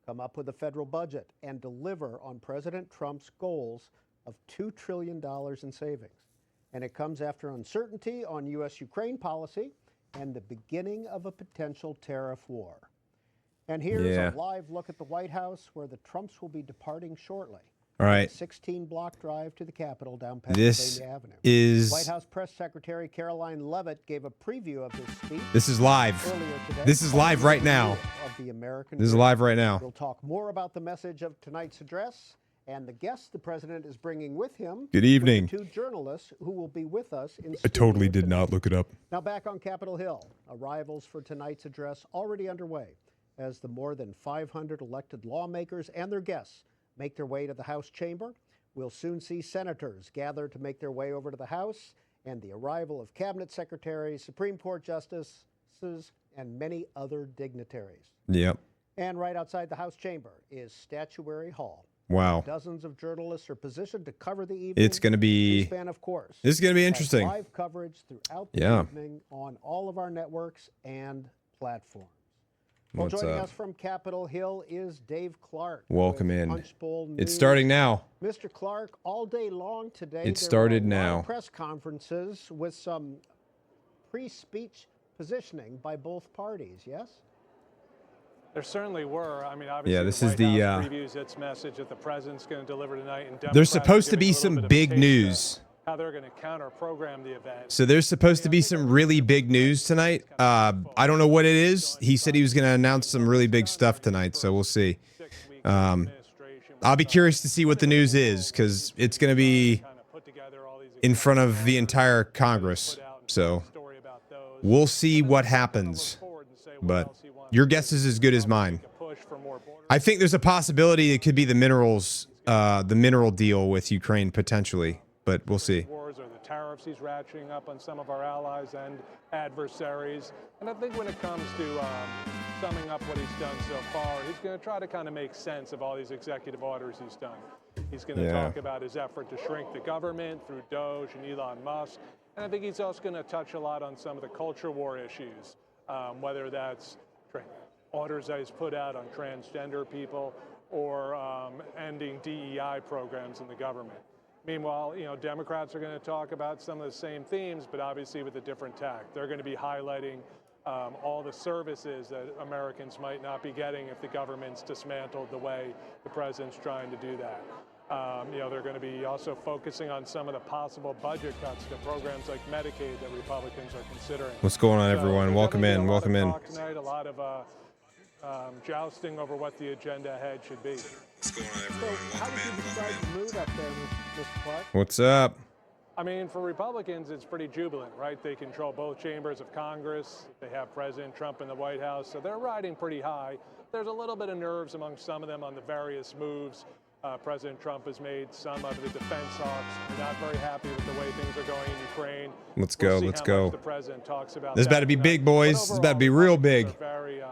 come up with a federal budget and deliver on President Trump's goals of $2 trillion in savings. And it comes after uncertainty on U.S.-Ukraine policy and the beginning of a potential tariff war. And here's a live look at the White House, where the Trumps will be departing shortly. All right. 16-block drive to the Capitol down Pennsylvania Avenue. White House Press Secretary Caroline Leavitt gave a preview of his speech. This is live. Earlier today. This is live right now. Of the American This is live right now. We'll talk more about the message of tonight's address and the guests the president is bringing with him. Good evening. With the two journalists who will be with us in I totally did not look it up. Now back on Capitol Hill, arrivals for tonight's address already underway as the more than 500 elected lawmakers and their guests make their way to the House chamber. We'll soon see senators gather to make their way over to the House, and the arrival of cabinet secretaries, Supreme Court justices, and many other dignitaries. Yep. And right outside the House chamber is Statuary Hall. Wow. Dozens of journalists are positioned to cover the evening. It's going to be C-SPAN, of course. This is going to be interesting. Live coverage throughout the evening on all of our networks and platforms. Well, joining us from Capitol Hill is Dave Clark. Welcome in. It's starting now. Mr. Clark, all day long today. It started now. Press conferences with some pre-speech positioning by both parties. Yes. There certainly were. I mean, obviously, this the is the previews its message that the president's going to deliver tonight. And there's supposed to be some big news. How they're going to counter-program the event. So there's supposed to be some really big news tonight. I don't know what it is. He said he was going to announce some really big stuff tonight, so we'll see. I'll be curious to see what the news is, because it's going to be in front of the entire Congress. So we'll see what happens. But your guess is as good as mine. I think there's a possibility it could be the mineral deal with Ukraine potentially, but we'll see. Wars or the tariffs he's ratcheting up on some of our allies and adversaries. And I think when it comes to summing up what he's done so far, he's going to try to kind of make sense of all these executive orders he's done. He's going to talk about his effort to shrink the government through Doge and Elon Musk. And I think he's also going to touch a lot on some of the culture war issues, whether that's orders that he's put out on transgender people or ending DEI programs in the government. Meanwhile, Democrats are going to talk about some of the same themes, but obviously with a different tack. They're going to be highlighting all the services that Americans might not be getting if the government's dismantled the way the president's trying to do that. They're going to be also focusing on some of the possible budget cuts to programs like Medicaid that Republicans are considering. What's going on, everyone? Welcome in. Welcome in. Tonight, a lot of jousting over what the agenda ahead should be. What's going on, everyone? How did you decide to move up there, Mr. Clark? What's up? I mean, for Republicans, it's pretty jubilant, right? They control both chambers of Congress. They have President Trump in the White House, so they're riding pretty high. There's a little bit of nerves among some of them on the various moves President Trump has made. Some of the defense hawks not very happy with the way things are going in Ukraine. Let's go. Let's go. The president talks about this is about to be big, boys. This is about to be real big. Very,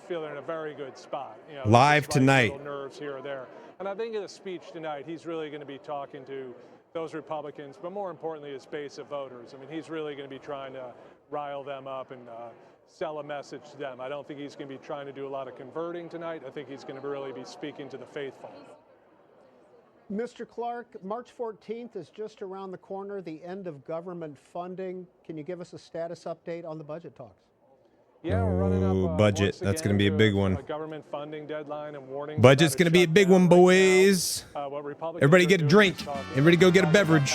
feel they're in a very good spot. Live tonight. Nerves here or there. And I think in the speech tonight, he's really going to be talking to those Republicans, but more importantly, his base of voters. I mean, he's really going to be trying to rile them up and sell a message to them. I don't think he's going to be trying to do a lot of converting tonight. I think he's going to really be speaking to the faithful. Mr. Clark, March 14th is just around the corner, the end of government funding. Can you give us a status update on the budget talks? Yeah, we're running up budget. That's going to be a big one. Government funding deadline and warning. Budget's going to be a big one, boys. Everybody get a drink. Everybody go get a beverage.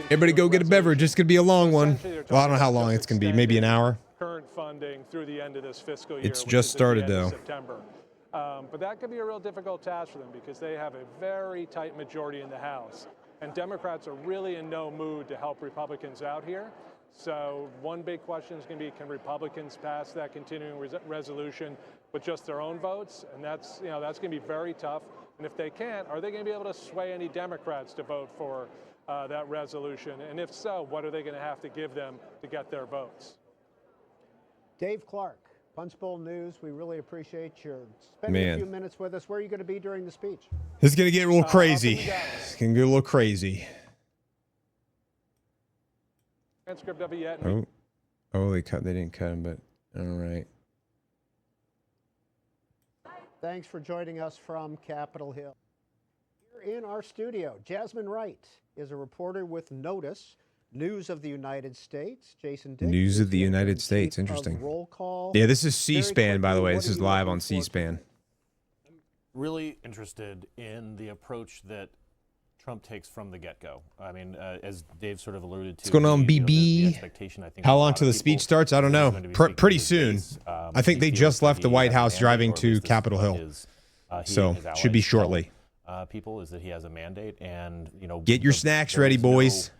Everybody go get a beverage. It's going to be a long one. Well, I don't know how long it's going to be. Maybe an hour. Current funding through the end of this fiscal year. It's just started, though. September. But that could be a real difficult task for them because they have a very tight majority in the House. And Democrats are really in no mood to help Republicans out here. So one big question is going to be, can Republicans pass that continuing resolution with just their own votes? And that's going to be very tough. And if they can't, are they going to be able to sway any Democrats to vote for that resolution? And if so, what are they going to have to give them to get their votes? Dave Clark, Punchbowl News, we really appreciate your spending a few minutes with us. Where are you going to be during the speech? It's going to get a little crazy. It's going to get a little crazy. Transcript of it yet? Oh, they didn't cut him, but all right. Thanks for joining us from Capitol Hill. Here in our studio, Jasmine Wright is a reporter with Notice, News of the United States. Jason Dick News is of the the United editor-in-chief States. of Interesting. Roll Call. Yeah, this is Very C-SPAN, by the quickly, way. what This are is you live looking on for C-SPAN. tonight? Really interested in the approach that Trump takes from the get-go. I mean, as Dave sort of alluded to. What's going on, the BB? expectation, I think, How of a long lot till of the speech people starts? I don't is know. he's going to be speaking Pretty to his soon. base. I think He they feels just that left the he White has a House mandate, driving or at to least this is Capitol what Hill. he So, and his should be allies shortly. tell, people is that he has a mandate, and Get your the- snacks there ready, is no, boys.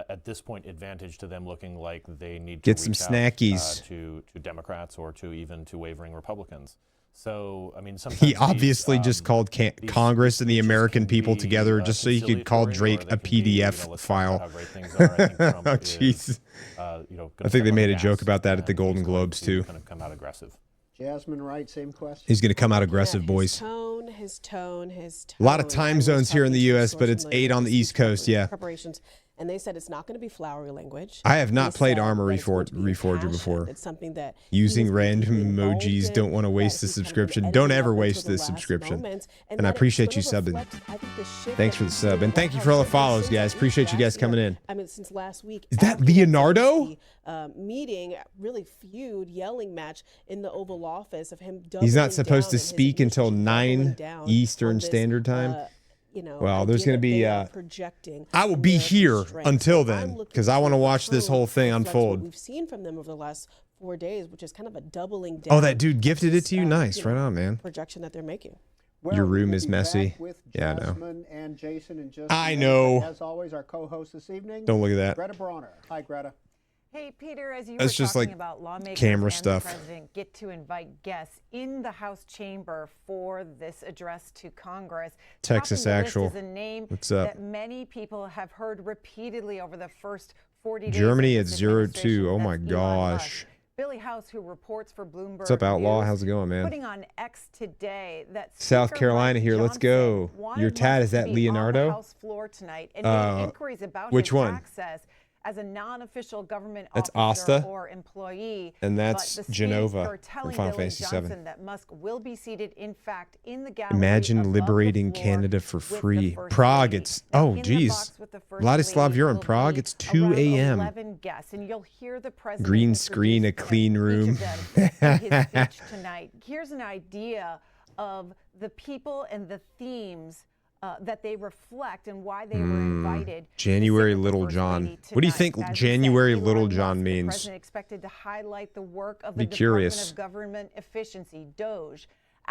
at this point, advantage to them looking like they need to Get some reach out, snackies. to Democrats or to even to wavering Republicans. So, I mean, sometimes He these, obviously just called these Congress and the speeches American can people be, together just so he could call conciliatory, or Drake they a can be, PDF let's talk file. about how great things are. I think Trump Oh, is, jeez. gonna I think step they on made the a joke gas, about that at the and Golden he's going Globes, to too. kind of come out aggressive. Jasmine Wright, same question. He's going to come out Looking at aggressive, boys. His tone. A lot of time I was zones here in talking the to a U.S., source but it's familiar 8 with on the this East Coast, yeah. Preparations, and they said it's not going to be flowery language. I have not They played said Armor that it's going to be Reforger passionate. before. It's something that Using he has been random deeply involved emojis. in, Don't want to that waste the he's kind of been subscription. editing Don't up ever until waste the the last subscription. moments, And I that it appreciate sort you of subbing. reflects, I think, the shift Thanks that for the we've seen sub. in And thank you White for all the House follows, since guys. at Appreciate least you guys last coming year. in. I mean, since last week. Is that after the Leonardo? Zelensky, meeting, really feud, yelling match in the Oval Office of him. He's not doubling supposed down to on his speak until doubling 9 down Eastern on this, Standard Time. Well, there's idea going to that be. they are projecting I will be American here strength. until So I'm then looking because I to want to see if watch the this whole tone thing reflects what unfold. we've seen from them over the last 4 days, which is kind of a doubling down. Oh, that dude gifted it this, to you? Nice. you Right know, on, man. projection that they're making. Well, Your we room will is be messy. back with Yeah, I know. Jasmine and Jason in just a I minute, know. but as always, our co-host this evening, Don't look at that. Greta Bronner. Hi, Greta. Hey, Peter, as you That's were just talking like about, lawmakers camera and stuff. the president get to invite guests in the House chamber for this address to Congress. Texas Topping the list Actual. is a name What's up? that many people have heard repeatedly over the first 40 days. Germany of at this 0-2. administration. Oh my That's Elon Musk. gosh. Billy House, who reports for Bloomberg. What's up, Outlaw? News, How's it going, man? Putting on X today that South Speaker Carolina Mike here. Let's Johnson go. wanted Your Tad, Musk is to that be Leonardo? on the House floor tonight and made inquiries about which his one? access as a non-official government That's officer Asta. or employee. And that's But the Genova speaker from telling Final Billy Fantasy VII. Johnson that Musk will be seated, in fact, in the gallery Imagine above the liberating floor Canada for with the free. First Prague, Lady. it's, Now, oh, in the geez. box with the First Vladislav, Lady you're in will Prague? be It's 2 around a.m. 11 guests, and you'll hear the president Green screen, a introduce clean each of room. them in his speech tonight. Here's an idea of the people and the themes that they reflect and why they were invited. to January sit with the Little First John. Lady What do you tonight. think As he said, January Elon Little Musk, John the means? president expected to highlight the work of Be the curious. Department of Government Efficiency, DOGE.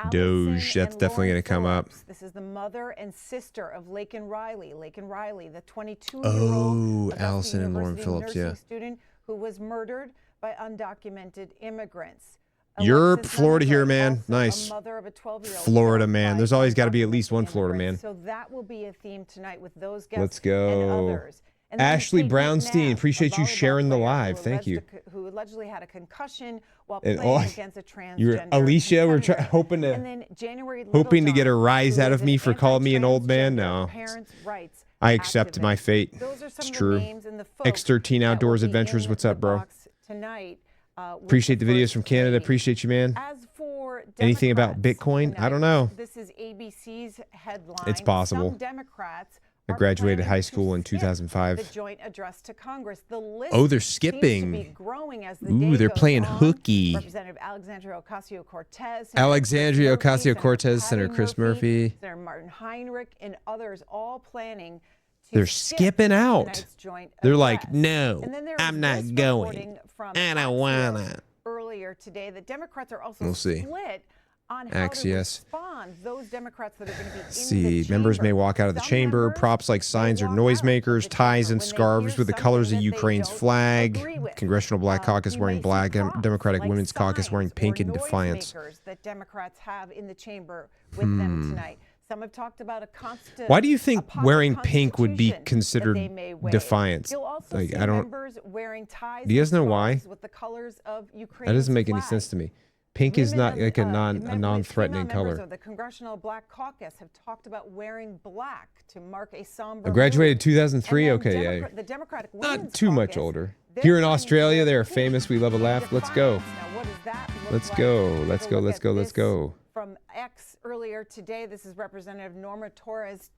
Doge, Allison that's and definitely Lauren gonna come up. Phillips. This is the mother and sister of Laken Riley. Laken Riley, the 22-year-old Oh, Augusta Allison and Lauren University Phillips, nursing yeah. student who was murdered by undocumented immigrants. You're Alexis Florida here, Nunez, man. also Nice. A mother of a 12-year-old Florida, killed man. by There's always gotta be at least one undocumented Florida man. immigrants. So that will be a theme tonight with those guests Let's go. and others. And then Ashley Kate Brownstein, McNabb, appreciate a you volleyball sharing the player live. Thank you. who allegedly had a concussion while And playing all- against a transgender You're Alicia. We're competitor. hoping And to then January hoping to Littlejohn, get a rise who out is of me an for calling me an old man. anti-transgender No, parents' rights I accept my activist. fate. Those are some It's of true. the names and the folks X13 that will Outdoors be Adventures. in What's the up, bro? box tonight, with Appreciate the videos First from Canada. Lady. Appreciate you, man. As for Anything about Democrats Bitcoin? I don't tonight, know. This is ABC's headline. It's possible. Some Democrats I are graduated planning high to school in skip 2005. The joint address to Congress. The list Oh, they're seems to skipping. be growing as the Ooh, day they're goes playing on. hooky. Representative Alexandria Ocasio-Cortez, Alexandria Ocasio-Cortez, Senator Chris Murphy. Senator Martin Heinrich, and others all planning to They're skip skipping out. tonight's joint They're like, address. no, And then there I'm is not this going. reporting from I don't Axios wanna. earlier today that Democrats are also We'll see. split on how to Axios. respond. Those Democrats that are going to be in See, the members may chamber. walk out of the Some chamber. members Props like signs may or walk noisemakers, out of the ties chamber and when they scarves hear with the colors of something that they Ukraine's don't flag. agree with. Congressional Black Caucus You wearing may see black. props Democratic like Women's Caucus wearing signs pink or in defiance. noisemakers that Democrats have in the chamber with them tonight. Some have talked about a constant. Why do you think a pocket wearing pink would be constitution that considered they may waive. defiance? You'll also Like, see I don't. members wearing ties Do you guys and know why? scarves with the colors of That Ukraine's doesn't make any flag. sense to me. Pink is not like a Female non-threatening members color. of the Congressional Black Caucus have talked about wearing black to mark a somber. I graduated mood. 2003. And then Okay, yeah. The Democratic Women's Not too much Caucus, older. they're Here in planning Australia, to they are wear famous. We love a pink laugh. Let's go. defiance. Now, what does that look Let's like? go. Take Let's a go. look Let's at go. Let's this go. From X earlier today. This is Representative Norma Torres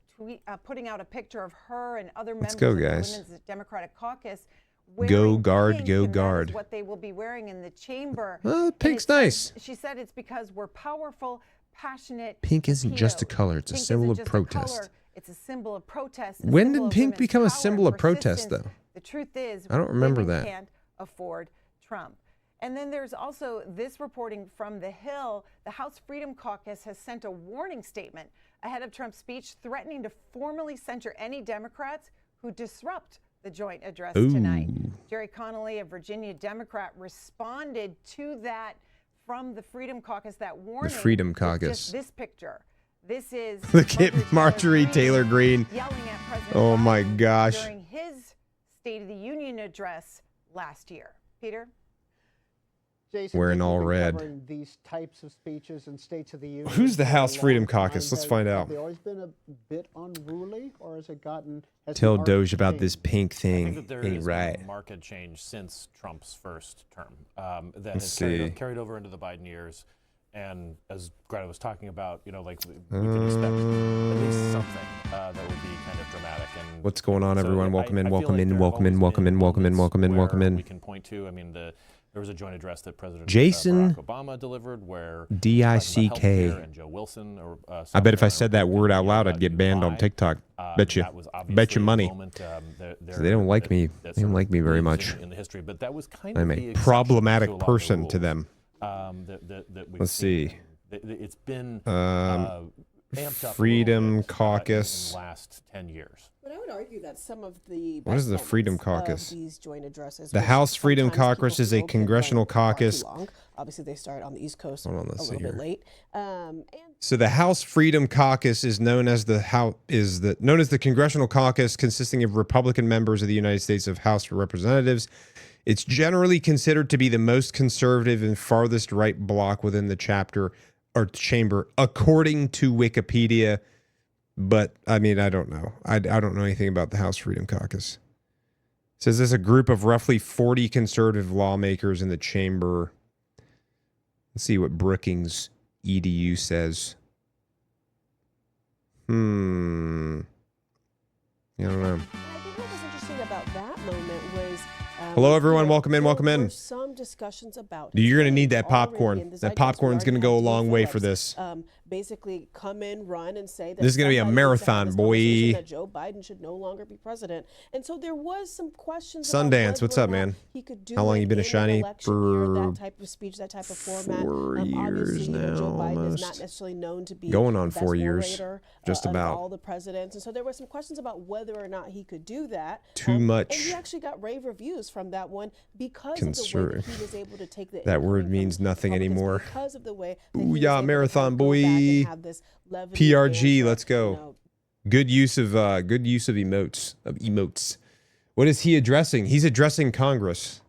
putting out a picture of her and other members go, of guys. the Women's Democratic Caucus. Go wearing guard, pink, go and guard. That is what they will be wearing in the chamber. Well, And pink's it says- nice. She said it's because we're powerful, passionate. Pink isn't just a heroes. color, it's a Pink symbol isn't of just a protest. color, it's a symbol of protest. a When symbol did of pink women's become a power symbol and of protest, persistence. though? The truth is, I don't remember women that. can't afford Trump. And then there's also this reporting from The Hill. The House Freedom Caucus has sent a warning statement ahead of Trump's speech, threatening to formally censure any Democrats who disrupt the joint address tonight. Jerry Connolly, a Virginia Democrat, responded to that from the Freedom Caucus, that warning. Freedom with Caucus. just this picture. This is Look at Marjorie Taylor Greene. yelling at President Oh my Biden gosh. during his State of the Union address last year. Peter? Jason, Wearing you've all been red. covering these types of speeches in States of the Union. Who's the for a House long Freedom time. Caucus? Let's find out. Have they always been a bit unruly, or has it gotten? Has the Tell arc Doge about this changed? pink I think thing. that there Ain't is right. a market change since Trump's first term that Let's has see. carried over into the Biden years. And as Greta was talking about, you know, like we can expect at least something that will be kind of dramatic. And What's going on, so everyone? I- Welcome in, I feel welcome like in, there have welcome in, always welcome been in, welcome in, moments welcome in, welcome where in. We can point to. I mean, there was a joint address that President Jason Barack Obama delivered where D-I-C-K. and Joe Wilson. Or, I bet if I South said that Carolina word out loud, about I'd get banned on UI. TikTok. Bet you. That was Bet obviously you a money. moment, So they don't like me. that They don't sort like of me very lives much. in the history, but that was kind I'm of a the exception problematic to a lot of the person to rules, them. that we've Let's seen. see. It's been amped up Freedom a little bit, Caucus. in the last 10 years. But I would argue that some of the What is best the Freedom moments Caucus? of these joint addresses, The which House Freedom sometimes people Caucus is a feel can congressional run far too caucus. long. Obviously, they start on the East Coast Hold on, a let's little see bit here. late. And So the House Freedom Caucus is known as the Congressional Caucus, consisting of Republican members of the United States of House of Representatives. It's generally considered to be the most conservative and farthest right bloc within the chapter or chamber, according to Wikipedia. But I mean, I don't know. I don't know anything about the House Freedom Caucus. It says there's a group of roughly 40 conservative lawmakers in the chamber. Let's see what Brookings EDU says. I don't know. I think what was interesting about that moment was. Hello, everyone. there- Welcome in, there welcome in. were some discussions about. You're going to him need that already popcorn. in the That zeitgeist. We popcorn's already going to had go a Dean long way for Phillips, this. Basically, come in, run, and say that This is gonna be a somebody needs to have marathon, this boy. conversation That Joe Biden should no longer be president, and so there was some questions. about Sundance, whether what's or up, not man? He could do How long it you been a in an Shiny? election year, For that type of speech, that type of format. 4 years Obviously, now, Joe Biden is almost. not necessarily known to be Going on the 4 best years, orator, just of about. all the presidents, and so there were some questions about whether or not he could do that. Too much. And he actually got rave reviews from that one because of the way that Conservative. he was able to take the That word input from means nothing Republicans, anymore. Because of the way that Ooh, he was yeah, able to marathon, kind of go back and boy. have this levity PRG, banter, let's go. you know. Good use of emotes. What is he addressing? He's addressing Congress.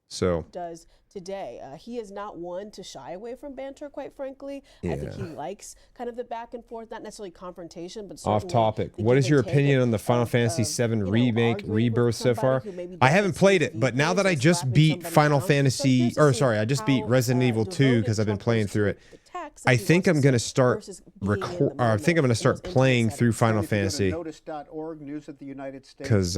So Does today. He is not one to shy away from banter, quite frankly. I think he Yeah. likes kind of the back and forth, not necessarily confrontation, but off certainly topic. the What give is and your take opinion of- on the Final of, Fantasy VII you know, remake arguing with rebirth so far? somebody who maybe I doesn't haven't see played his it, but now viewpoints that I and just slapping beat somebody Final down. So Fantasy, here's to or see sorry, I just beat how, Resident Evil 2 devoted because I've been Trump playing is through to it. the text I that he think I'm wants going to see start versus being in the or I think I'm going to moment start in those playing intimate through settings. Final If you go to Fantasy. Notice.org, News of the United States. 'Cause,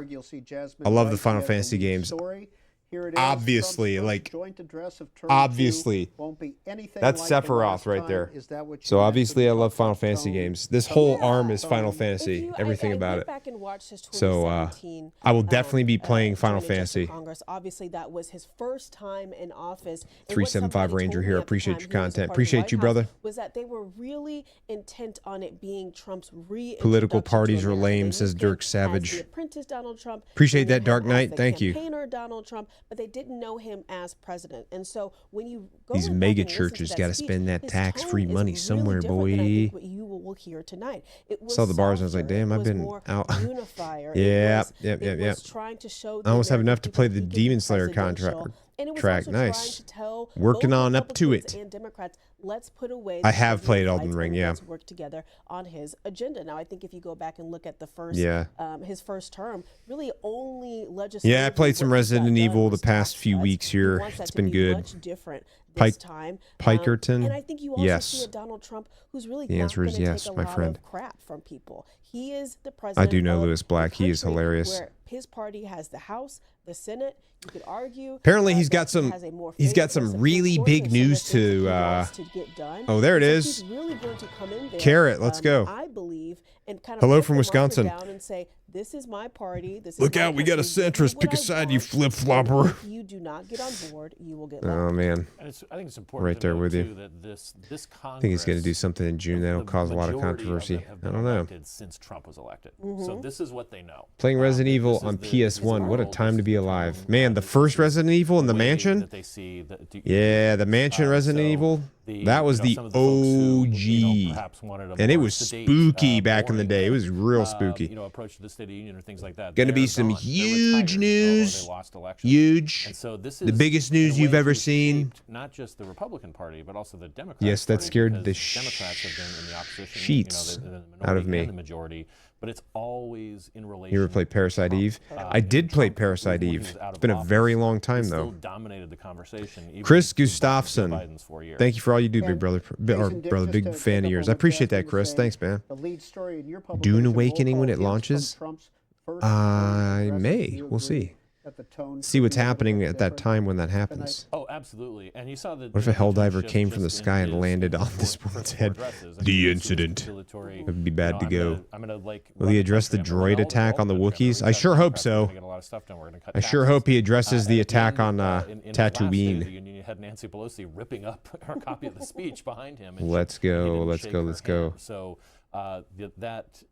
you'll see Jasmine I love the Wright Final has the Fantasy lead games. Story. Here it is. Obviously, Trump's first like, joint address of term obviously. 2 won't be anything That's like the Sephiroth last right time. there. Is that what you So meant obviously when I you love talked Final about Fantasy tone? games. This whole Yeah. arm is Final If Fantasy. you- Everything I about went it. back and watched his So, 2017, I will definitely be playing Final joint address to Fantasy. Congress. Obviously, that was his first time in office. And what 375 somebody Ranger told here. me at the Appreciate time your he was a content. part of the Appreciate White you, House brother. Was that they were really intent on it being Trump's Political parties are America. lame, They says used Dirk him as Savage. the apprentice Donald Trump. Appreciate They that, knew Dark him as Knight. the Thank you. campaigner Donald Trump, but they didn't know him as president. And so when you go These back and mega listen to churches that gotta speech, spend that his tax-free tone is money really somewhere, different than I think boy. what you will hear tonight. It was Saw the bars and I was like, softer. damn, It I've was been more out. unifier. Yeah, It yep. was trying to show the I almost have American enough to people play that the he could be Demon Slayer presidential. contract And it was track. also trying Nice. to tell Working both on up to Republicans it. and Democrats, let's put away. I the have trivial played fights Elden Ring, and yeah. let's work together on his agenda. Now, I think if you go back and look at the first, Yeah. his first term, really only legislative. Yeah, I played some Resident Evil the past few weeks here. It's been good. Much different Pike- this time. Pikerton? And I think you also Yes. see a Donald Trump who's really The not answer is gonna yes, take a my lot friend. of crap from people. He is the president. I do know of Louis Black. a He is country hilarious. Where his party has the House, the Senate. You could argue. Apparently he's that got he some- has a more he's got favorable some Supreme really Court. big There's some news things that he to, wants to get done. oh, there it So is. He's really going to come in there. Carrot, let's go. I believe, and kind of Hello put from the marker Wisconsin. down and say, this is my party. This is Look my out, we got a country. You do centrist. what Pick a I side, you want, flip-flopper. and If you do not get on board, you will get left. Oh, man. And I think it's important Right to there note, with you. too, that this Congress, I think he's going to do something in June that'll cause a lot of majority controversy. them have I been don't know. elected since Trump was elected. So this is what they know. Playing Resident This Evil is on the- this is PS1. What a world, time this to is be the alive. tone, Man, the this first is Resident Evil in the way mansion? that they see Yeah, the mansion Resident Evil. That was the some of the folks who, OG. perhaps wanted a And it more was sedate, spooky back in the boring, day. It was real spooky. approach to the State of the Union or things like that. Gonna be They're some gone. They're huge retired, or news. they lost elections. Huge. And so this The is biggest in a news you've way ever who's seen. shaped Not just the Republican Party, but also the Democratic Yes, that Party, scared the because Democrats have been in the opposition, sheets the out of minority me. and the majority, but it's always in relation. You ever played to Parasite Trump. Eve? Uh, I did and play Trump, Parasite when he Eve. was out It's of been a office, very long time, he still though. dominated the conversation. even Chris through Joe Gustafson. Biden's 4 years. Thank you for all you do, big And brother. Or Jason, Dick, brother, just big to fan pick of up yours. on I what appreciate Jasmine that, was Chris. saying, Thanks, man. The lead story in your Dune publication, roll Awakening call when it hints from launches? Trump's first I address. may. Do you We'll agree see. that the tone See could what's be a little happening bit at that different time when that tonight? happens. Oh, absolutely. And you saw that. What if a the Helldiver shift came from the just in sky and his- landed in on his this four woman's head? addresses. I mean, The it was incident. conciliatory, It would be bad to go. I'm gonna like. Will run he the address the country. I'm gonna droid run attack all on the country. I'm Wookiees? gonna I cut sure hope Democrats. We're gonna so. get a lot of stuff done. We're gonna cut I sure taxes. hope he addresses And the at attack end, on in his last State of Tatooine. the Union, you had Nancy Pelosi ripping up her copy of the speech behind him. And Let's he go, didn't let's shake go, her let's go. hand. So that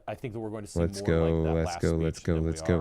I think that we're going to see Let's more go, like that let's last go, speech let's go, than we let's go.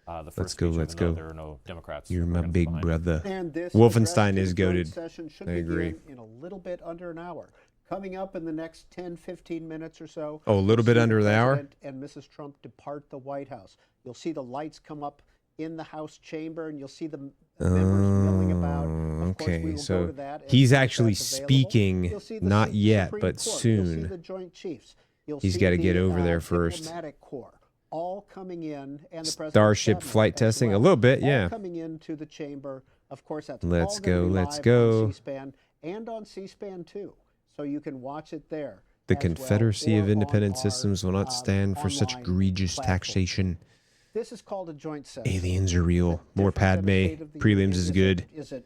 are, the Let's first go, speech, let's even though go. There are no Democrats. You're who are my gonna be big behind. brother. And this Wolfenstein address is to the joint goated. session should I agree. begin in a little bit under an hour. Coming up in the next 10, 15 minutes or so. Oh, a little you'll bit see under the hour? President and Mrs. Trump depart the White House. You'll see the lights come up in the House chamber, and you'll see the members milling about. Of course, we Okay, will go so to that as he's soon as actually that's available. speaking, You'll see the not yet, Supreme but Court. You'll see soon. the Joint Chiefs. You'll He's see gotta get the, over there first. Diplomatic Corps all coming in, and the President's Starship cabinet flight as testing, a well, little bit, all yeah. coming into the chamber. Of course, that's Let's all gonna go, be let's live go. on C-SPAN and on C-SPAN 2, so you can watch it there. The as well, Confederacy or of on Independent our, Systems will not stand for such online egregious platform. taxation. This is called a joint session. Aliens are real. More Different than Padme. the State of the Prelims Union. is it- good. Is it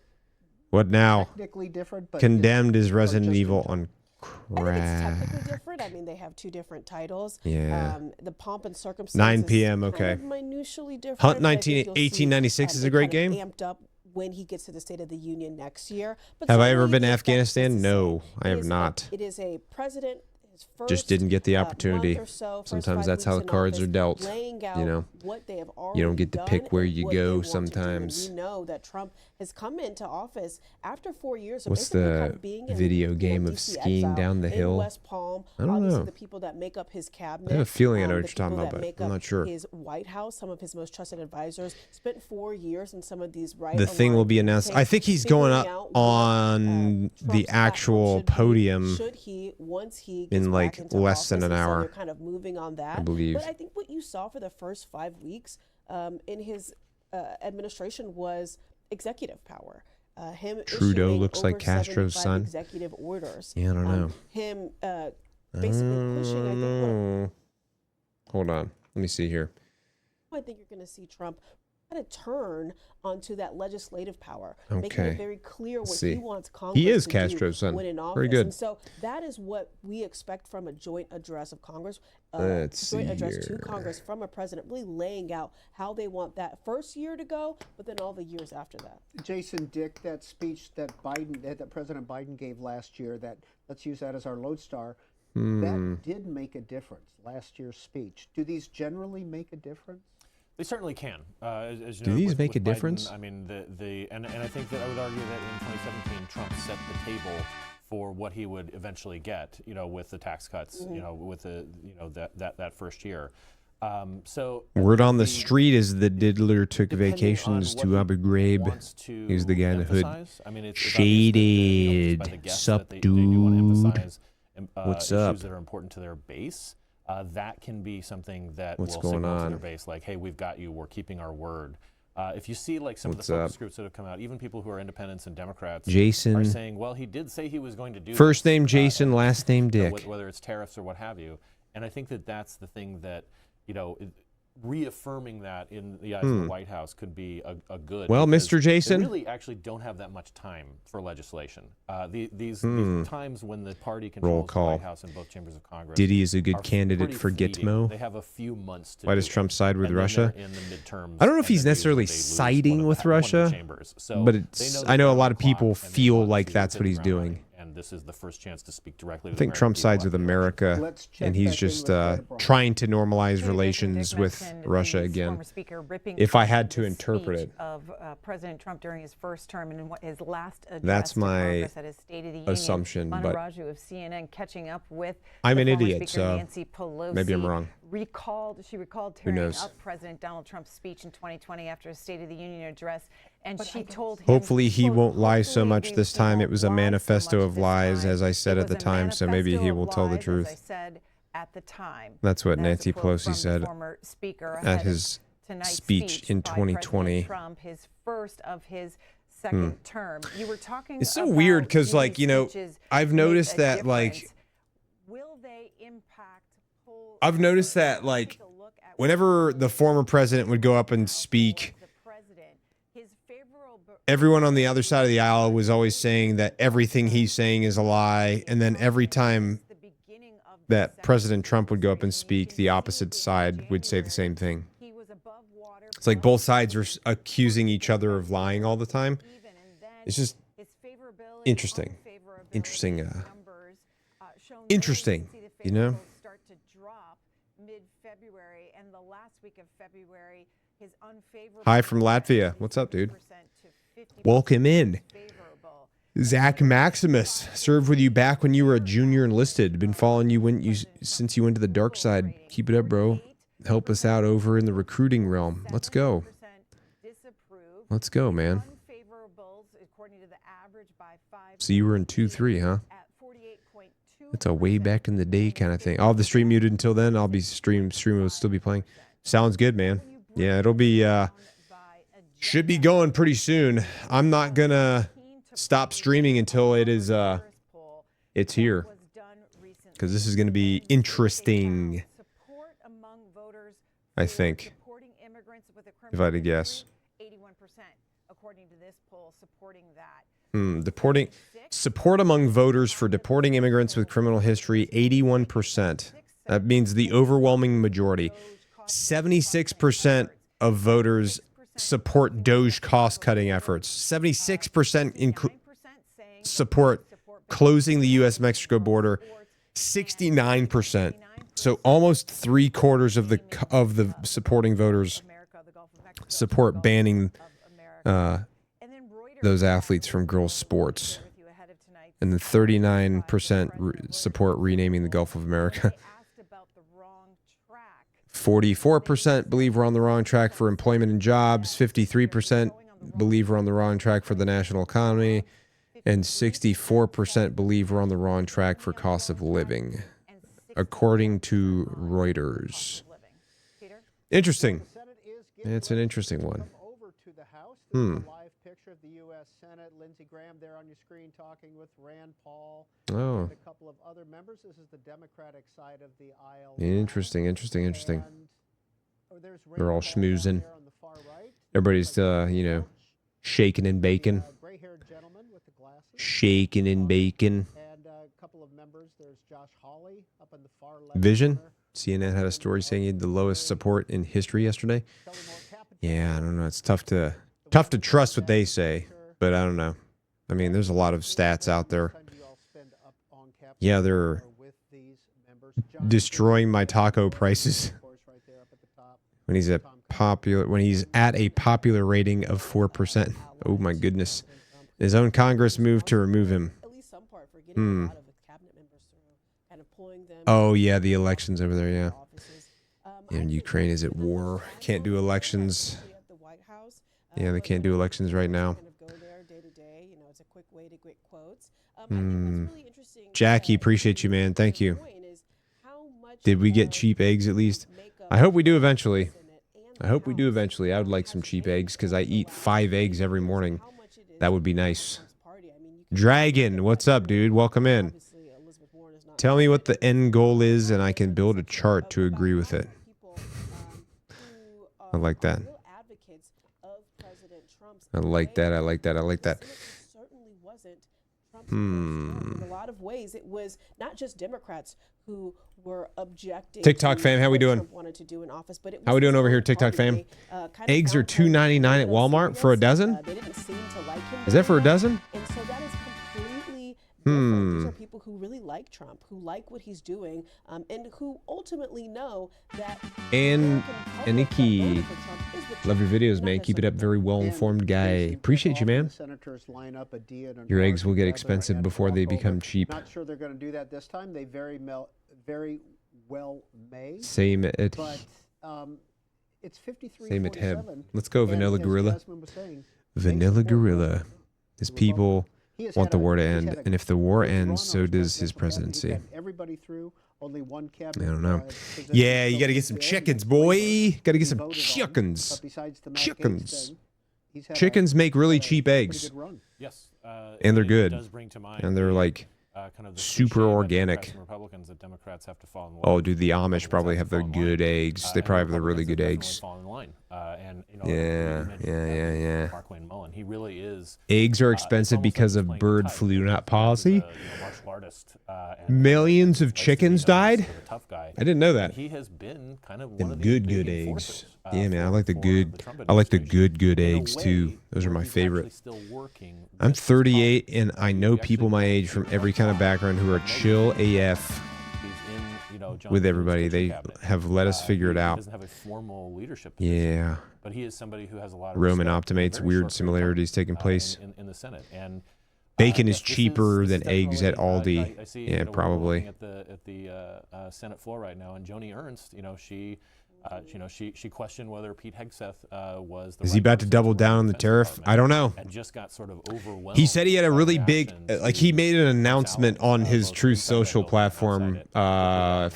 What now? technically different? But Condemned is or Resident just Evil in on I think it's crack. technically different. I mean, they have two different titles. Yeah. The pomp and circumstances. 9 p.m., kind okay. of minutially different. Hunt but I think you'll see, 1896 is a it great kind of game. Amped up when he gets to the State of the Union next year. But Have I ever certainly been the to effect is Afghanistan? the No, same. I It have is not. It is a president. His first, Just didn't get the month opportunity. or so, first Sometimes 5 that's how weeks the in cards are office, dealt, laying out you know. what they have You don't already get to done pick where and you what they go want to do. And sometimes. we know that Trump has come into office after 4 years of What's basically kind the of being in, video game of DC skiing exile down the in hill? West Palm. I don't Obviously, know. the people that make up his cabinet. I have a feeling I know the what you're talking people about, that but make I'm up not sure. His White House, some of his most trusted advisors, spent 4 years in some of these right. The thing will be announced. I think he's going up on the actual podium Should he, once he in, gets like, back into less than office, an and so hour, they're kind of moving on that. I believe. But I think what you saw for the first 5 weeks in his administration was executive power. Him Trudeau issuing looks over like Castro's 75 son. executive orders. Yeah, I don't know. Him basically pushing. I think Hold on. Let me see here. I think you're going to see Trump kind of turn onto that legislative power, making Okay. it very clear what Let's he see. wants Congress He is to Castro's do son. when in office. Very good. And so that is what we expect from a joint address of Congress, Let's joint see address here. to Congress from a president, really laying out how they want that first year to go, but then all the years after that. Jason, Dick, that speech that President Biden gave last year, that let's use that as our lodestar, that did make a difference. Last year's speech. Do these generally make a difference? They certainly can. As you Do know, these with make a Biden, difference? I mean, and I think that I would argue that in 2017, Trump set the table for what he would eventually get. You know, with the tax cuts. You know, with the that first year. So Word on the street is the diddler took depending vacations on to what Abu he Ghraib. wants to He's the guy in the hood. emphasize. I mean, it's obvious that Shaded. by the guests Sup, that they do want to dude? emphasize What's issues up? that are important to their base. That can be something that What's will going signal to on? their base, like, hey, we've got you, we're keeping our word. If you see like some What's of the focus up? groups that have come out, even people who are independents and Democrats Jason. are saying, well, he did say he was going to do First this, name Jason, and, last name you know, Dick. whether it's tariffs or what have you. And I think that that's the thing that, you know, reaffirming that in the eyes of the White House could be a good. Well, because Mr. Jason? they really actually don't have that much time for legislation. These times when the party controls the call. White House and both chambers of Congress. Diddy is a good are candidate pretty for fleeting. Gitmo. They have a few months to Why do does it. Trump side with And then Russia? they're in the midterms, I don't know if and he's then necessarily usually they lose siding one of with the- one of the Russia, chambers. So but they it's. know I know a they're lot on of the clock, people and they feel want like to that's hit what the he's ground doing. running, and this is the first chance to speak directly to I the think American Trump people sides with after the election. America, Let's check and he's back in just with Brett Brown. trying to normalize Senator relations Dick with mentioned Russia the again. former speaker ripping If I up had to the interpret speech it. of President Trump during his first term and in his last address That's to my Congress at his State of the Union. assumption, Manu but Raju of CNN catching up with I'm the an former idiot, Speaker so Nancy Pelosi. maybe I'm wrong. She recalled tearing knows? up President Donald Trump's speech in 2020 after his State of the Union address, and she told him, Hopefully he quote, won't lie so "Hopefully much he this time. It won't was a lie so manifesto much of this lies, time." as I said It at the was a time, so maybe he manifesto will of tell the lies, truth. As I said at the time. That's what That's a Nancy quote Pelosi from the said former speaker at ahead of his tonight's speech in by 2020. President Trump, his first of his second term. You were talking. It's so about weird 'cause, do like, these you know, speeches I've make noticed a that, like, difference? Will they impact polls? I've noticed that, like, Take a look at whenever what the former president would go up and speak, the president, his favorable everyone on the other side of the aisle was always saying that everything he's saying is a lie. And then every time the beginning of that President Trump would go up and speak, the opposite side would say the same thing. he was above water. It's like both sides are accusing each other of lying all the time. Even, and then It's just his favorability, interesting. unfavorability Interesting, numbers, shown there. interesting, can see the you know? favorables start to drop mid-February, and the last week of February, his unfavorable. Hi from Latvia. went What's up, dude? 50% to 50% Welcome in. favorable. Zach Maximus served with you back when you were a junior enlisted. Been following you since you went to the dark side. Keep it up, bro. Help us out over in the recruiting realm. Let's go. 70% disapprove. Let's go, man. Unfavorables, according to the average by 5. So you were in 2-3, huh? At 48.2%. That's a way back in the day kind of thing. I'll have the stream muted until then. I'll be stream will still be playing. Sounds good, man. Yeah, it'll be should be going pretty soon. I'm not gonna stop streaming until it is it's here, because this is gonna be interesting, Support among voters I for think, deporting immigrants with a if criminal I had to guess. history, 81%, according to this poll, supporting that. Deporting support among voters for deporting immigrants with criminal history, 81%. That means the overwhelming majority. 76% of voters support DOJ cost-cutting efforts. 76% support closing the U.S.-Mexico border. 69%. So almost 3/4 of the supporting voters support banning those athletes from girls' sports. And then 39% support renaming the Gulf of America. 44% believe we're on the wrong track for employment and jobs. 53% believe we're on the wrong track for the national economy. And 64% believe we're on the wrong track for cost of living, according to Reuters. Interesting. The Senate is getting It's an ready interesting to one. come over to the House. This is a live picture of the U.S. Senate. Lindsey Graham there on your screen talking with Rand Paul Oh, and a couple of other members. This is the Democratic side of the aisle. interesting. And, there's They're all Rand Paul down schmoozing. there on the far right. Everybody's, shaking and baking. Gray-haired gentleman with the glasses. Shaking and baking. And a couple of members. There's Josh Hawley up in the far left. Vision. corner. CNN had a story saying he had the lowest support in history yesterday. Kelly Moore Capito. Yeah, I don't know. It's tough to trust what they say, but I don't know. I mean, there's a lot of stats out there. Time do you all spend up on Capitol Yeah, they're or with these members? John destroying my taco prices of course, right there up at the top. when he's at a popular rating of 4%. Oh my goodness. His own Congress moved to remove him. At least some part for getting a lot of the cabinet members through, kind of pulling them. Oh yeah, the elections over there, yeah. Offices. And Ukraine is at war. Can't do elections. At the White House. Yeah, they can't do elections right now. Kind of go there day to day. You know, it's a quick way to get quotes. I think what's really interesting, Jackie, appreciate you, man. Thank you. point is how much Did we get cheap eggs at least? makeup I hope we do eventually. in it and I hope we do eventually. I would like some cheap eggs because I eat 5 eggs every morning. how much it is That would be nice. Trump's party. I mean, you can Dragon, what's up, dude? Welcome in. obviously Elizabeth Warren is not Tell me what the end goal is, and I can build a chart to agree with it. people who I like that. real advocates of President Trump's I like that. I like that. I like that. The Senate certainly wasn't Trump's first vote. In a lot of ways, it was not just Democrats who were objecting. TikTok to fam, how we what doing? Trump wanted to do in office, but it How we was doing his over here, own TikTok party. fam? They, kind of Eggs are found him $2.99 at a little Walmart for a serious. dozen? They didn't seem to like him. Is that for a very much. dozen? And so that is completely different. These are people who really like Trump, who like what he's doing, and who ultimately know that And American public that Aniki, voted for Trump is with love your Trump, videos, not man. Keep it up. necessarily Very well-informed guy. Jason, Appreciate you, often man. the senators line up a Dia and Your an eggs will get together expensive and before they walk become over. cheap. Not sure they're going to do that this time. They very well may. Same at But it's 53. Same at Heb. Let's go, Vanilla as Gorilla. Jasmine was saying, Vanilla they support Gorilla. Trump. His people He has want had the war to he's end, had a and if the war good run ends, on so does his presidential cabinet. He's presidency. got everybody through. Only one cabinet. I don't know. position Yeah, you so got to get at some the end, chickens, it's boy. labor. Got to He get some voted on. chickens. But besides the Matt Gaetz Chickens. thing, he's had Chickens make really a cheap pretty eggs, good run. Yes, and they're it good, does bring to mind and they're the, like kind of the super cliché about organic. Democrats and Republicans that Democrats have to fall in line. Oh, dude, the Amish Republicans probably have have to the fall in line. good eggs. They And probably have the really Republicans good have definitely eggs. fallen in line. And you know, Yeah, you mentioned yeah. Mark Wayne Mullen. He really is. Eggs are It's expensive almost like because he's of playing bird the flu tight. not He's policy. a martial artist, and Millions of likes to be chickens known as died? the tough guy. I didn't know that. And he has been kind of one Them of the good big eggs. enforcers, Yeah, man, I for- like the for good. Trump I like the administration. good In a eggs too. way Those are where my he's favorite. actually still working I'm with his 38 colleagues. and I know He actually people my knows age from people every like kind of Bob. background who are Maybe chill he's in, AF you know, John with Thorne's everybody. coaching They cabinet. have let us figure it He out. doesn't have a formal leadership position, Yeah. but he is somebody who has a lot of Roman respect in a Optimates, very weird short period of time, similarities taking place. in the Senate. And Bacon yes, is this cheaper this than eggs at definitely, Aldi. I see, Yeah, you know, we're probably. looking at the Senate floor right now, and Joni Ernst, you know, she questioned whether Pete Hegseth was the Is he right about to person double run down the on the Defense tariff? Department, I don't know. and just got sort of overwhelmed. He said he had a by really big, reactions like he to made an Trump's announcement allies, on his both Truth inside that Social building and outside platform. it, online.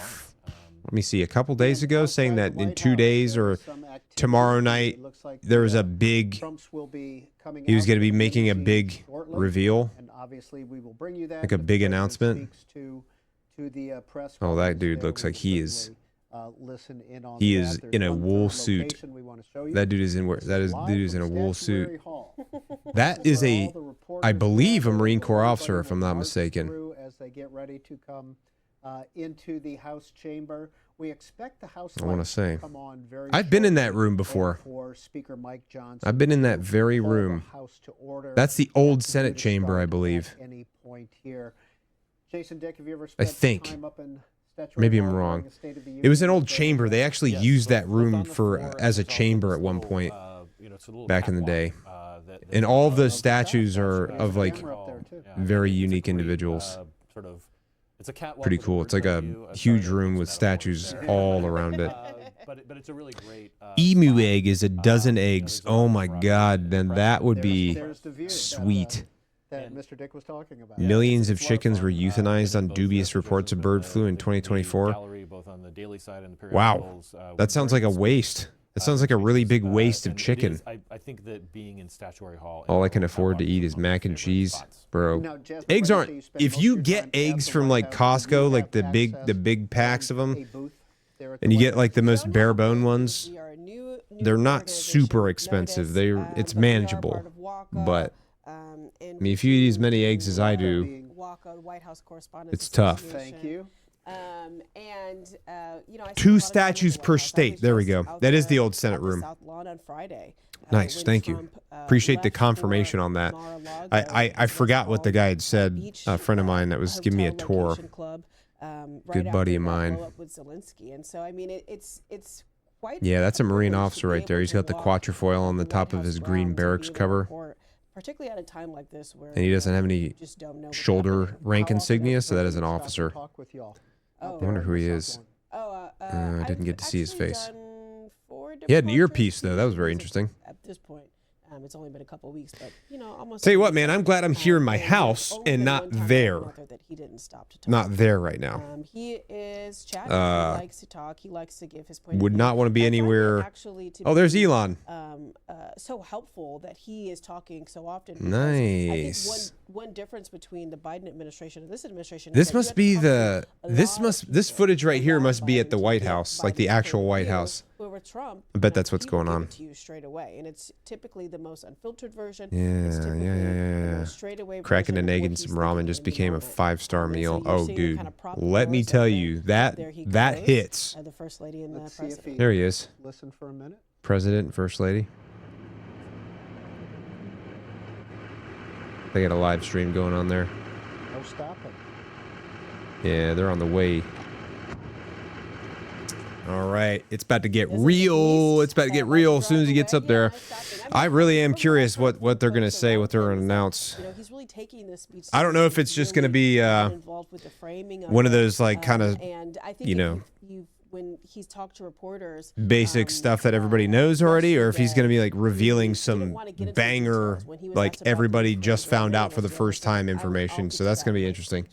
Let me see, a couple days ago, saying Outside that the in White 2 House, days there or is some activity. tomorrow It night, looks like there was the, a big. Trumps will be coming He was out going to be with making a machines big shortly, reveal. and obviously we will bring you that. Like a when the big president announcement. speaks to the press Oh, that conference dude there. looks We like will he is. certainly, listen in on He that. is There's in a one wool third suit. location we want to show you. That dude is in. This That is live dude is in a from wool suit. Statuary Hall. That This is where a, all the reporters I believe, a gather, Marine where Corps everybody officer, if will I'm not march mistaken. through as they get ready to come into the House chamber. We expect the House I wanna lights say. to come on very I've been in that shortly, room and before. for Speaker Mike Johnson I've been in that to very call the room. House to order. That's the old That could Senate be the chamber, I start believe. At any point here. Jason Dick, have you ever I spent think. time up in Statuary Maybe I'm Hall during wrong. the State of the It was an Union? old chamber. They actually Yes, used so that both room on the for floor, as a there's also chamber this at one little, point. you know, it's a little back in the catwalk, day. that And all of goes those up statues are There's of a like camera up there, too. very it's a unique great, individuals. Sort of, it's a catwalk Pretty with cool. bird's It's like eye a view. huge Sorry, room it's with metaphors statues there. all around it. But it's a really great. Emu spot. egg is a dozen You know, eggs. there's a lot Oh of my variety God! and Then impressive. that would be There's the view sweet. that And- Mr. Dick was talking about. Millions of It's a lot chickens were fun, euthanized getting on both dubious pictures reports of in bird the- flu in the main 2024. gallery, both on the Daily side and the Wow, periodicals, that sounds like a waste. That sounds like a really big waste of and it chicken. is- I think that being in Statuary Hall. All I and can afford to Catwalk eat is is one of my mac and favorite cheese, spots. bro. Now, Jasmine, Eggs right, aren't. so you spend If most you of your get time at eggs the from White like House, you do Costco, like have the big access packs of to them, a booth there at and the you White get like the House. most bare bone ones, We are a new they're not organization, super Notice, expensive. It's but we are manageable. part of WACA, But and I mean, if you eat as many eggs as I do, Being- WACA, the White House Correspondents it's tough. Association. Thank you. You know, I spent a lot of time 2 at the statues White per House. I state. was There we just go. out That is there the old Senate at the room. South Lawn on Friday. Nice, when thank you. Trump, Appreciate the left confirmation for on that. Mar-a-Lago, I forgot what the guy had said. beach, A friend of mine that was giving me a hotel tour. location club, right Good buddy after of that mine. blow up with Zelensky. And so, I mean, it's quite Yeah, that's a Marine privilege to officer be right able there. He's to got the walk, quatrefoil on the White top of House his green grounds and be barracks able to cover. report, particularly at a time like this where And he doesn't have any you just don't know what's shoulder happening. rank How often insignia, has so that is an President stopped officer. to talk with y'all Oh. out I there wonder on who the he South is. Lawn? I didn't get to see his actually face. done 4 He had an different earpiece, though. That was very conferences interesting. At this point, it's only been a couple weeks, but almost. Tell you a what, week. man, I'm glad I'm here in my And there's house only and been not one time there. that he didn't stop to talk. Not there right now. He is chatting. He likes to talk. He likes to give his point. Would of view. not want to be I find it anywhere. actually to Oh, there's be, Elon. so helpful that he is talking so often. because Nice. I think one difference between the Biden administration and this administration. This is that you must have to be talk to the. a This lot of this people, footage right a here lot must be at the Biden White to House, get like the Biden's actual point of White view. House. Where with Trump, I bet that's what's he will going give on. it to you straight away, and it's typically the most unfiltered version. Yeah, It's typically the most straight away Cracking version an of egg what and he's some ramen thinking just in the became a moment. 5-star And so meal. you're Oh, seeing dude. kind of prop Let me doors tell open. you, There that he that goes, hits. the first lady and the Let's see if president. he There he is. listen for a minute. President and First Lady. They got a live stream going on there. No stopping. Yeah, they're on the way. All right, it's about to get This is the real. east, It's about to get about real to as soon as he drive gets away. up there. Yeah, no stopping. I really am from curious what what they're gonna folks say, around what they're him gonna is that, announce. he's really taking this speech. I don't know if seriously. it's He's just gonna really be involved with the framing of one of it. those like kind of And I think you if know, you've when he's talked to reporters, basic stuff that everybody knows already, or if he's gonna be like revealing some banger, like everybody just found out for the first time information. So that's gonna be interesting.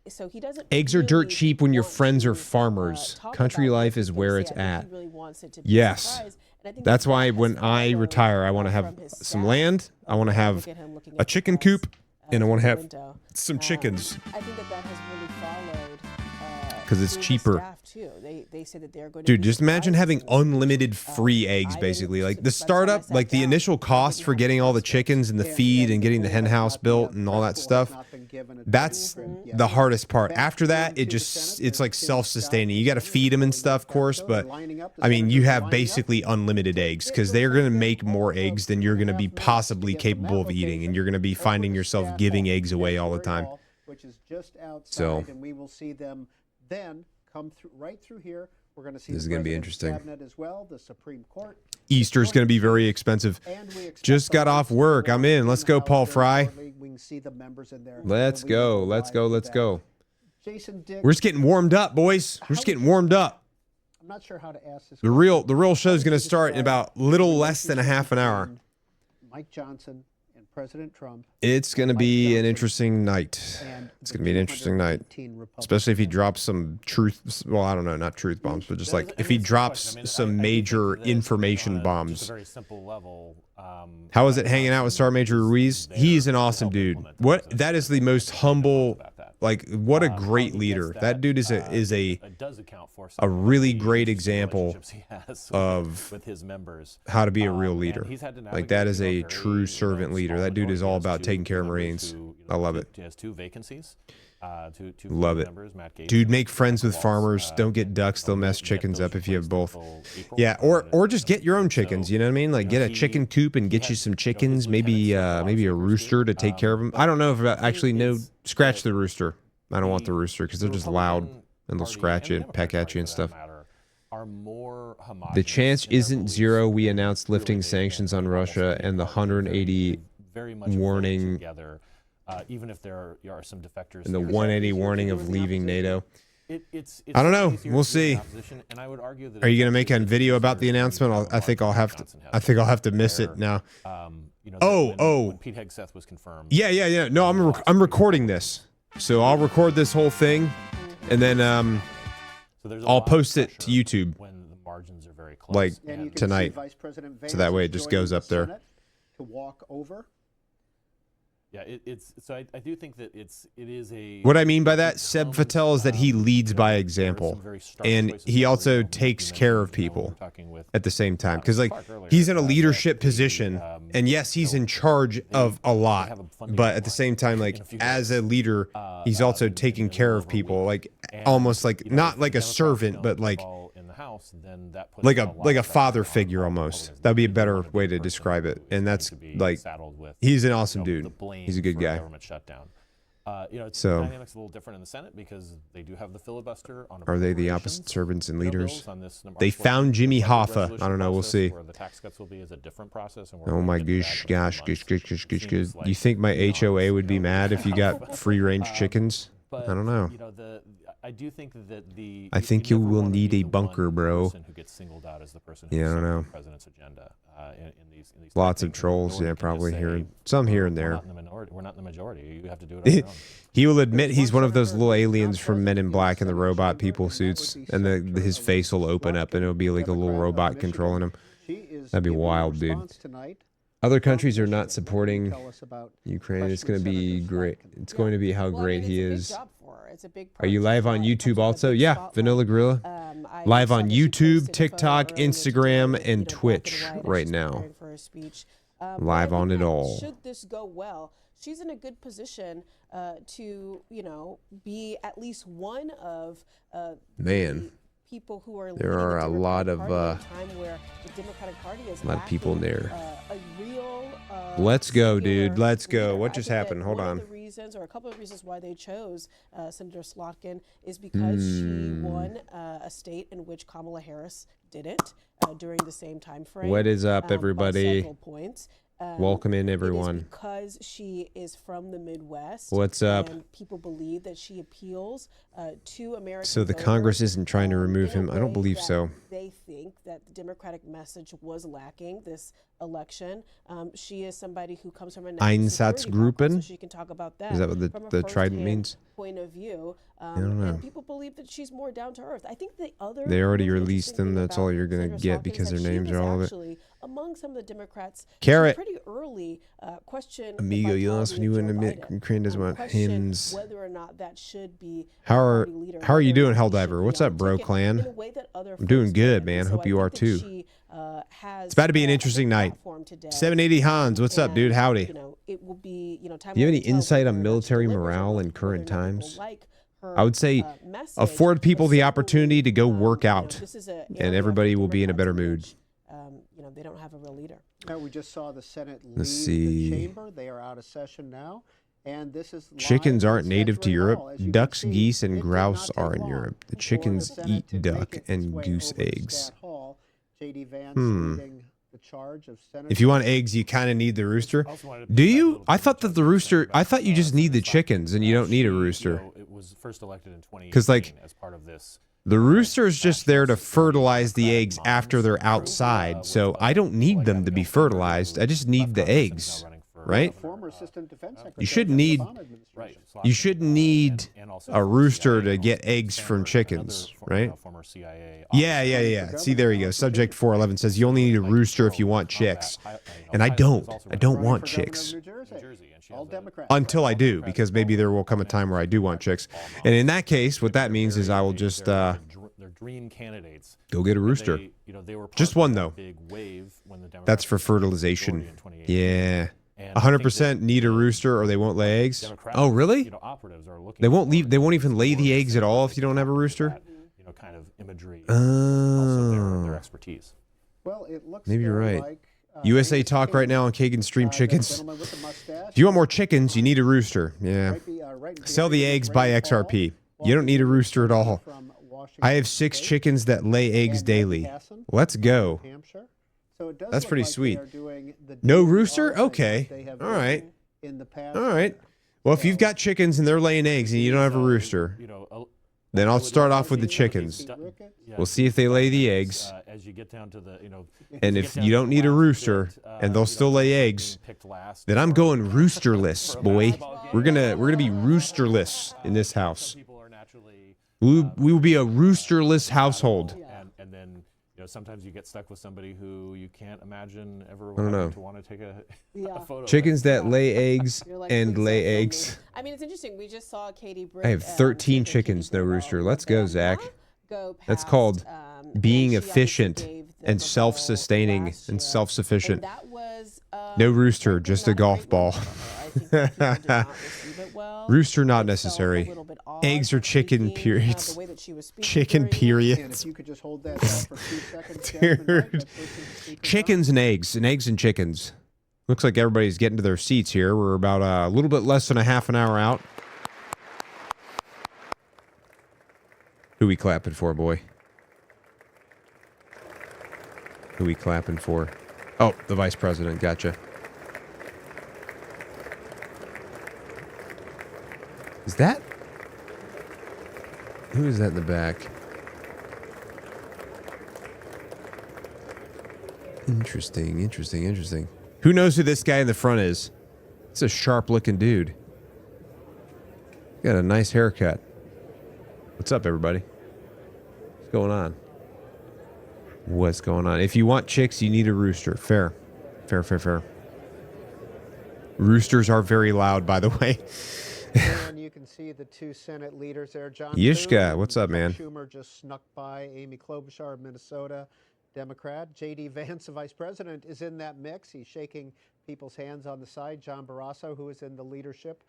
So he doesn't. Eggs are dirt really cheap when your want friends to, are farmers. talk Country about what life he's is gonna where say. it's I think at. he really wants it to be a Yes. surprise. And I think That's that why has when I followed, retire, I want to have from his some staff. land. I want to have Look at him looking a at the chicken press, coop, and I want to through the have window. some chickens. I think that has really followed. 'Cause it's through his cheaper. staff, too. They say that they're going to Dude, be just imagine surprised having in this speech. unlimited free eggs, I basically. didn't- Like the by the time I startup, sat like the down, initial I cost didn't for have getting all the transcripts. chickens and the Yeah, feed yeah, and getting the hen yeah, house yeah, built and all that Principal stuff. has not been given a That's transcript yet. the hardest part. Back After that, to it the just Senate, it's like Tim self-sustaining. Scott, You got to feed them and stuff, of course, but I mean, you have basically unlimited eggs because they're going to make more eggs than you're going to be possibly capable of eating, and you're going to be finding yourself giving eggs away all the time. Which is just outside, So- and we will see them then come through right through here. We're going to see This is the gonna be President's interesting. Cabinet as well, the Supreme Court. Easter's going to be very expensive. And we expect Just got the off House work. to I'm in. work Let's the go, House Paul very Fry. shortly. We can see the members in there. Let's and we will go. go Let's live go. with Let's that. go. Jason Dick. We're just getting warmed up, boys. We're just getting warmed up. I'm not sure how to ask this. The real show is going to start in about little less than a half an hour. Mike Johnson and President Trump. It's going to be an interesting night. And It's going to be an interesting night, 218 Republicans. especially if he drops some truth. Well, I don't know, not truth bombs, but just like if he drops some major information bombs. Just a very simple level. How is it hanging out with Star Major Ruiz? He's an awesome dude. What that is the most humble, like what a great leader. That dude is a It does account for a some really of the great example relationships he has of with his members. how to be a real And leader. he's had to Like that navigate, is a true servant leader. small That dude is all majority. He has about taking care of two Marines. members who, I love it. He has 2 vacancies. Two Love it. members, Matt Gaetz Dude, and make friends with Walz. farmers. Don't get And, ducks. They'll mess get chickens those up if you have replaced both. until April. Yeah, or just get your own chickens. So, You know what I mean? Like get a he- chicken coop and get you had, some his chickens. Maybe lieutenants, maybe a obviously rooster to take care of them. but I don't know if actually no. it's- Scratch the rooster. I don't want the rooster because they're just loud Republican and they'll Party scratch you the and peck Democratic at you and Party, for stuff. that matter, are more The homogeneous chance in their isn't beliefs. zero. We announced lifting Really, they sanctions on almost Russia any and the party, 180 very much vote warning together, even if there are some defectors. and the here. 180 warning of leaving NATO. It's I don't know. easier We'll to be in see. opposition, and I would argue that Are you it's gonna make a actually video about the easier to announcement? have I think I'll Mike have to. Johnson I think I'll have to miss it where, now. You know, Oh. when Pete Hegseth was confirmed. Yeah. No, I'm recording this, so I'll record this whole thing, and then So there's a I'll lot of post it to pressure YouTube. when the margins are very close. Like, And you and can tonight. see Vice President Vance So that way it is just joining goes the up there. Senate to walk over. yeah, it's so I do think that it is a. What I mean by that, Seb Patel, is that he leads by example, and he also takes care of people at the same time. Because like he's in a leadership position, and yes, he's in charge of a lot, but at the same time, like as a leader, he's also taking care of people, like almost like not like a servant, but like like a father figure almost. That'd be a better way to describe it. And that's like he's an awesome dude. He's a good guy. Government shutdown. So- the dynamics a little different in the Senate because they do have the filibuster on. Are they the appropriations. opposite servants and No leaders? bills on this They March 14th found Jimmy budget Hoffa. resolution I don't know. We'll process see. Where the tax cuts will be is a different process. And we're Oh my looking at gosh, that gosh, in a few gosh, months. gosh, gosh, Seems gosh. like You think my beyond, HOA would be mad if you got free range chickens? But I don't know. You know, I do think that the. I think you never will wanna need be a the bunker, one bro. person who gets singled out as the person who's Yeah, I don't setting know. the president's agenda in these type Lots of things. And the trolls, minority yeah, can just probably say, here, some here and We're there. not in the minority. We're not in the majority. You have to do it on your own. He will admit There's he's one one of those senator little who's not aliens from Men in present Black in the Senate robot chamber, people and that would suits, be and Senator his face will Elizabeth open up, and Slotkin, it'll be like a little Democrat of robot Michigan. controlling him. She is That'd be giving a wild, dude. response tonight. Other from countries are not Michigan. What can you supporting tell us about Ukraine. It's going to freshman be Senator great. Slotkin? It's going to be how Well, I great mean, he it's is. a big job for her. It's a big Are you part live to on puts YouTube her in a also? big Yeah, spotlight. Vanilla Gorilla. I Live saw on that she YouTube, posted a photo TikTok, earlier Instagram, today, and black Twitch white as right she's now. preparing for her speech. But Live I on think it that all. Should this go well, she's in a good position to, be at least one of Man. the people who are There leading are the a lot Democratic of, Party at a time where the Democratic Party is a lot of people in lacking, there. a real Let's go, singular dude. Let's go. leader. What I just think that happened? Hold one on. of the reasons, or a couple of reasons why they chose Senator Slotkin is because she won a state in which Kamala Harris didn't during the same time frame. What is up, by everybody? several points. Welcome in, It is everyone. because she is from the Midwest. What's up? And people believe that she appeals to American So the voters, Congress isn't trying to remove in a him? I don't way believe that so. They think that the Democratic message was lacking this election. She is somebody who comes from a national security background, Einsatzgruppen? so she can talk about that. Is that what from a the trident firsthand means? Point of view, don't know. and people believe that she's more down to earth. I think the other They already really released interesting them. thing That's all about you're gonna Senator get Slotkin is because that their she names was are all of it. actually among some of the Democrats. Carrot. Pretty early question. the Amigo, you lost when vitality you of wouldn't Joe admit Biden, Ukraine doesn't want questioned hymns. Whether or not that should be How the are party leader, how are you whether doing, he should Helldiver? be What's on up, the bro, ticket clan? in a way that other I'm doing folks good, didn't. man. So Hope I you think are that too. she, has, It's about to be an a interesting big night. platform today. 780 Hans, what's up, dude? Howdy. It will be, time Do you have will any tell insight whether on or not she military delivers or morale whether in current or not people times? like her, I would say message, afford people but the certainly, opportunity to go work out, this is a and area everybody for will be in a better Democrats mood. in which, they don't have a real leader. Now, we just saw the Senate leave Let's see. the chamber. They are out of session now. And this is live Chickens on aren't native to Schedule Europe. Hall. As you can Ducks, see, geese, and it did grouse not take are in long Europe. The for chickens Senate eat to make duck its and way goose over to eggs. Stat Hall. J.D. Vance leading the charge of Senate. If you want eggs, you kind of need the rooster. I also wanted to Do piggyback a you? little I bit thought on that what the Joe was rooster. saying I about, thought you just need the Senator Slotkin. chickens and you don't need a She, rooster. it was first elected in 2018 'Cause, like, as part of this. The rooster is just there to national fertilize the Democratic eggs minds after they're group, outside. So with, I don't need like them Evan to be Goldberg, fertilized. who I just need left the Congress and is eggs, now running for right? governor Former of, Assistant Defense Secretary. You shouldn't of the need- Obama administration. Right. You Slotkin, shouldn't need and also a former rooster CIA to get officer, eggs from another chickens, right? Former CIA Yeah, officer. yeah, yeah. See, there you go. Subject 411 says you only need a rooster if you want chicks. And I don't. I don't Running want for governor of chicks. New Jersey. New Jersey, and she All has a- Democrats. Until I do, because maybe there will come a time where I do want chicks. And in that case, what that means is I will just They're dream candidates. go get a And rooster. They, they were Just part one, of that though. Big wave when the That's Democrats for took the majority fertilization. in 2018. Yeah. And I think 100% that need a rooster or they won't lay eggs. Democratic, Oh, really? Operatives are looking They won't for leave. They won't even lay the more eggs at all if you don't have a rooster. that, kind of imagery. Also their Oh. expertise. Well, it looks Maybe you're there right. like, USA Angus Talk right King, now on Kagan Stream that Chickens. gentleman with the mustache, If you want more chickens, you need a rooster. Yeah. might be, right in Sell the theory, eggs, buy Rand XRP. Paul, You don't need a rooster at all. from Washington I have 6 State, chickens that lay eggs and daily. Maggie Hassan Let's go. from Hampshire. So it does That's look pretty like sweet. they are doing the No DNR rooster? thing that Okay. they have All done right. in the past. All right. Well, if you've got chickens and they're laying eggs and you don't have a rooster, then I'll start off with the chickens. We'll see if they lay the eggs. As you get down to the, And if you don't need a rooster and they'll still lay eggs, then I'm going roosterless, boy. We're gonna be roosterless in this house. People are naturally, We will be a roosterless household. and then sometimes you get stuck with somebody who you can't imagine ever don't know. wanting to want to take a photo. Chickens that lay eggs You're like, and please lay don't film me. eggs. I mean, it's interesting. We just saw Katie Britt. I have 13 chickens, no rooster. Let's go, Zach. That's called being efficient and self-sustaining and self-sufficient. No rooster, just a golf ball. Rooster not necessary. Eggs are chicken periods. Chicken And periods. if you could just hold that thought for 2 seconds, Jasmine Wright, Dude. let's listen to Speaker Chickens and eggs and chickens. Looks like everybody's getting to their seats here. We're about a little bit less than a half an hour out. Who we clapping for, boy? Who we clapping for? Oh, the vice president. Gotcha. Is that Who is that in the back? Interesting, interesting, interesting. Who knows who this guy in the front is? It's a sharp-looking dude. Got a nice haircut. What's up, everybody? What's going on? What's going on? If you want chicks, you need a rooster. Fair. Fair, fair, fair. Roosters are very loud, by the way. And you can see the two Senate leaders there. John Yishka, Thune, what's up, Chuck man? Schumer just snuck by. Amy Klobuchar of Minnesota, Democrat. J.D. Vance, the vice president, is in that mix. He's shaking people's hands on the side. John Barrasso, who is in the leadership.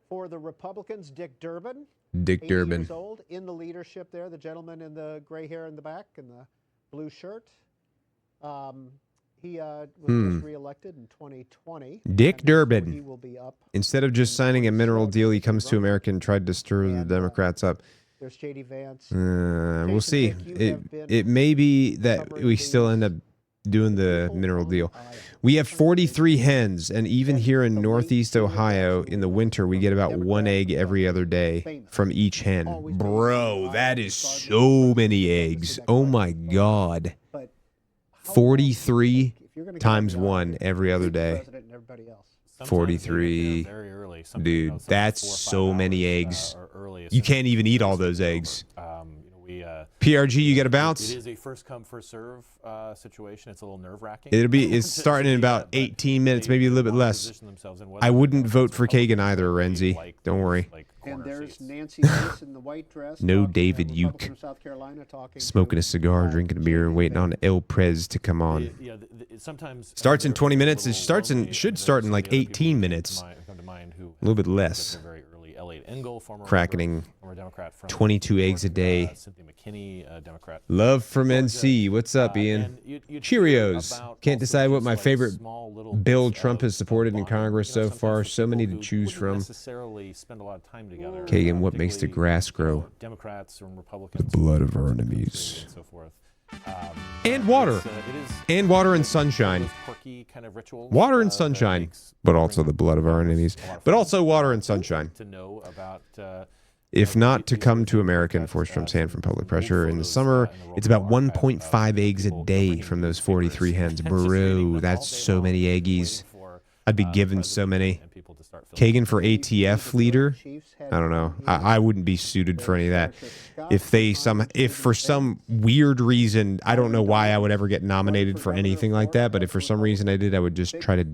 For the Republicans, Dick Durbin. Dick 80 Durbin. years old, in the leadership there. The gentleman in the gray hair in the back and the blue shirt. He was just reelected in 2020. Dick and so Durbin. He will be up. Instead of just signing a mineral deal, he comes to America and tried to stir the Democrats up. There's J.D. Vance. We'll Jason, see. Dick, you It have been it may be that covering we still end up doing the mineral deal. We have 43 hens, and even here in Northeast Ohio, in the winter, we get about one egg every other day from each hen. Bro, that is so many eggs. Oh my God. But 43 if you're gonna times go down one there, every other the day. president and everybody else. Sometimes 43. they're very early. Sometimes, Dude, sometimes that's 4 or 5 so many hours, eggs. or early as You soon as can't even eat all it's those over. eggs. We PRG, you got to it bounce? is a first come first serve situation. It's a little nerve wracking. It's starting in about 18 minutes, maybe a little bit less. I wouldn't vote for Kagan either, Renzi. Don't worry. And there's Nancy Mace in the white dress. No talking, David Republican Uke. of South Carolina talking Smoking to, a cigar, drinking a beer, and waiting on El Prez to come on. Yeah, sometimes Starts in they're 20 a minutes. It little starts in lonely, should and start there's in like some of the other people 18 who minutes. come to mind who A little bit have less. been very early. Elliot Engel, former Crackening Democrat from 22 New eggs a York, day. Cynthia McKinney, Democrat. Love from Georgia. NC. What's up, Ian? And you'd hear Cheerios. about Can't also decide what just my like favorite small little bill bits Trump of has supported in bond, Congress so sometimes far. for So many people to who choose wouldn't from. necessarily spend a lot of time together. Kagan, what makes the particularly, grass grow? Democrats and Republicans. The blood of our parts the country enemies. And so forth. And water. It is And water and one of sunshine. those quirky kind of rituals, Water and that sunshine, makes but also the bring blood of our enemies. a lot of But fun. also water and sunshine. To know about, If you know, not, to these come are to America and got, force Trump's hand from some public old pressure. In the photos, summer, in the it's about Rover archive, 1.5 eggs a people day bringing from those newspapers 43 hens. and just reading Bro, them that's all day so long, many waiting eggies. for, I'd be the given so president many. and people to start filming. Kagan for ATF leader? I don't know. I wouldn't be suited for any of that. If for some weird reason, I don't know why I would ever get nominated for anything like that, but if for some reason I did, I would just try to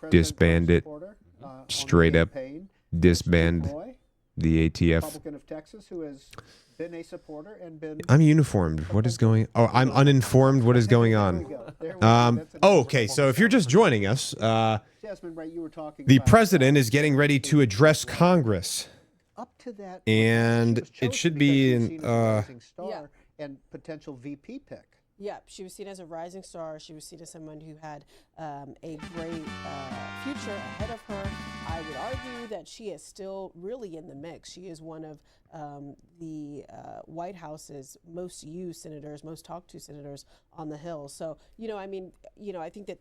disband it. Straight up disband the ATF. Republican of Texas, who has been a supporter and been. I'm uniformed. What is going? Oh, I'm uninformed. What is going There we on? go. There we go. That's an Oh, okay. So if you're just joining us, Jasmine, right, you were talking the about, president is getting ready to address Congress. up to that, And she was it chosen should because be she was in, seen as a rising star Yeah. and potential VP pick. Yeah, she was seen as a rising star. She was seen as someone who had a great future ahead of her. I would argue that she is still really in the mix. She is one of the White House's most used senators, most talked to senators on the Hill. So, I think that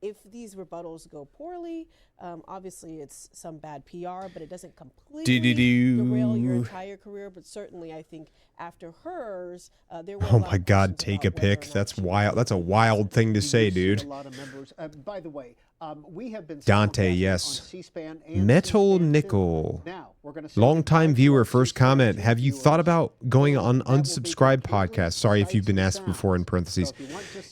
if these rebuttals go poorly, obviously it's some bad PR, but it doesn't completely derail your entire career. But certainly, I think after hers, there were. Oh my God, take a pic. That's wild. That's a wild thing to We say, do see dude. A lot of members. By the way, we have been Dante, simulcasting yes. on C-SPAN and Metal C-SPAN 2. Nickel. Now we're going to Longtime viewer, first comment. Have you thought about going on unsubscribe podcast? Sorry if you've been asked before in parentheses.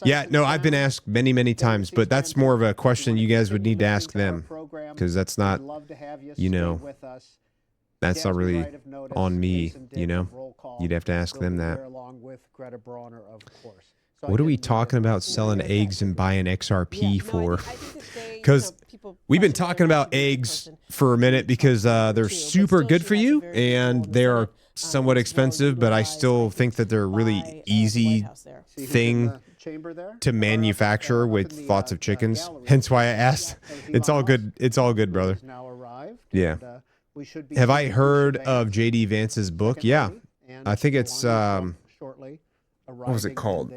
Yeah, no, I've been asked many, many times, but that's more of a question you guys would need to ask them because that's not, that's not really on me, You'd have to ask them that. What are we talking about selling eggs and buying XRP for? Because we've been talking about eggs for a minute because they're super good for you and they are somewhat expensive, but I still think that they're a really easy thing to manufacture with lots of chickens. Hence why I asked. It's all good. It's all good, brother. Yeah. Have I heard of J.D. Vance's book? Yeah. I think it's, what was it called?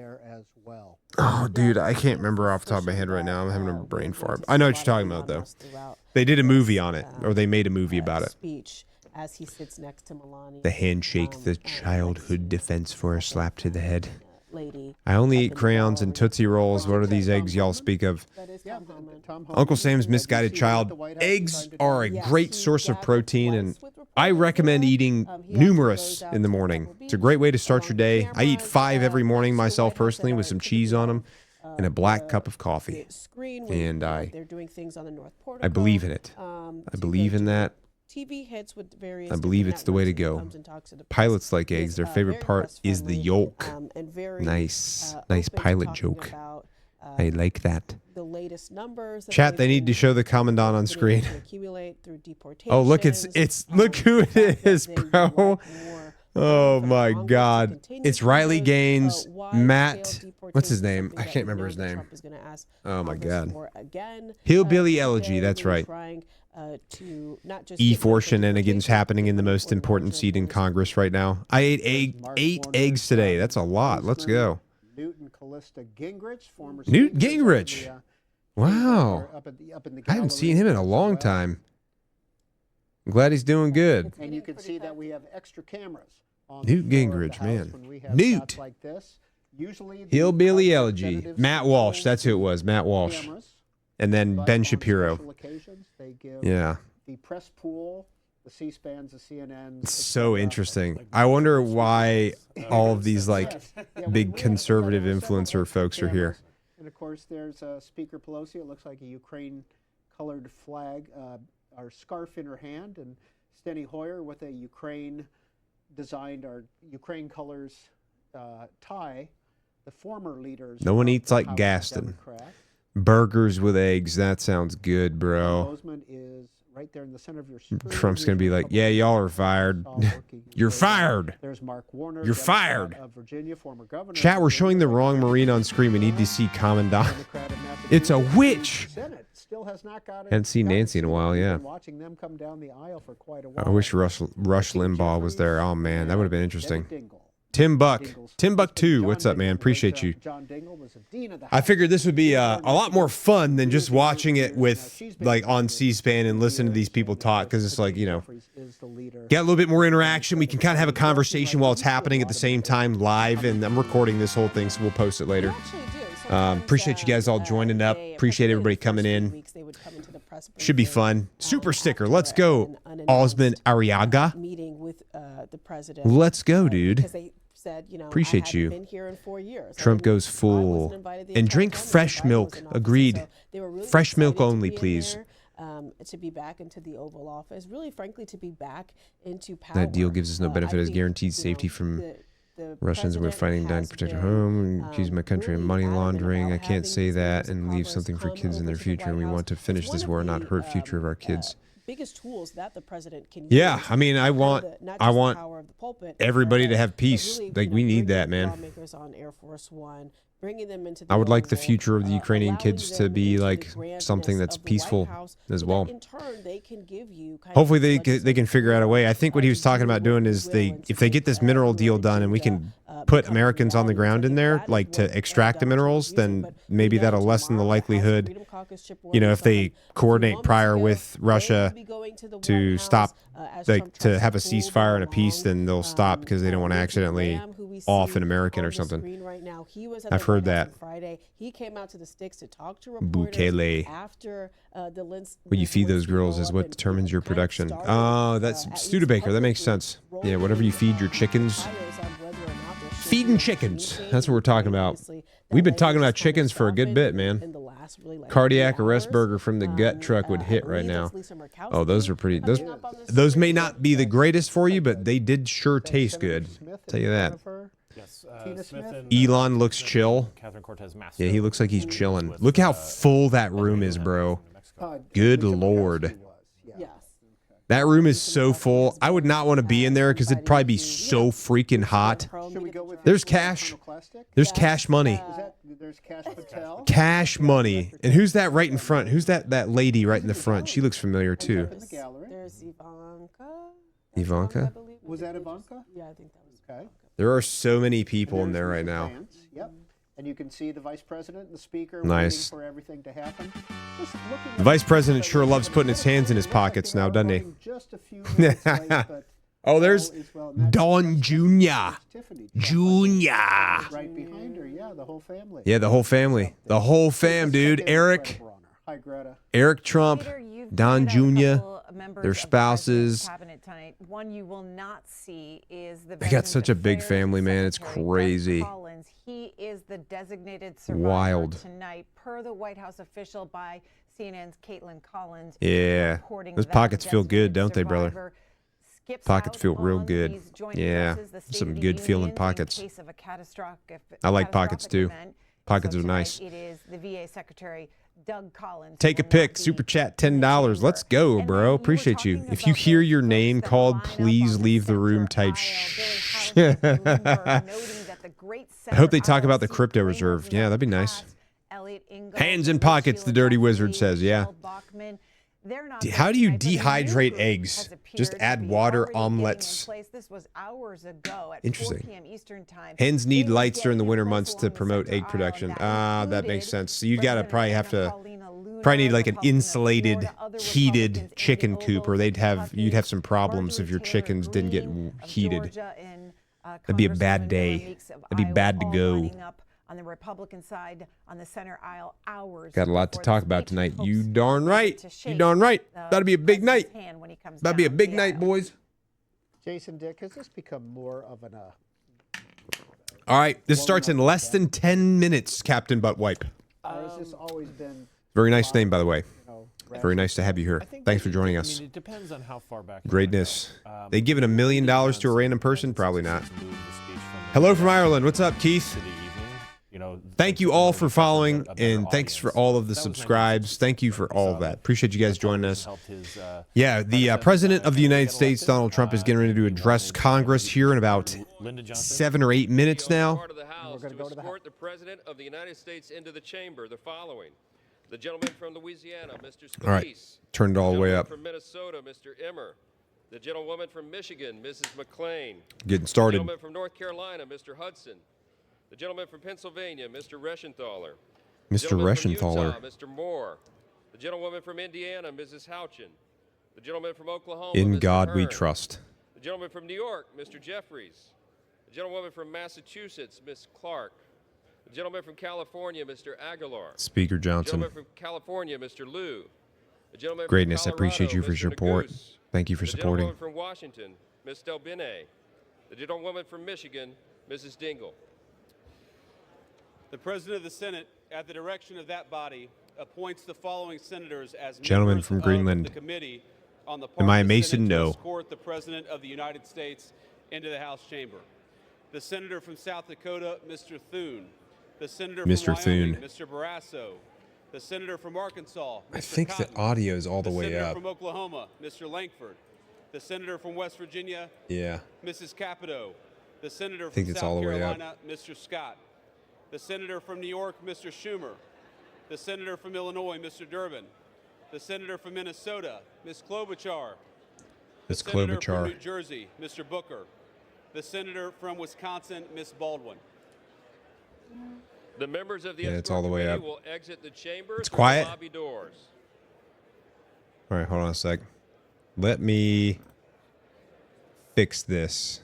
Oh, dude, I can't remember off the top of my head right now. I'm having a brain fart. I know what you're talking about, though. They did a movie on it, or they made a movie about it. Speech as he sits next to Melania. The handshake, the and childhood defense for a slap to the head. Lady. I only up eat in the crayons and gallery. Tootsie Rolls. What are these eggs y'all speak of? That is Yeah, Tom Homan. Tom Uncle Homan. Sam's Did you misguided see him at child. the White House Eggs from time to are a time? Yes, great he source of gathered protein, twice and with I reporters recommend there. eating He actually numerous goes out in the to morning. Pebble It's a Beach great way to start your along the day. I eat cameras, 5 every morning next to the myself White House personally that with are some cheese on them and a black cup of the coffee. screen where, And they're doing things on the North I Portico. believe in it. I believe in that. TV hits with various I believe different it's the way to networks, and he go. comes and talks to the press. Pilots like He eggs. is, Their favorite very part is the press-friendly, yolk. and very Nice open to pilot talking joke. about, I like that. the latest numbers. that Chat, they've they need to been- show the commandant on been able screen. to accumulate through Oh, look, it's deportations, look who the it fact that is, they would bro. like more Oh from my Congress to God. continue It's Riley those, Gaines, wide-scale Matt. What's his deportations, name? something I that can't we remember know his that name. Trump is gonna ask Oh my Congress God. for again, Hillbilly today, Elegy, that's really right. trying, to not just E4 get rid of shenanigans deportations, happening get in the money most for important larger seat in borders. Congress right now. I ate Mark 8 Warner's, eggs today. That's a lot. Let's go. Newton Callista Gingrich, former Newt speaker, is up in Gingrich. the, Wow. up in the I haven't gallery seen him in a as long well. time. I'm glad he's doing good. And you can see that we have extra cameras on Newt the floor of Gingrich, the House man. when we have Newt. shots like this. Usually the Hillbilly House Elegy. representatives Matt Walsh. control That's who it was. Matt Walsh. cameras, And then but Ben on Shapiro. special occasions, they give Yeah. the press pool, the C-SPANs, the CNNs. It's so interesting. I wonder why all of these like big conservative influencer folks are here. And of course, there's Speaker Pelosi. It looks like a Ukraine-colored flag, or scarf in her hand, and Steny Hoyer with a Ukraine-designed or Ukraine colors tie. The former leaders. No one of eats the like House Gaston. Democrat. Burgers with eggs. That sounds good, bro. Bozeman is right there in the center of your screen. Trump's going to be He's like, Republican. yeah, y'all are fired. All working You're his way fired. down. There's Mark Warner. You're Democrat fired. Of Virginia, former governor. Chat, of we're Virginia, showing the right wrong there. Marine on screen. We need to see Commandant. Democrat of It's a Massachusetts. witch. Senate still has not got it. Hadn't seen gotten Nancy in a to it. while, We've yeah. been watching them come down the aisle for quite a while. I wish Rush Limbaugh was there. Oh, man, that would have been interesting. Debbie Dingell. Tim Buck. Dingell's Tim Buck husband, 2. John What's up, man? Dingell, Appreciate was, you. John Dingell was a dean of the I House. figured this would be a lot more fun than just watching it with like on C-SPAN and listen to these people talk, because it's like, you know, Is the leader. get a little bit more interaction. We can kind of have a conversation while it's happening at the same time live, and I'm recording this whole thing, so we'll post it later. You actually do. Sometimes, Appreciate you guys all joining up. they- Appreciate particularly everybody the first coming few in. weeks, they would come into the press Should be briefing, fun. Super sticker. after Let's go. an unannounced, Osman Arriaga. meeting with the president. Let's go, dude. Because they said, you know, Appreciate I hadn't you. been here in 4 years. Trump I goes wasn't full. invited the And entire drink time when fresh Biden was milk. in office. Agreed. So they were really Fresh milk excited to only, be in please. there, to be back into the Oval Office. Really, frankly, to be back into power. That deal gives us no benefit I as think, guaranteed you know, safety from the Russians, and we're president fighting down has to protect our been, home, accuse my country of really money adamant laundering. about I can't having say these that members of and leave Congress something for come kids in over their to the future. And we White want to House. finish It's this one war, of not the, hurt future of our kids. biggest tools that the president can Yeah, use. I mean, I Kind of want not I just the want power of the pulpit, everybody to but have peace. really, Like, you know, we need bringing that, man. lawmakers on Air Force One, bringing them into the I would like the Oval, future of the Ukrainian allowing kids to them be into the like grandness something that's of the White peaceful House, as so well. that in turn, they can give you kind Hopefully of they can legislative figure out a way. I freedom, think what he was to talking do about what doing you is will they and to if they make get this mineral your deal done and we agenda, can put become Americans on the reality. ground I in think there, that is like to what, extract the Donald Trump minerals, is then using, but maybe now that'll lessen the tomorrow, House likelihood. Freedom Caucus chip You know, warning if they something a few coordinate moments prior ago, with they will Russia be going to the White to House, stop, as like Trump to tries have a cool ceasefire them and a peace, along. then they'll stop because they don't want to Lindsey accidentally Graham, who we off see an American on or the something. screen right now, he was at I've the heard White House that. on Friday. He came out to the sticks to talk to reporters Bukele. after the What you feed those girls is what determines your production. Oh, that's Studebaker. That makes sense. Yeah, whatever you feed your chickens. Feeding chickens. That's what we're talking about. We've been talking about chickens for a good bit, man. Cardiac arrest burger from the gut truck would hit right now. Oh, those are pretty. Those may not be the greatest for you, but they did sure taste good. Tell you that. Yes, Tina Smith Smith? and, Elon looks chill. Catherine Cortez Masto. Yeah, he looks like he's with, chilling. Look how full that room is, bro. Good lord. Yes. That room is so full. I would not want to be in there because it'd probably be so freaking hot. Should we go with There's cash. There's cash money. There's Cash Patel. Cash money. And who's that right in front? Who's that lady right in the front? She looks familiar too. In the gallery. There's Ivanka. Ivanka? I believe. Was that Ivanka? Yeah, I think that was. Okay. There are so many people in There's there right Mr. now. Vance. Yep. And you can see the vice president and the speaker Nice. waiting for everything to happen. Just looking The at vice the- president sure loves putting his hands in his Looks like pockets they now, are doesn't he? running just a few minutes late, but Oh, there's all is well. And that's- Dawn that's Jr. Tiffany. Junior. Right behind her, yeah, the whole family. Yeah, the whole family. The whole fam, dude. Second Eric, incredible honor. Hi, Greta. Eric Trump, Peter, you've Don pointed out a Jr., couple of members their of the president's spouses. cabinet tonight. One you will not see is the They got Veterans such a big Affairs family, man. It's Secretary, Doug crazy. Collins. He is the designated survivor Wild. tonight, per the White House official by CNN's Caitlin Collins. Yeah. reporting Those that pockets the feel good, designated don't they, brother? survivor skips Pockets out feel real on good. these joint Yeah. addresses, the State Some of the good feeling Union in pockets. case of a catastrophic I like pockets, too. event. Pockets So are tonight nice. It is the VA Secretary Doug Collins. Take a who will pic. not be Super chat in the $10. chamber. Let's go, And bro. then you were Appreciate you. talking If you about hear those your folks name that called, line up please on the leave the room center type aisle. Billy Holiday from Bloomberg noting that the great I hope they center talk aisle about the seat crypto brings reserve. in Yeah, the that'd be nice. past. Elliot Ingalls, Hands in Liz pockets, the Sheila dirty Jeffrey, wizard says, yeah. Michelle Bachmann. They're not there How do you tonight, but a new dehydrate group eggs? has Just appeared add to be water, already getting in omelets. place. This was hours ago at Interesting. 4 p.m. Eastern time. Hens They need were lights during the getting in winter place months to along the promote center egg aisle, production. and That makes included sense. So you'd gotta President probably Anna have to Paulina Luna, probably need like an Republican of insulated, Florida, other heated Republicans, chicken Andy coop, or Ogles, you'd have Kentucky, some problems if Marjorie your Taylor chickens didn't get Greene of heated. Georgia, and, That'd be a bad Congresswoman day. Miller Meeks of That'd be Iowa, bad to all go. lining up on the Republican side on the center aisle hours. Got a lot to before the talk about speech. tonight. Hopes You darn right. to You shake darn right. the That'd be a big night. president's hand when he comes That'd be a down big the night, aisle. boys. Jason Dick, has this become more of an All right, this starts in less than 10 minutes, Captain Buttwipe. or has this always been, Very nice name, by the way. you know, Very nice to have you here. I think Thanks for that- joining I us. mean, it depends on how far back. you Greatness. wanna go. They giving $1 million to a random person? Probably not. Since moved the speech from the Hello from morning Ireland. What's up, Keith? to the evening, you know, Thank you to all really for get following, a better and thanks for audience. all of the That was subscribes. Thank you for all of that. Appreciate you guys joining us. Helped his, Yeah, the President of the United States, Donald Trump, is getting ready to address Congress here in about Linda Johnson. 7 or 8 minutes now. Part of the House gonna to go to the escort the President of the United States into the chamber. The following: the gentleman from Louisiana, Mr. Scalise. All right, turned it all the way Gentleman up. From Minnesota, Mr. Emmer. The gentlewoman from Michigan, Mrs. McClain. Getting The started. gentleman from North Carolina, Mr. Hudson. The gentleman from Pennsylvania, Mr. Reschenthaler. The Mr. gentleman from Reschenthaler. Utah, Mr. Moore. The gentlewoman from Indiana, Mrs. Houchin. The gentleman from Oklahoma, In Mr. God we Hearn. trust. The gentleman from New York, Mr. Jeffries. The gentlewoman from Massachusetts, Miss Clark. The gentleman from California, Mr. Aguilar. Speaker The Johnson. gentleman from California, Mr. Liu. The gentleman Greatness. I from appreciate Colorado, you for Mr. your support. Neguse. Thank you for The supporting. gentlewoman from Washington, Miss Delbene. The gentlewoman from Michigan, Mrs. Dingle. The President of the Senate, at the direction of that body, appoints the following senators as Gentleman members from of Greenland. the committee on the Am I a part of the Mason? Senate to No. escort the President of the United States into the House chamber. The Senator from South Dakota, Mr. Thune. The Senator Mr. from Wyoming, Thune. Mr. Barrasso. The Senator from Arkansas, Mr. I think the Cotton. audio is all the way Senator up. from Oklahoma, Mr. Langford. The Senator from West Virginia, Yeah. Mrs. Capito. The Senator think from it's South all the way up. Carolina, Mr. Scott. The Senator from New York, Mr. Schumer. The Senator from Illinois, Mr. Durbin. The Senator from Minnesota, Ms. Klobuchar. The It's Senator from New Klobuchar. Jersey, Mr. Booker. The Senator from Wisconsin, Ms. Baldwin. The members of the Yeah, escort it's all the way committee up. will exit the chamber It's through quiet. the lobby doors. All right, hold on a sec. Let me fix this.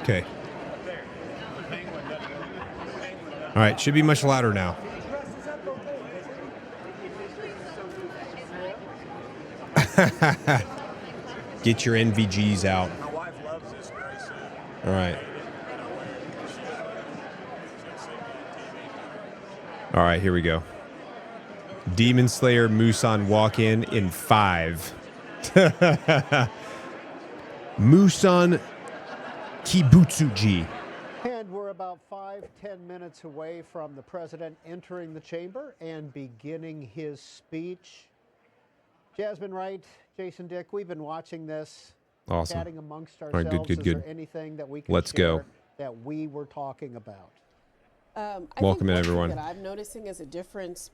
Okay. All right, should be much louder now. Get your NVGs out. All right. All right, here we go. Demon Slayer Musan walk in 5. Musan Kibutsuji. and we're about 5-10 minutes away from the president entering the chamber and beginning his speech. Jasmine Wright, Jason Dick, we've been watching this, Awesome. chatting amongst right, ourselves. good, Is good. there anything that we can Let's go. share that we were talking about? I Welcome think in, one thing everyone. that I'm noticing is a difference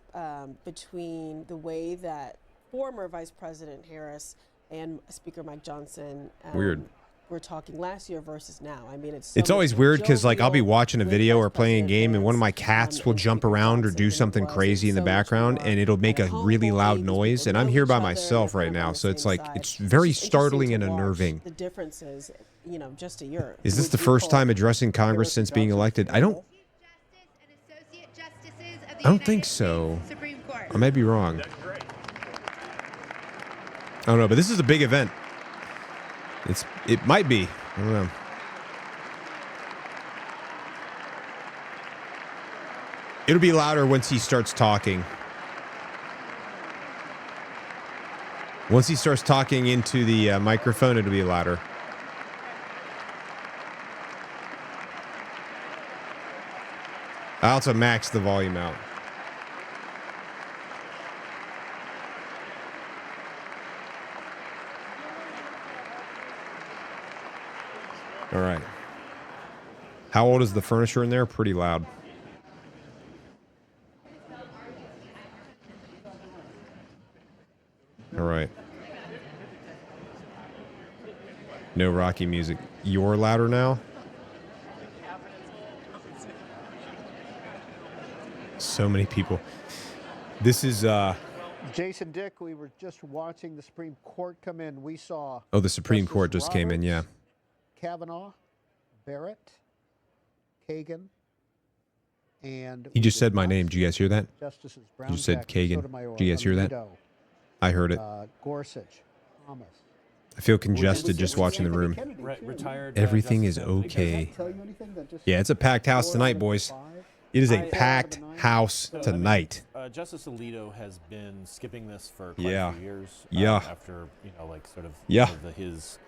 between the way that former Vice President Harris and Speaker Mike Johnson. Weird. We're talking last year versus now. I mean, it's It's always weird because like I'll be jovial watching a with video Vice or playing a President game and one of my Harris, cats will and jump Speaker around or Johnson do than it something was, crazy in the so much background more and it'll make a at home really loud parties, noise people and I'm know here each by other, myself they're right kind of now. on the So it's same like side. it's It's very just interesting startling to and watch unnerving. the differences, you know, just a year. Is this Would the you first call time addressing Congress Harris since and being Johnson elected? I don't think so. I may be wrong. I don't know, but this is a big event. It might be. I don't know. It'll be louder once he starts talking. Once he starts talking into the microphone, it'll be louder. I also maxed the volume out. All right. How old is the furniture in there? Pretty loud. All right. No Rocky music. You're louder now? So many people. This is Jason Dick, we were just watching the Supreme Court come in. We saw oh, the Supreme Justice Court just came in, yeah. Roberts, Kavanaugh, Barrett, Kagan, and He just said my name. Did you guys hear that? Justices You just said Brownjack, Kagan. Sotomayor, Did you guys hear that? Alito, I heard it. Gorsuch, Thomas. I feel congested just watching the room. Retired. Everything is Justice Kennedy. okay. Tell you anything that just Yeah, it's a packed house tonight, boys. It is a packed house So, I mean, tonight. Justice Alito has been skipping this for quite Yeah. a few years. Yeah. After like sort of Yeah. his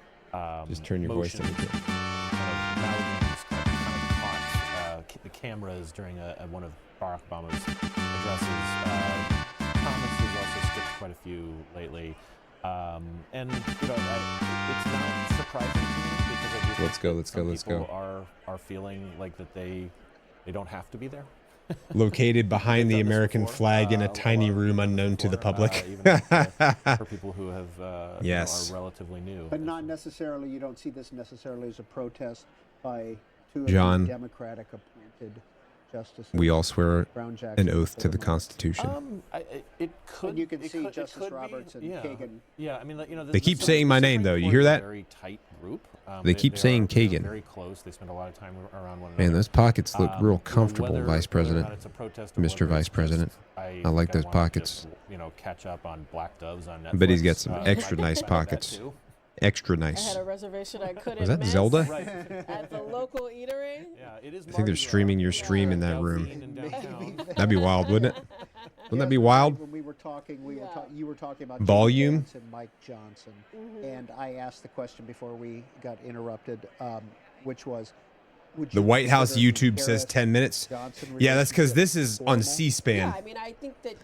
Just turn your voice motion down a bit. kind of amalgams kind of caught the cameras during one of Barack Obama's addresses. Thomas has also skipped quite a few lately. And it's not surprising to me because I do Let's think go, that let's go, some let's people go. are feeling like that they don't have to be there. Located behind the They've done this American before, flag in a lot tiny of room people have done unknown this to the before, public. even for people who have Yes. are relatively new. But not necessarily, you don't see this necessarily as a protest by two of John, the Democratic appointed justices. We all swear Brownjack an and oath to the Sotomayor. Constitution. It could. And you can it see could- it Justice could be, Roberts and yeah. Kagan. Yeah, I mean, They keep saying my name, though. You hear Supreme that? Court is a very tight group. They keep saying they're Kagan. very close. They spend a lot of time around one another. Man, those pockets look real You know, comfortable, whether- Vice whether or President. not it's a protest or Mr. whether Vice it's just, President. I like those wanna pockets. Just, catch up on Black Doves on Netflix. I bet he's got some I extra can nice recommend that pockets. too. Extra I nice. had a reservation I couldn't Was that miss Zelda? Right. at the local eatery. Yeah, it is. I think they're streaming your stream in that room. Downtown. That'd be wild, wouldn't it? Wouldn't that be Yes, wild? When we were talking, Yeah. you were talking about Volume? J.D. Vance and Mike Johnson, and I asked the question before we got interrupted, which was, would The you White House consider YouTube says Harris 10 minutes. Johnson Yeah, that's because this relationship is on formal? C-SPAN. Yeah, I mean, I think that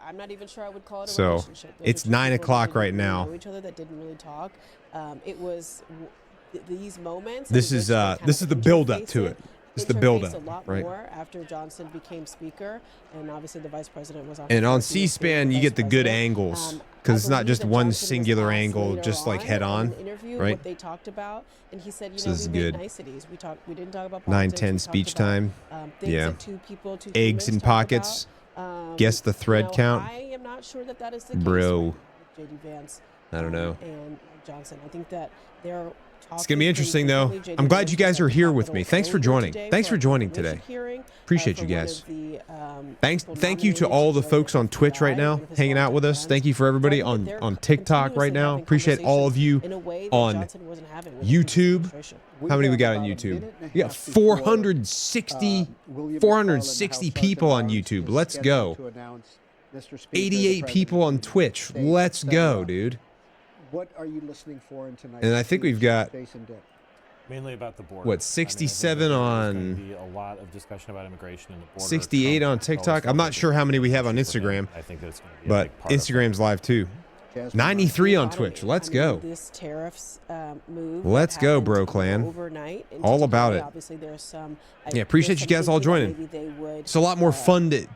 I'm not even sure I would call it a So, relationship. Those it's are two 9 people that o'clock didn't right really now. know each other that didn't really talk. It was these moments. This in is, which they this kind is of the build-up to interfaced it. It's the build-up, a lot right? more after Johnson became speaker, and obviously the vice president was. And on obviously the C-SPAN, you vice get the good president. angles I because it's not believe just that one Johnson was singular asked angle, later just like head in on, an interview right? what they talked about, and he said, So this is we made good. niceties. We didn't talk about 9:10 politics, we talked speech about, time. Things Yeah. that two Eggs humans in talk pockets. about. Guess the thread count. I am not sure that is the case Bro. with J.D. Vance. I don't know. And Mike Johnson. I think that they're. It's going to be interesting, though. I'm glad you guys are here with me. Thanks for joining. Thanks for joining today. Appreciate you guys. Thank you to all the folks on Twitch right now hanging out with us. Thank you for everybody on TikTok right now. Appreciate all of you on YouTube. How many we got on YouTube? We got 460 people on YouTube. Let's go. 88 people on Twitch. Let's go, dude. What are you listening for in tonight? And I think we've got Jason Dick. Mainly about the border. What, I 67 think there's on- gonna be a lot of discussion about immigration and the border. 68 on Trump TikTok. always I'm not felt sure how many we have on like for him. Instagram, I think that's going to be a but big part of Instagram's live too. Jasmine 93 on Economy. Twitch. Let's I mean, go. This tariffs move. Let's that go, happened Bro Clan. Overnight. And All about today, it. Obviously, there's some. Yeah, appreciate there's you some guys all thinking that joining. maybe they would, It's a lot more fun to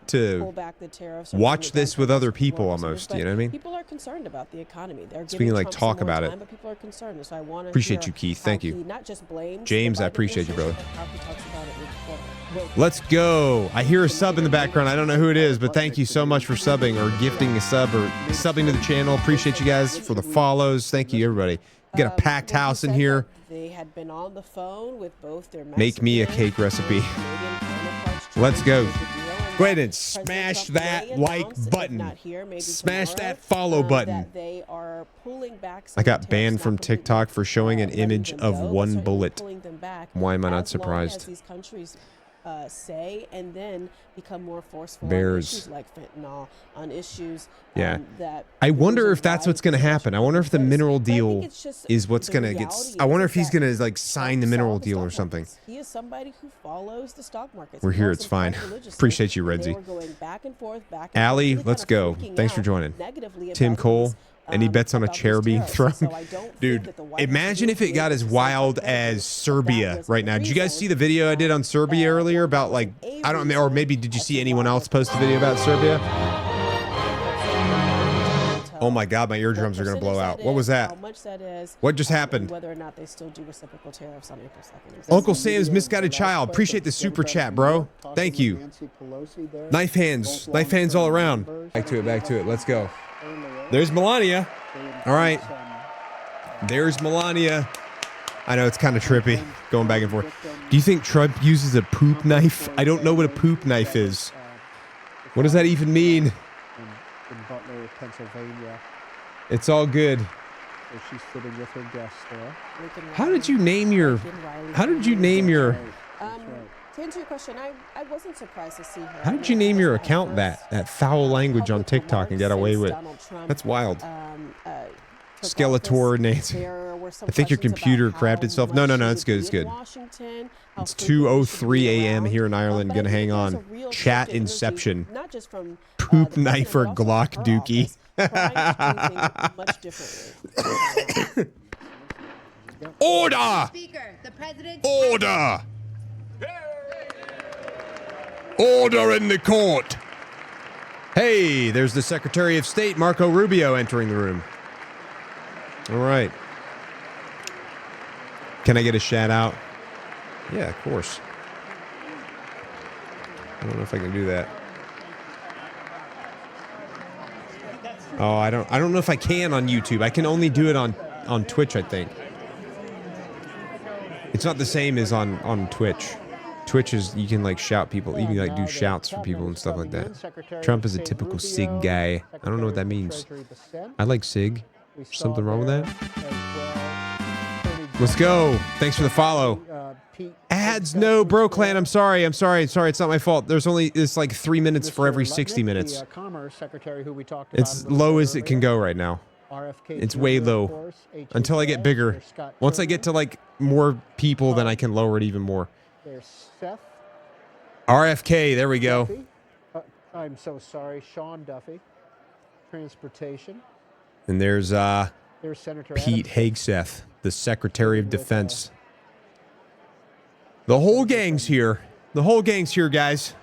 pull back the tariffs. or watch bring the this gun with other controls to people more percentages. almost, But you know what I mean? People are concerned about the economy. They're So we can, giving like, Trump some talk more about it. time, but people are concerned. And so I want to Appreciate you, Keith. Thank you. He not just blames James, the I Biden appreciate you, brother. administration, but how he talks about it moving forward. Let's go. I hear a sub in the background. I don't know who it is, but thank you so much for subbing or gifting a sub or subbing to the channel. Appreciate you guys for the follows. Thank you, everybody. We got a packed Well, he house in said here. that they had been on the phone with both their Make me a Mexican cake recipe. and Canadian counterparts to Let's go. negotiate the deal, and Go ahead that and President smash Trump that may like announce, if button. not here, maybe Smash tomorrow, that follow button. that they are pulling back some I of the got banned tariffs, from not completely, TikTok for showing an letting image them of go, but one certainly bullet. pulling them back Why am I not as long surprised? as these countries say and then become more forceful Bears. on issues like fentanyl, on issues Yeah. that I wonder those if that's what's rights going to should happen. I be wonder in if the place. mineral But I think deal it's just is what's the going to get. reality I wonder is if he's that going to like sign the Trump mineral saw the deal or stock something. markets. He is somebody who follows the stock markets. We're He here, follows it's them fine. quite religiously, Appreciate you, and they Redsy. were going back and forth, back and forth, Allie, really let's kind go. of freaking Thanks for out joining. negatively Tim about Cole. these, Any bets on a about these chair being tariffs. thrown? So I don't think Dude, that the White House imagine if it got as is wild competitive, as that Serbia was right the now. Did you guys reason, see the video I did on Serbia earlier about like I don't or maybe did you see anyone else post a video about Serbia? Oh my God, my eardrums are gonna blow out. What was How that? much that is? What just and happened? Whether or not they still do reciprocal tariffs on April 2nd. Uncle Sam's misguided child. Appreciate the super chat, bro. Thank you. Knife hands all around. Back to it. Let's go. There's Melania. All right. There's Melania. I know it's kind of trippy going back and forth. Do you think Trump uses a poop knife? I don't know what a poop knife is. What does that even mean? In Butler, Pennsylvania. It's all good. So she's sitting with her guests there. How did you name your? How did you name your? To answer your question, I wasn't surprised to see her. How did you name your account that foul language on TikTok and get away with? That's wild. Skeletor Nancy. I think your computer crapped itself. No, it's good. It's good. It's 2:03 a.m. here in Ireland. Gonna hang on. Chat Inception. Not just from Poop knife or Glock dookie. Order! Speaker, the president. Order! Order in the court! Hey, there's the Secretary of State, Marco Rubio, entering the room. All right. Can I get a shout out? Yeah, of course. I don't know if I can do that. Oh, I don't know if I can on YouTube. I can only do it on Twitch, I think. It's not the same as on Twitch. Twitch is you can like shout people, you can like do shouts for people and stuff like that. Trump is a typical SIG guy. I don't know what that means. I like SIG. Something wrong with that? Let's go. Thanks for the follow. Ads, no, bro clan. I'm sorry. It's not my fault. It's like 3 minutes for every 60 minutes. It's low as it can go right now. It's way low until I get bigger. Once I get to like more people, then I can lower it even more. There's Seth. RFK, there we go. Duffy. I'm so sorry, Sean Duffy. Transportation. And there's Senator Pete Adam Hegseth, the Secretary of Defense. The whole gang's here. Guys.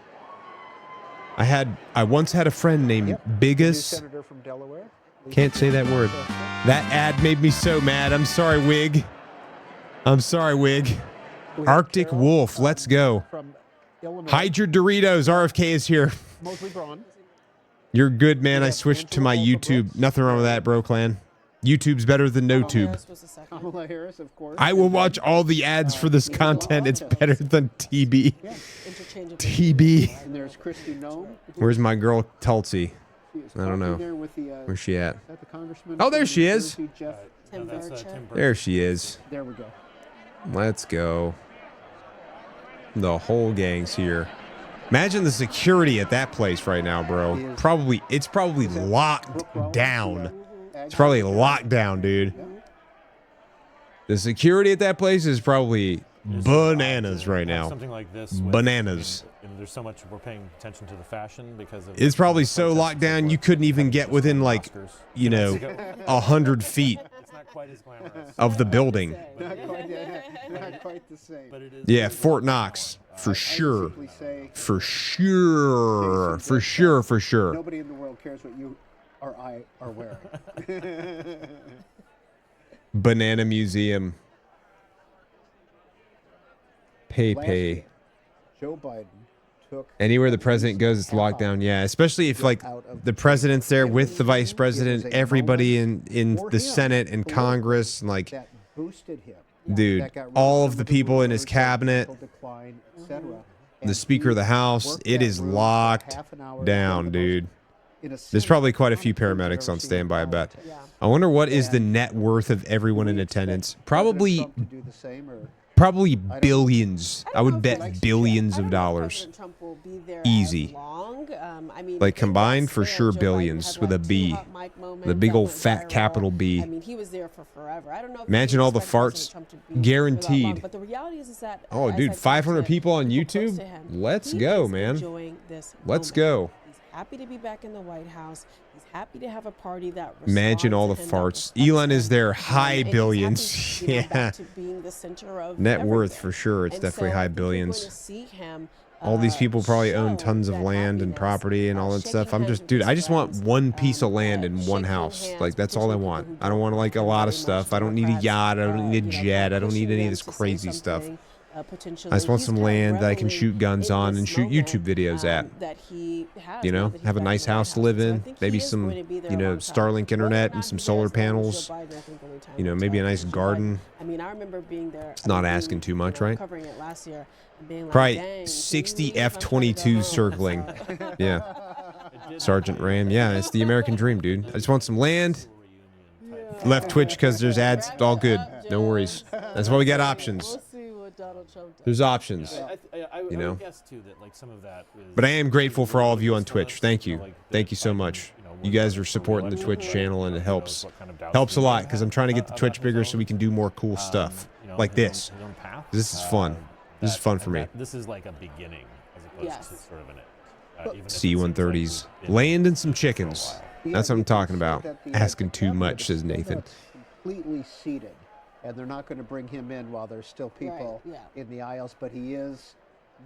I once had a friend named Biggest. Senator from Delaware. Can't say that word. That ad made me so mad. I'm sorry, Wig. Arctic Wolf, let's go. From Illinois. Hide your Doritos. RFK is here. Mosley Braun. You're good, man. I switched to my YouTube. Nothing wrong with that, bro clan. YouTube's better than no tube. Kamala Harris, of course. I will watch all the ads for this content. It's better than TB. TB. And there's Christy Nome. Where's my girl Tulsi? She's I don't know. there with the, Where's she at? is that the congressman Oh, there from she New is. Jersey, Jeff? Tim That's Burchett. Tim There she is. There we go. Let's go. The whole gang's here. Imagine the security at that place right now, bro. It's probably locked down. It's probably locked down, dude. The security at that place is probably bananas right now. Something like this. with- Bananas. and there's so much we're paying attention to the fashion because of. It's probably so protests locked and so down forth. you couldn't even It's get just within the like, Oscars. 100 feet. It's not quite as glamorous. of the building. Not quite, not quite the same. But it is. Yeah, Fort Knox for sure. Simply say, For sure. For sure. For sure. nobody in the world cares what you or I are wearing. Banana Museum. Last year, Pay. Joe Biden took Anywhere the president goes, it's locked down. Yeah, especially if like the president's there with the vice president, everybody in the Senate and Congress, and like, that boosted him. dude, That got rid all some of the the people in his rumors, cabinet, political decline, etc. the And Speaker of the he House, worked it that is room for locked half an hour, down, one of the most- dude. in a There's Senate probably quite a few conference I've paramedics ever on seen standby, I bet. politics. Yeah. I wonder what is the And net worth of everyone in we expect attendance. President Probably Trump to do the same, or Probably billions. I don't know would if bet President- billions I of don't know if dollars. President Trump will be there Easy. as long. I mean, Like, in combined, that for span, sure, Joe Biden billions had, with a like, two B. hot mic moments The big that old went fat viral. capital B. I mean, he was there for forever. I don't know. If Imagine you all the expect President farts. Trump to be there that long, Guaranteed. But the reality is that Oh, as dude, I've talked 500 to people on close YouTube? to him, Let's he go, is man. enjoying this Let's moment. go. He's happy to be back in the White House. He's happy to have a party that Imagine responds all to the him, that farts. respects Elon is him. there, high And he's happy, billions. you know, Yeah. back to being the center of Net worth everything. for sure. It's And definitely so high I think you're going billions. to see him, All these people probably own show tons of that land and happiness, property and all that shaking stuff. I'm hands just, with dude, his I just want friends, one piece of land in one shaking house. hands Like, that's all I potentially want. people who I don't want like a care lot very of stuff. much, I don't need a Democrats, yacht. I don't need a you know, jet. I don't need pushing any of them this to say crazy stuff. something, potentially. I just want He's some kind of land that I can reveling shoot guns in on this and shoot moment, YouTube videos at. that he has You now know, that he's have a back in nice the White house to live So I in. think he Maybe is some, going to be there you a know, long time. Starlink Whether or internet not and some he's there solar as long as Joe panels. Biden, I think only time You know, will maybe a tell. nice Joe Biden- garden. I mean, I remember being there. It's not asking too much, right? Covering it last year and being like, Probably "Dang, can 60 you believe I'm trying to go F-22 home?" circling. So- Yeah. Sergeant Ram. Yeah, it's the American dream, dude. I just want some land. Left Twitch because there's ads. All good. No worries. That's why we got options. We'll see what Donald Trump does. There's options. I You know? would guess too that like some of that is. But I am grateful for all of you on Twitch. Thank you. Thank you so much. You guys are supporting the Twitch channel, and it helps. Helps a lot because I'm trying to get the Twitch bigger so we can do more cool stuff like this. This is fun. This is fun for me. This is like a beginning as opposed Yes. to sort of an even if it C-130s. seems like we've been Land and some chickens. That's what I'm talking about. That the Asking too cabinet much, is says still Nathan. not completely seated, and they're not going to bring him in while there's still people yeah. in the aisles, but he is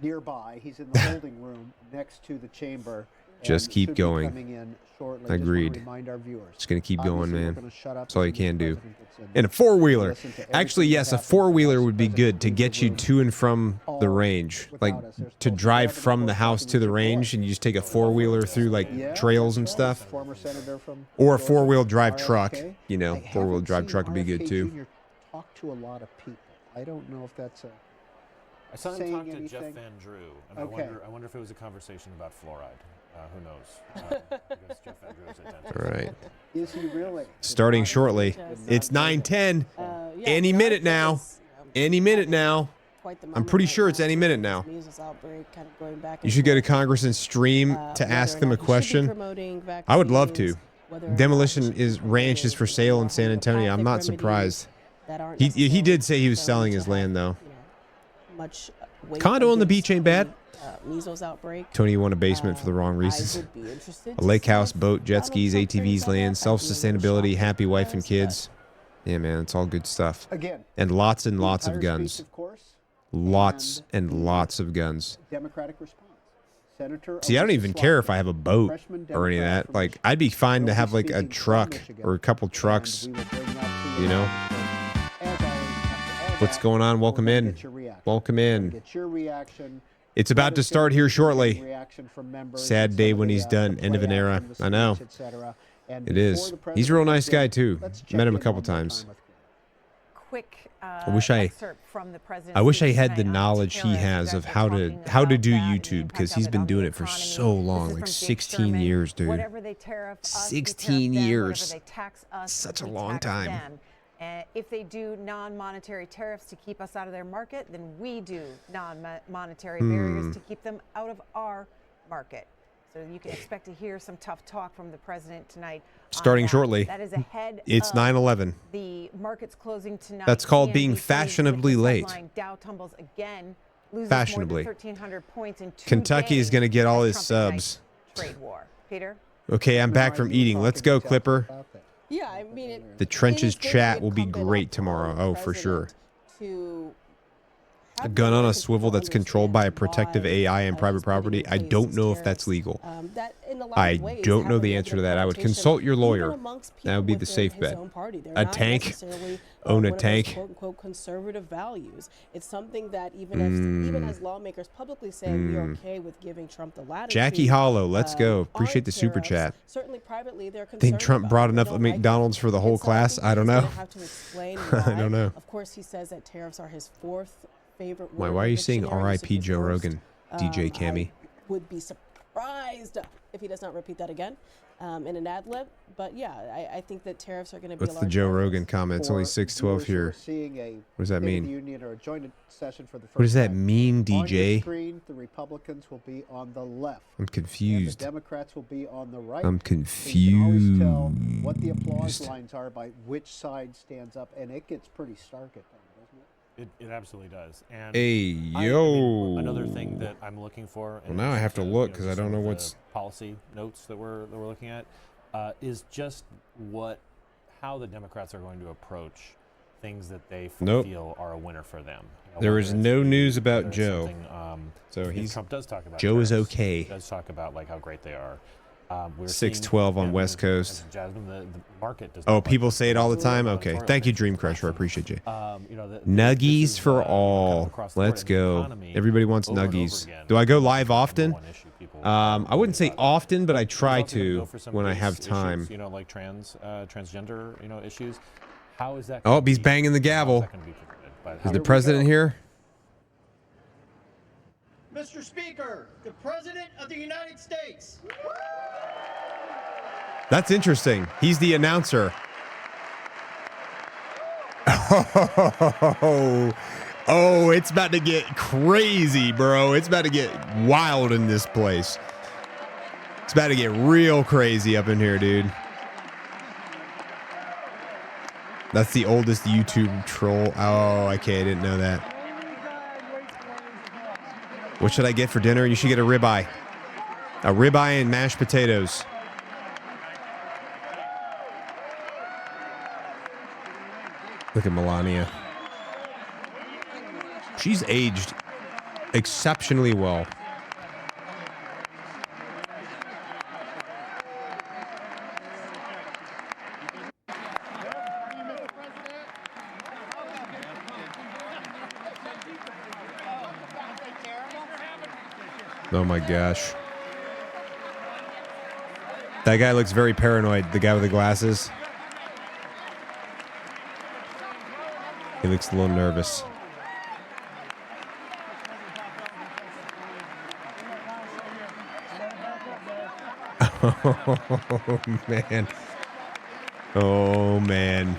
nearby. He's in the holding room next to the chamber. Just and keep should be going. coming in shortly. Agreed. Just wanna remind our viewers. Just gonna keep going, Obviously, we're man. gonna shut up That's all as you soon as can the do. president gets in. And a four-wheeler. Listen to Actually, everything yes, that a happens four-wheeler once would be the good to president get you leaves the to room. and from the All range. without Like, us. There's to folks drive driving from to the work house talking to the with range, boys. and you just take a four-wheeler through, like, Yeah, trails and that's right. stuff. Former senator from Or a Georgia, four-wheel drive RFK. truck. You know, I four-wheel haven't drive seen truck would be good, RFK too. Jr. talk to a lot of people. I don't know if that's a. I saw him saying talk to Jeff anything? Van Drew, and Okay. I wonder if it was a conversation about fluoride. Who knows? Because Jeff Van Drew is a dentist. All right. Is he really? Starting shortly. It's 9:10. Yeah, Any so I minute think now. it's, Any minute now. quite the I'm moment pretty right sure it's now any with minute this now. measles outbreak kind of going back You and should go to forth, Congress and stream to whether ask or them a not he should be question. promoting I would love vaccines, to. whether or not he Demolition should be is ranch is for promoting, sale you in know, San Antonio. I'm not homeopathic surprised. remedies that aren't He did necessarily say he was shown selling to his have, land though. you know, much weight Condo on the beach against ain't bad. Measles outbreak. Tony, you want a basement for the wrong I reasons. would be interested A to lake see house, if boat, jet Donald skis, Trump brings ATVs, that land, up. I'd be a little self-sustainability, shocked happy if he wife and does, but kids. Yeah, man, it's all good stuff. Again. And lots of entire speech, guns. Of course. Lots and lots of guns. Democratic response. Senator. See, I don't Elissa even care if Slotkin, I have a boat freshman or any of Democrat that. from Like, Michigan, I'd be fine will to be have like a speaking from truck Michigan, or a couple and trucks. we will bring that to You know? As always, after all What's that, going on? we're Welcome gonna in. get your reaction. Welcome We're gonna in. Get your reaction. It's about to start here shortly. Reaction from members, Sad some day of when the, he's done. the End of an play out era. from the I know. speech, et cetera. And It before is. the He's a real president nice comes in, guy too. let's check Met him a in couple one more times. time with Quick wish I- excerpt from the president's I wish I speech had the tonight on knowledge he tariffs. You has guys of were how to talking how to about do that and the YouTube impact because of he's it been on doing the it for economy. so This long, is like from Jake 16 Sherman. years, dude. Whatever they tariff us, we tariff 16 them. years. Whatever they tax us, Such a we long tax time. them. If they do non-monetary tariffs to keep us out of their market, then we do non-monetary barriers to keep them out of our market. So you can expect to hear some tough talk from the president tonight. on Starting that. shortly. That is ahead It's of 9/11. the markets closing tonight. That's called being CNBC fashionably with this late. headline, Dow tumbles again, loses Fashionably. more than 1,300 points in 2 Kentucky is days gonna get all as his Trump ignites subs. Trade war. Peter? Okay, I'm back from eating. Let's go, Clipper. Yeah, I mean, The trenches chat will be great tomorrow. Oh, for sure. A gun on a swivel that's controlled by a protective AI and private property. I don't know if that's legal. I don't know the answer to that. I would consult your lawyer. That would be the safe bet. A tank? Own a tank? Quote, conservative values. It's something that even as lawmakers publicly say we are okay with giving Trump the latitude. Jackie Hollow, let's go. Appreciate the super chat. Certainly privately, they're concerned. Think Trump brought enough McDonald's for the whole class? I don't know. I don't know. Of course, he says that tariffs are his fourth favorite Why word are in you the saying dictionary. This is R.I.P. his Joe worst. Rogan, DJ Cammy? I would be surprised if he does not repeat that again in an ad lib. But yeah, I think that tariffs are going to be. What's the Joe Rogan comment? It's only 6:12 here. What does that mean? What does that mean, On your DJ? screen, the Republicans will be on the left. I'm And the confused. Democrats will be on the right. I'm So you can always tell what the applause confused. lines are by which side stands up, and it gets pretty stark at times, doesn't it? It absolutely does. And Hey, I mean, yo. another thing that I'm looking for. Well, now I have to look 'cause I just don't some know of the what's- policy notes that we're looking at is just how the Democrats are going to approach things that they Nope. feel are a winner for them. There whether is it's no news whether about it's Joe. something, So because he's Trump does talk about Joe is tariffs. okay. He does talk about like how great they are. We're 6:12 on seeing, West Coast. Jasmine, the market does Oh, not like people this. say it all the It's time. really Okay, electoral thank you, things. Dream Crusher. I appreciate you. You know, this Nuggies is, for kind of all. across the board, Let's and the go. economy Everybody wants over and over nuggies. again Do I go is live the number often? one issue people I wouldn't say about. often, but I He's try also gonna to go for some when I race have issues, time. you know, like transgender, you know, issues. How is that? Oh, gonna he's be- banging the how is gavel. that gonna be prevented? By Is how- the president here? Mr. Speaker, the President of the United States. That's interesting. He's the announcer. Oh, it's about to get crazy, bro. It's about to get wild in this place. It's about to get real crazy up in here, dude. That's the oldest YouTube troll. Oh, okay. I didn't know that. What should I get for dinner? You should get a ribeye. A ribeye and mashed potatoes. Look at Melania. She's aged exceptionally well. Oh my gosh. That guy looks very paranoid, the guy with the glasses. He looks a little nervous. Oh, man. Oh, man.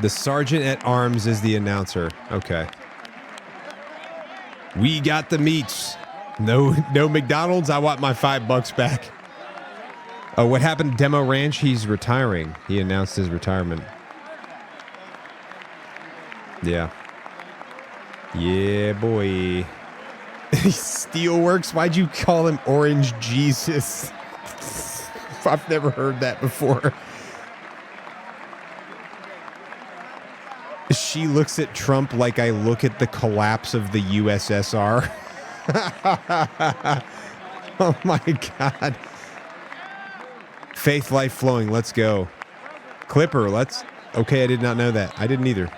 The sergeant at arms is the announcer. Okay. We got the meats. No McDonald's. I want my $5 back. Oh, what happened to Demo Ranch? He's retiring. He announced his retirement. Yeah. Yeah, boy. Steelworks? Why'd you call him Orange Jesus? I've never heard that before. She looks at Trump like I look at the collapse of the USSR. Oh my God. Faith Life Flowing. Let's go. Clipper. Let's. Okay, I did not know that. I didn't either.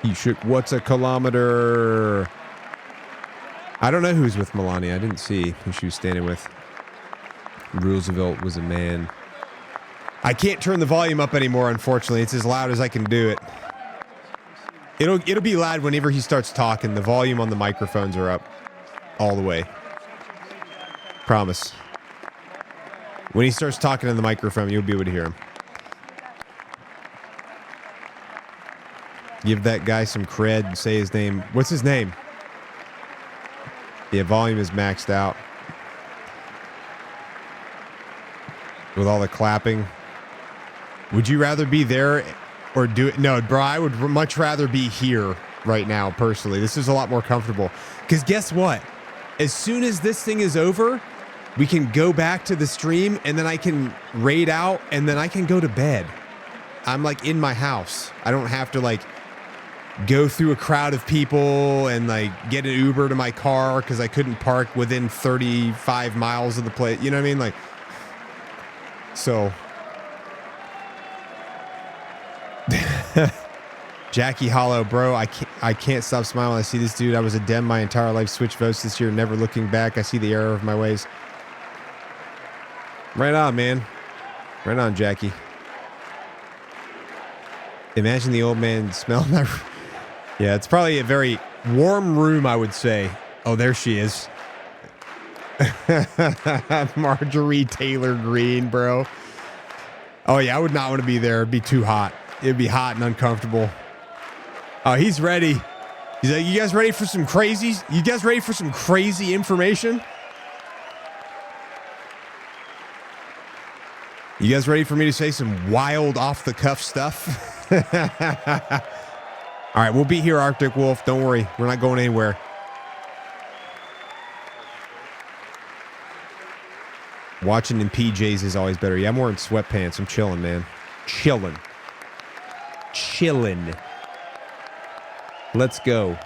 He shook. What's a kilometer? I don't know who's with Melania. I didn't see who she was standing with. Roosevelt was a man. I can't turn the volume up anymore, unfortunately. It's as loud as I can do it. It'll be loud whenever he starts talking. The volume on the microphones are up all the way. Promise. When he starts talking in the microphone, you'll be able to hear him. Give that guy some cred and say his name. What's his name? Yeah, volume is maxed out. With all the clapping. Would you rather be there or do it? No, bro, I would much rather be here right now, personally. This is a lot more comfortable. Because guess what? As soon as this thing is over, we can go back to the stream and then I can raid out and then I can go to bed. I'm like in my house. I don't have to like go through a crowd of people and like get an Uber to my car because I couldn't park within 35 miles of the place. You know what I mean? Like, so. Jackie Hollow, bro, I can't stop smiling when I see this dude. I was a Dem my entire life, switched votes this year, never looking back. I see the error of my ways. Right on, man. Right on, Jackie. Imagine the old man smelling that. Yeah, it's probably a very warm room, I would say. Oh, there she is. Marjorie Taylor Greene, bro. Oh, yeah, I would not want to be there. It'd be too hot. It'd be hot and uncomfortable. Oh, he's ready. He's like, you guys ready for some crazy? You guys ready for some crazy information? You guys ready for me to say some wild off-the-cuff stuff? All right, we'll be here, Arctic Wolf. Don't worry. We're not going anywhere. Watching in PJs is always better. Yeah, I'm wearing sweatpants. I'm chilling, man. Chilling. Let's go.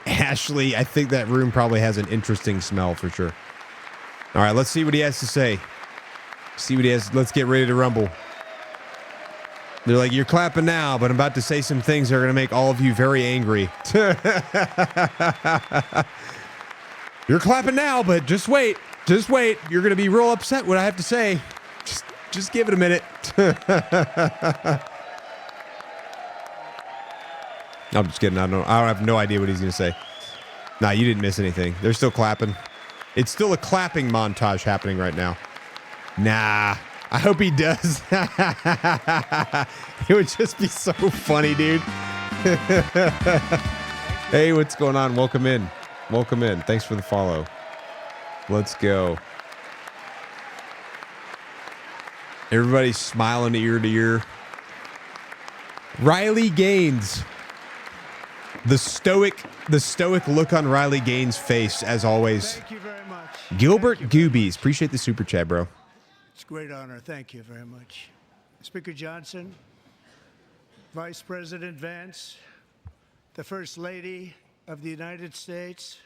Ashley, I think that room probably has an interesting smell for sure. All right, let's see what he has to say. See what he has. Let's get ready to rumble. They're like, you're clapping now, but I'm about to say some things that are going to make all of you very angry. You're clapping now, but just wait. Just wait. You're going to be real upset what I have to say. Just give it a minute. I'm just kidding. I don't have no idea what he's going to say. Nah, you didn't miss anything. They're still clapping. It's still a clapping montage happening right now. Nah, I hope he does. It would just be so funny, dude. Hey, what's going on? Welcome in. Welcome in. Thanks for the follow. Let's go. Everybody's smiling ear to ear. Riley Gaines. The stoic look on Riley Gaines' face, as always. Thank you very much. Gilbert Goobies. Appreciate the super chat, bro. It's a great honor. Thank you very much. Speaker Johnson, Vice President Vance, the First Lady of the United States.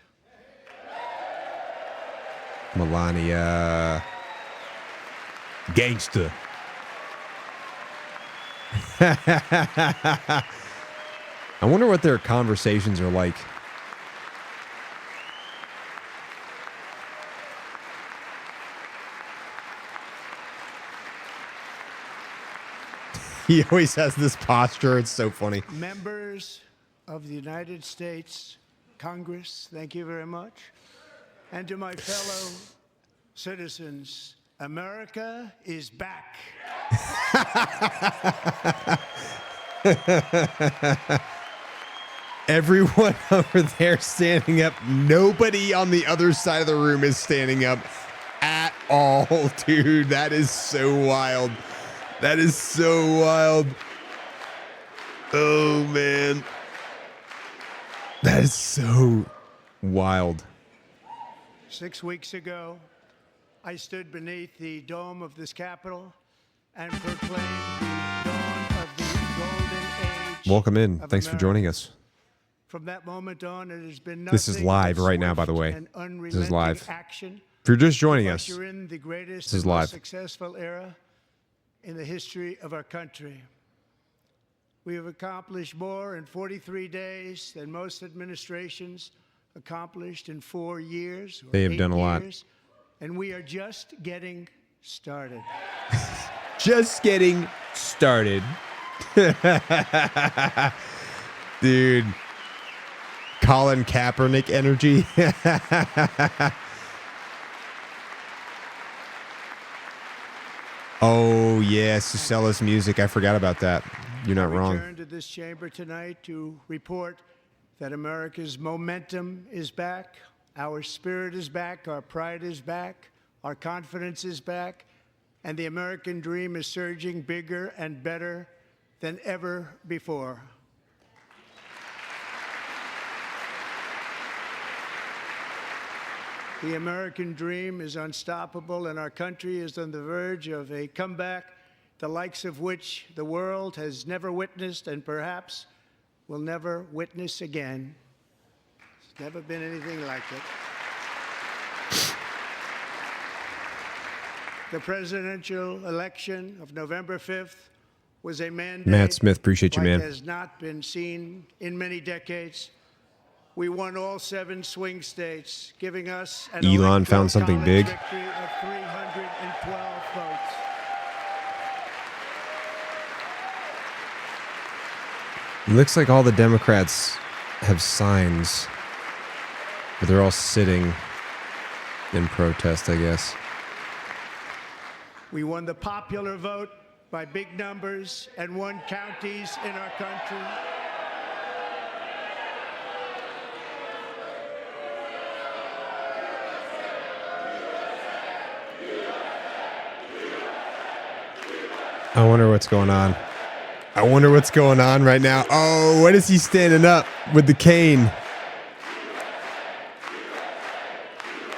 Melania. Gangster. I wonder what their conversations are like. He always has this posture. It's so funny. Members of the United States Congress, thank you very much. And to my fellow citizens, America is back. Everyone over there standing up. Nobody on the other side of the room is standing up at all, dude. That is so wild. That is so wild. Oh, man. That is so wild. 6 weeks ago, I stood beneath the dome of this Capitol and proclaimed the dawn of the golden age. Welcome in. of Thanks for America. joining us. From that moment on, it has been This is nothing live but right now, by the swift way. and This is live. unrelenting action If you're just to joining us, usher in the greatest this is and most live. successful era in the history of our country. We have accomplished more in 43 days than most administrations accomplished in 4 years. Or They have 8 done a lot. years, and we are just getting started. Just getting started. Dude. Colin Kaepernick energy. Oh, yeah, Sucella's music. I forgot about that. You're not I wrong. return to this chamber tonight to report that America's momentum is back, our spirit is back, our pride is back, our confidence is back, and the American dream is surging bigger and better than ever before. The American dream is unstoppable, and our country is on the verge of a comeback, the likes of which the world has never witnessed and perhaps will never witness again. There's never been anything like it. The presidential election of November 5th was a mandate Matt Smith, appreciate you, like man. has not been seen in many decades. We won all 7 swing states, giving us an Elon electoral found something college big. victory of 312 votes. It looks like all the Democrats have signs, but they're all sitting in protest, I guess. We won the popular vote by big numbers and won counties in our country. I wonder what's going on. I wonder what's going on right now. Oh, what is he standing up with the cane?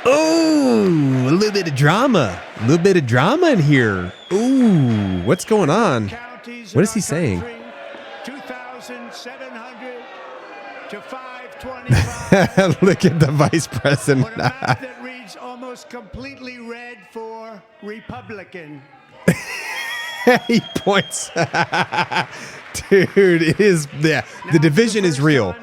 Oh, a little bit of drama. A little bit of drama in here. Ooh, what's going on? Counties What in is he our saying? country, 2,700 to 525. Look at the vice president. On a map that reads almost completely red for Republican. He points. Dude, it is. Yeah, the division is real.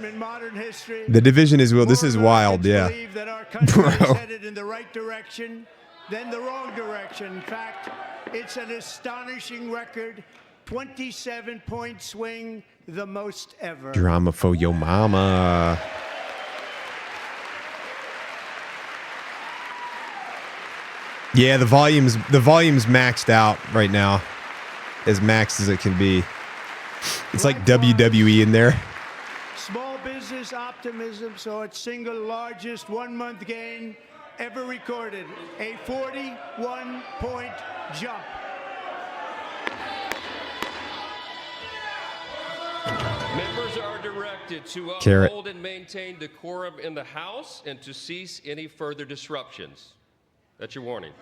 The division is real. This is wild. Yeah. Believe that our country Bro. is headed in the right direction, then the wrong direction. In fact, it's an astonishing record. 27-point swing, the most ever. Drama for your mama. Yeah, the volume's maxed out right now. As maxed as it can be. It's like WWE in there. Small business optimism saw its single largest one-month gain ever recorded, a 41-point jump. Members are directed to Carrot. uphold and maintain decorum in the House and to cease any further disruptions. That's your warning.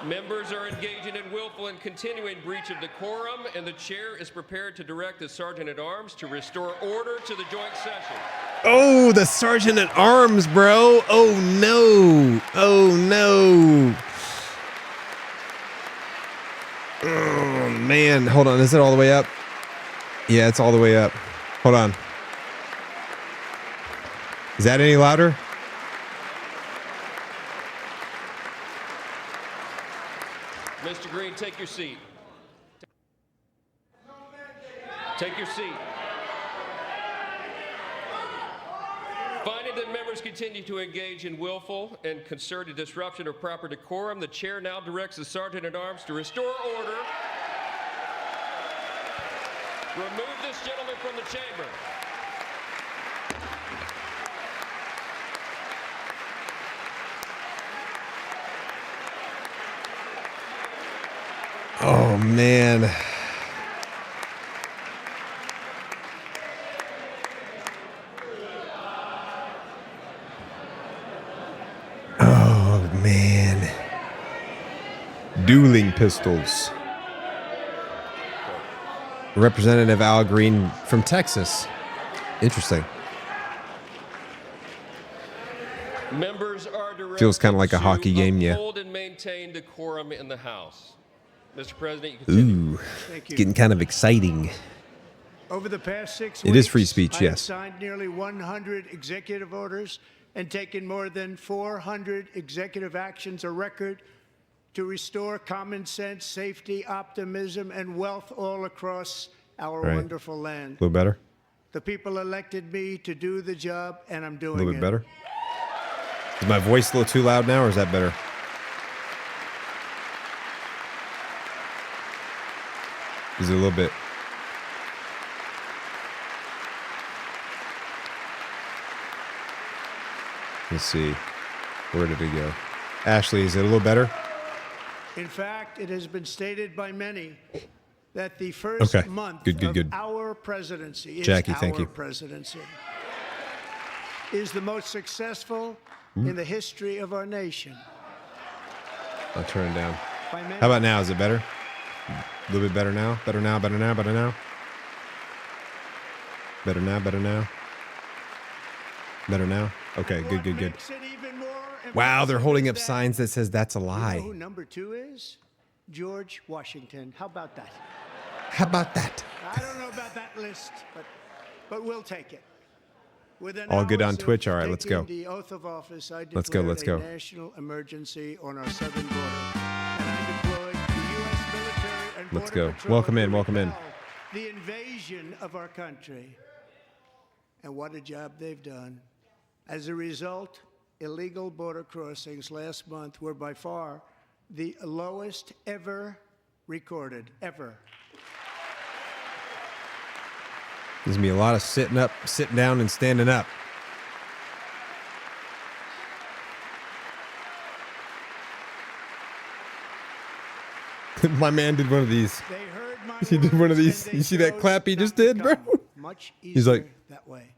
Members are engaging in willful and continuing breach of decorum, and the chair is prepared to direct the Sergeant-at-Arms to restore order to the joint session. Oh, the sergeant at arms, bro. Oh, no. Oh, no. Oh, man. Hold on. Is it all the way up? Yeah, it's all the way up. Hold on. Is that any louder? Mr. Green, take your seat. Take your seat. Finding that members continue to engage in willful and concerted disruption of proper decorum, the chair now directs the Sergeant-at-Arms to restore order. Remove this gentleman from the chamber. Oh, man. Oh, man. Dueling pistols. Representative Al Green from Texas. Interesting. Members are directed Feels kinda like a to hockey game, yeah. uphold and maintain decorum in the House. Mr. President, you can continue. Ooh, it's getting kind of exciting. Over the past 6 weeks, It is free speech, I have yes. signed nearly 100 executive orders and taken more than 400 executive actions, a record to restore common sense, safety, optimism, and wealth all across our Right. wonderful land. A little better? The people elected me to do the job, and I'm A doing little it. bit better? Is my voice a little too loud now, or is that better? Is it a little bit? Let's see. Where did it go? Ashley, is it a little better? In fact, it has been stated by many that the first Okay. month Good, good, of good. our presidency is Jackie, our thank you. presidency is the most successful Hmm? in the history of our nation. I'll turn it down. By many- How about now? Is it better? A little bit better now? Better now, better now, better now? Better now, better now? Better now? Okay, good, What good, good. makes it even more Wow, they're impressive holding is up that- signs that says that's a You know lie. who number 2 is? George Washington. How about that? How about that? I don't know about that list, but we'll take it. Within All good on hours of Twitch? All right, let's go. taking the oath of office, I Let's go, declared let's a go. national emergency on our southern border, and I deployed the U.S. military and Let's Border go. Patrol Welcome in, to welcome in. repel the invasion of our country. And what a job they've done. As a result, illegal border crossings last month were by far the lowest ever recorded, ever. There's gonna be a lot of sitting up, sitting down, and standing up. My man did one of these. They heard my He did one of words, these. and they You see that chose clap he not just to did, bro? come. Much He's like- easier that way.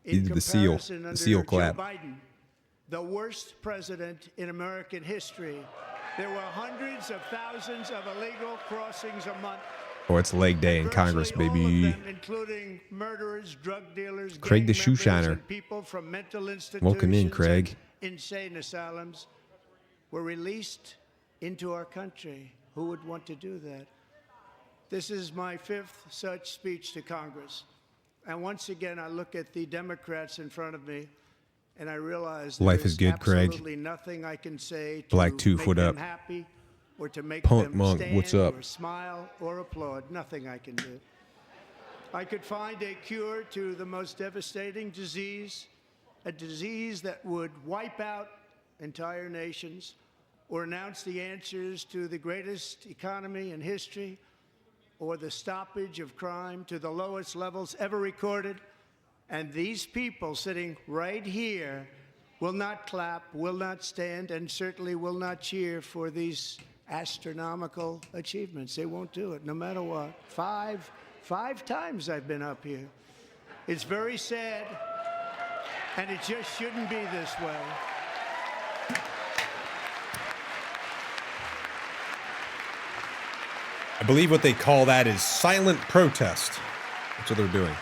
He In did the seal- comparison, the under seal Joe clap. Biden, the worst president in American history, there were hundreds of thousands of illegal crossings a month. Oh, it's leg day in Virtually Congress, all of baby. them, including murderers, drug dealers, Craig the gang shoe members, shiner. and people from mental institutions Welcome in, and Craig. insane asylums were released into our country. Who would want to do that? This is my 5th such speech to Congress. And once again, I look at the Democrats in front of me, and I realize Life there is good, Craig. absolutely nothing I can say to Black 2 make foot them up. happy or to make Punk them monk, stand what's up? or smile or applaud. Nothing I can do. I could find a cure to the most devastating disease, a disease that would wipe out entire nations, or announce the answers to the greatest economy in history, or the stoppage of crime to the lowest levels ever recorded. And these people sitting right here will not clap, will not stand, and certainly will not cheer for these astronomical achievements. They won't do it, no matter what. Five times I've been up here. It's very sad, and it just shouldn't be this way. I believe what they call that is silent protest. That's what they're doing.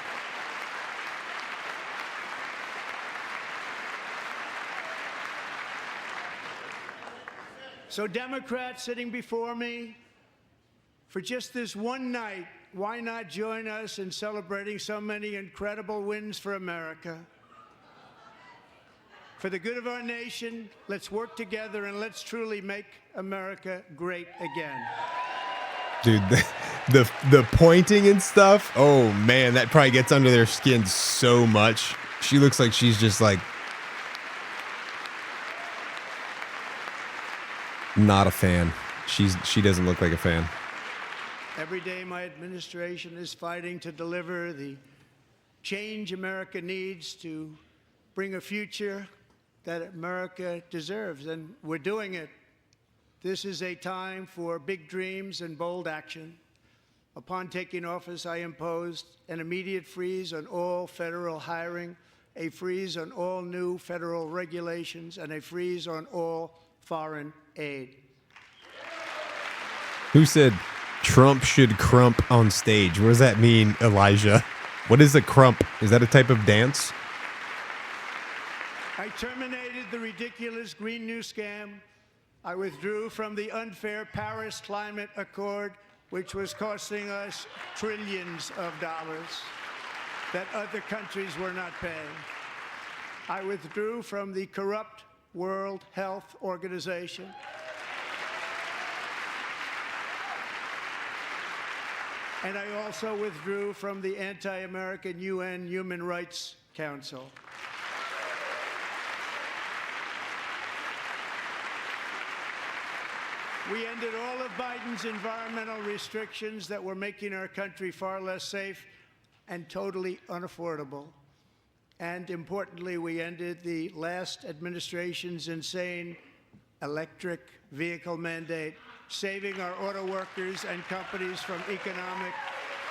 So, Democrats sitting before me, for just this one night, why not join us in celebrating so many incredible wins for America? For the good of our nation, let's work together and let's truly make America great again. Dude, the pointing and stuff. Oh man, that probably gets under their skin so much. She looks like she's just like not a fan. She doesn't look like a fan. Every day, my administration is fighting to deliver the change America needs to bring a future that America deserves, and we're doing it. This is a time for big dreams and bold action. Upon taking office, I imposed an immediate freeze on all federal hiring, a freeze on all new federal regulations, and a freeze on all foreign aid. Who said Trump should crump on stage? What does that mean, Elijah? What is a crump? Is that a type of dance? I terminated the ridiculous Green New Scam. I withdrew from the unfair Paris Climate Accord, which was costing us trillions of dollars that other countries were not paying. I withdrew from the corrupt World Health Organization. And I also withdrew from the anti-American UN Human Rights Council. We ended all of Biden's environmental restrictions that were making our country far less safe and totally unaffordable. And importantly, we ended the last administration's insane electric vehicle mandate saving our auto workers and companies from economic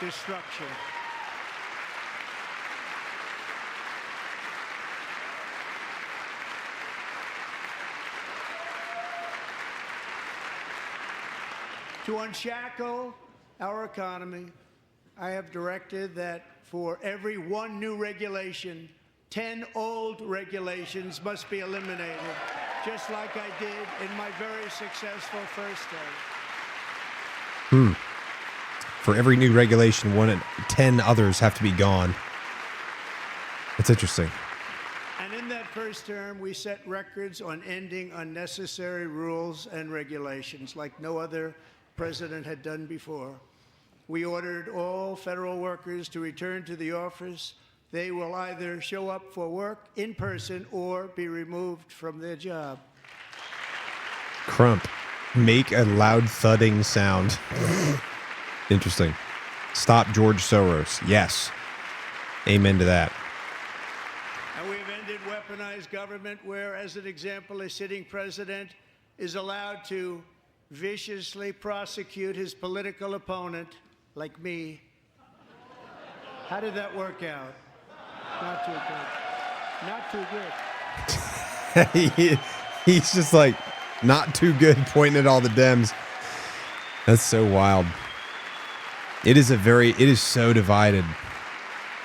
destruction. To unshackle our economy, I have directed that for every one new regulation, 10 old regulations must be eliminated, just like I did in my very successful first term. For every new regulation, 10 others have to be gone. That's interesting. And in that first term, we set records on ending unnecessary rules and regulations like no other president had done before. We ordered all federal workers to return to the office. They will either show up for work in person or be removed from their job. Crump. Make a loud thudding sound. Interesting. Stop George Soros. Yes. Amen to that. And we've ended weaponized government where, as an example, a sitting president is allowed to viciously prosecute his political opponent, like me. How did that work out? Not too good. Not too good. He's just like, not too good, pointing at all the Dems. That's so wild. It is so divided.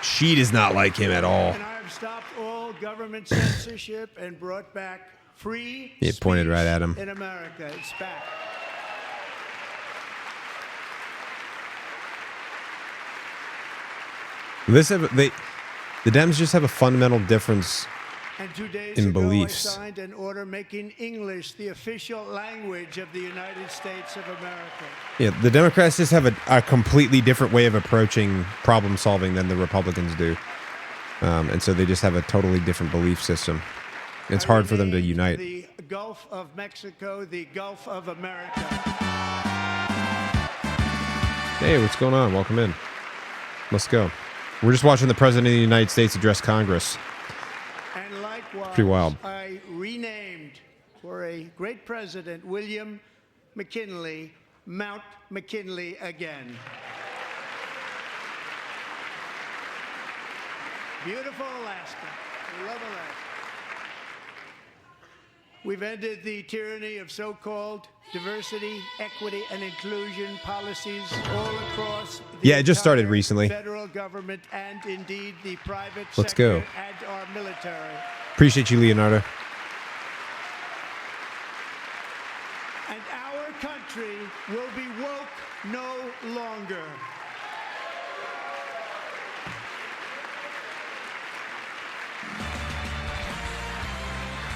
She does not like him at all. And I have stopped all government censorship and brought back free It pointed right at him. in America. It's back. The Dems just have a fundamental difference And 2 days in ago, beliefs. I signed an order making English the official language of the United States of America. Yeah, the Democrats just have a completely different way of approaching problem solving than the Republicans do. And so they just have a totally different belief system. It's hard for them to unite. The Gulf of Mexico, the Gulf of America. Hey, what's going on? Welcome in. Let's go. We're just watching the President of the United States address Congress. And likewise, Pretty wild. I renamed for a great president, William McKinley, Mount McKinley again. Beautiful Alaska. We love Alaska. We've ended the tyranny of so-called diversity, equity, and inclusion policies all across the Yeah, it just started entire recently. federal government and indeed the private Let's sector go. and our military. Appreciate you, Leonardo. And our country will be woke no longer.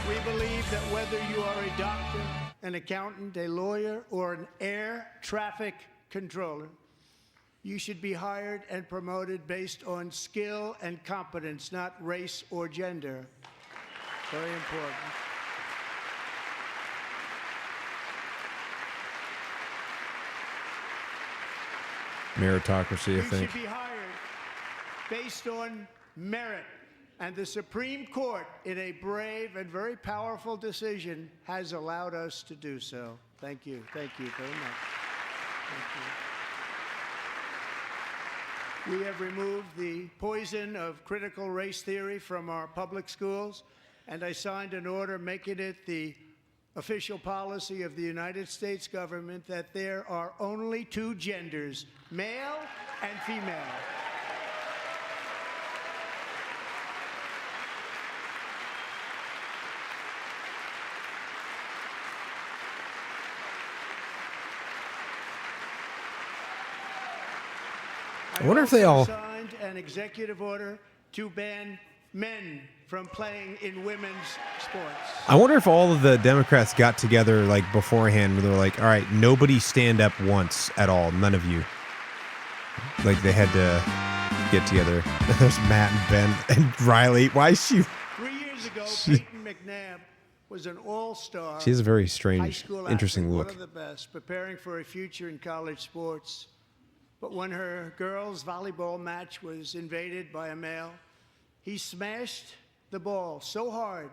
We believe that whether you are a doctor, an accountant, a lawyer, or an air traffic controller, you should be hired and promoted based on skill and competence, not race or gender. Very important. Meritocracy, I You think. should be hired based on merit. And the Supreme Court, in a brave and very powerful decision, has allowed us to do so. Thank you. Thank you very much. Thank you. We have removed the poison of critical race theory from our public schools, and I signed an order making it the official policy of the United States government that there are only two genders, male and female. I wonder if they also all- signed an executive order to ban men from playing in women's sports. I wonder if all of the Democrats got together like beforehand where they were like, all right, nobody stand up once at all. None of you. Like they had to get together. There's Matt and Ben and Riley. Why is she? 3 years ago, Peyton McNabb was an all-star. She has a very high strange, school interesting athlete, look. One of the best, preparing for a future in college sports. But when her girls' volleyball match was invaded by a male, he smashed the ball so hard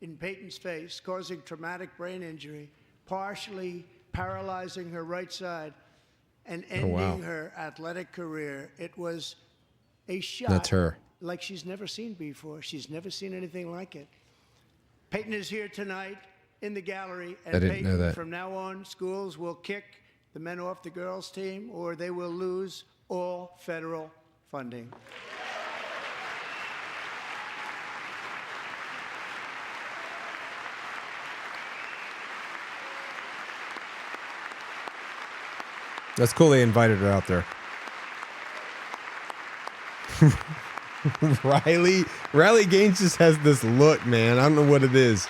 in Peyton's face, causing traumatic brain injury, partially paralyzing her right side and Oh, ending wow. her athletic career. It was a shot That's her. like she's never seen before. She's never seen anything like it. Peyton is here tonight in the gallery, and I didn't know Peyton, that. from now on, schools will kick the men off the girls' team, or they will lose all federal funding. That's cool they invited her out there. Riley Gaines just has this look, man. I don't know what it is.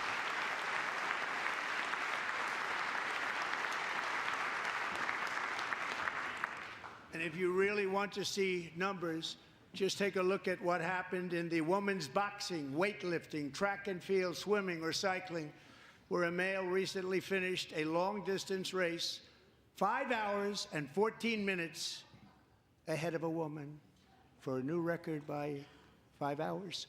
And if you really want to see numbers, just take a look at what happened in the women's boxing, weightlifting, track and field, swimming, or cycling, where a male recently finished a long-distance race 5 hours and 14 minutes ahead of a woman for a new record by 5 hours.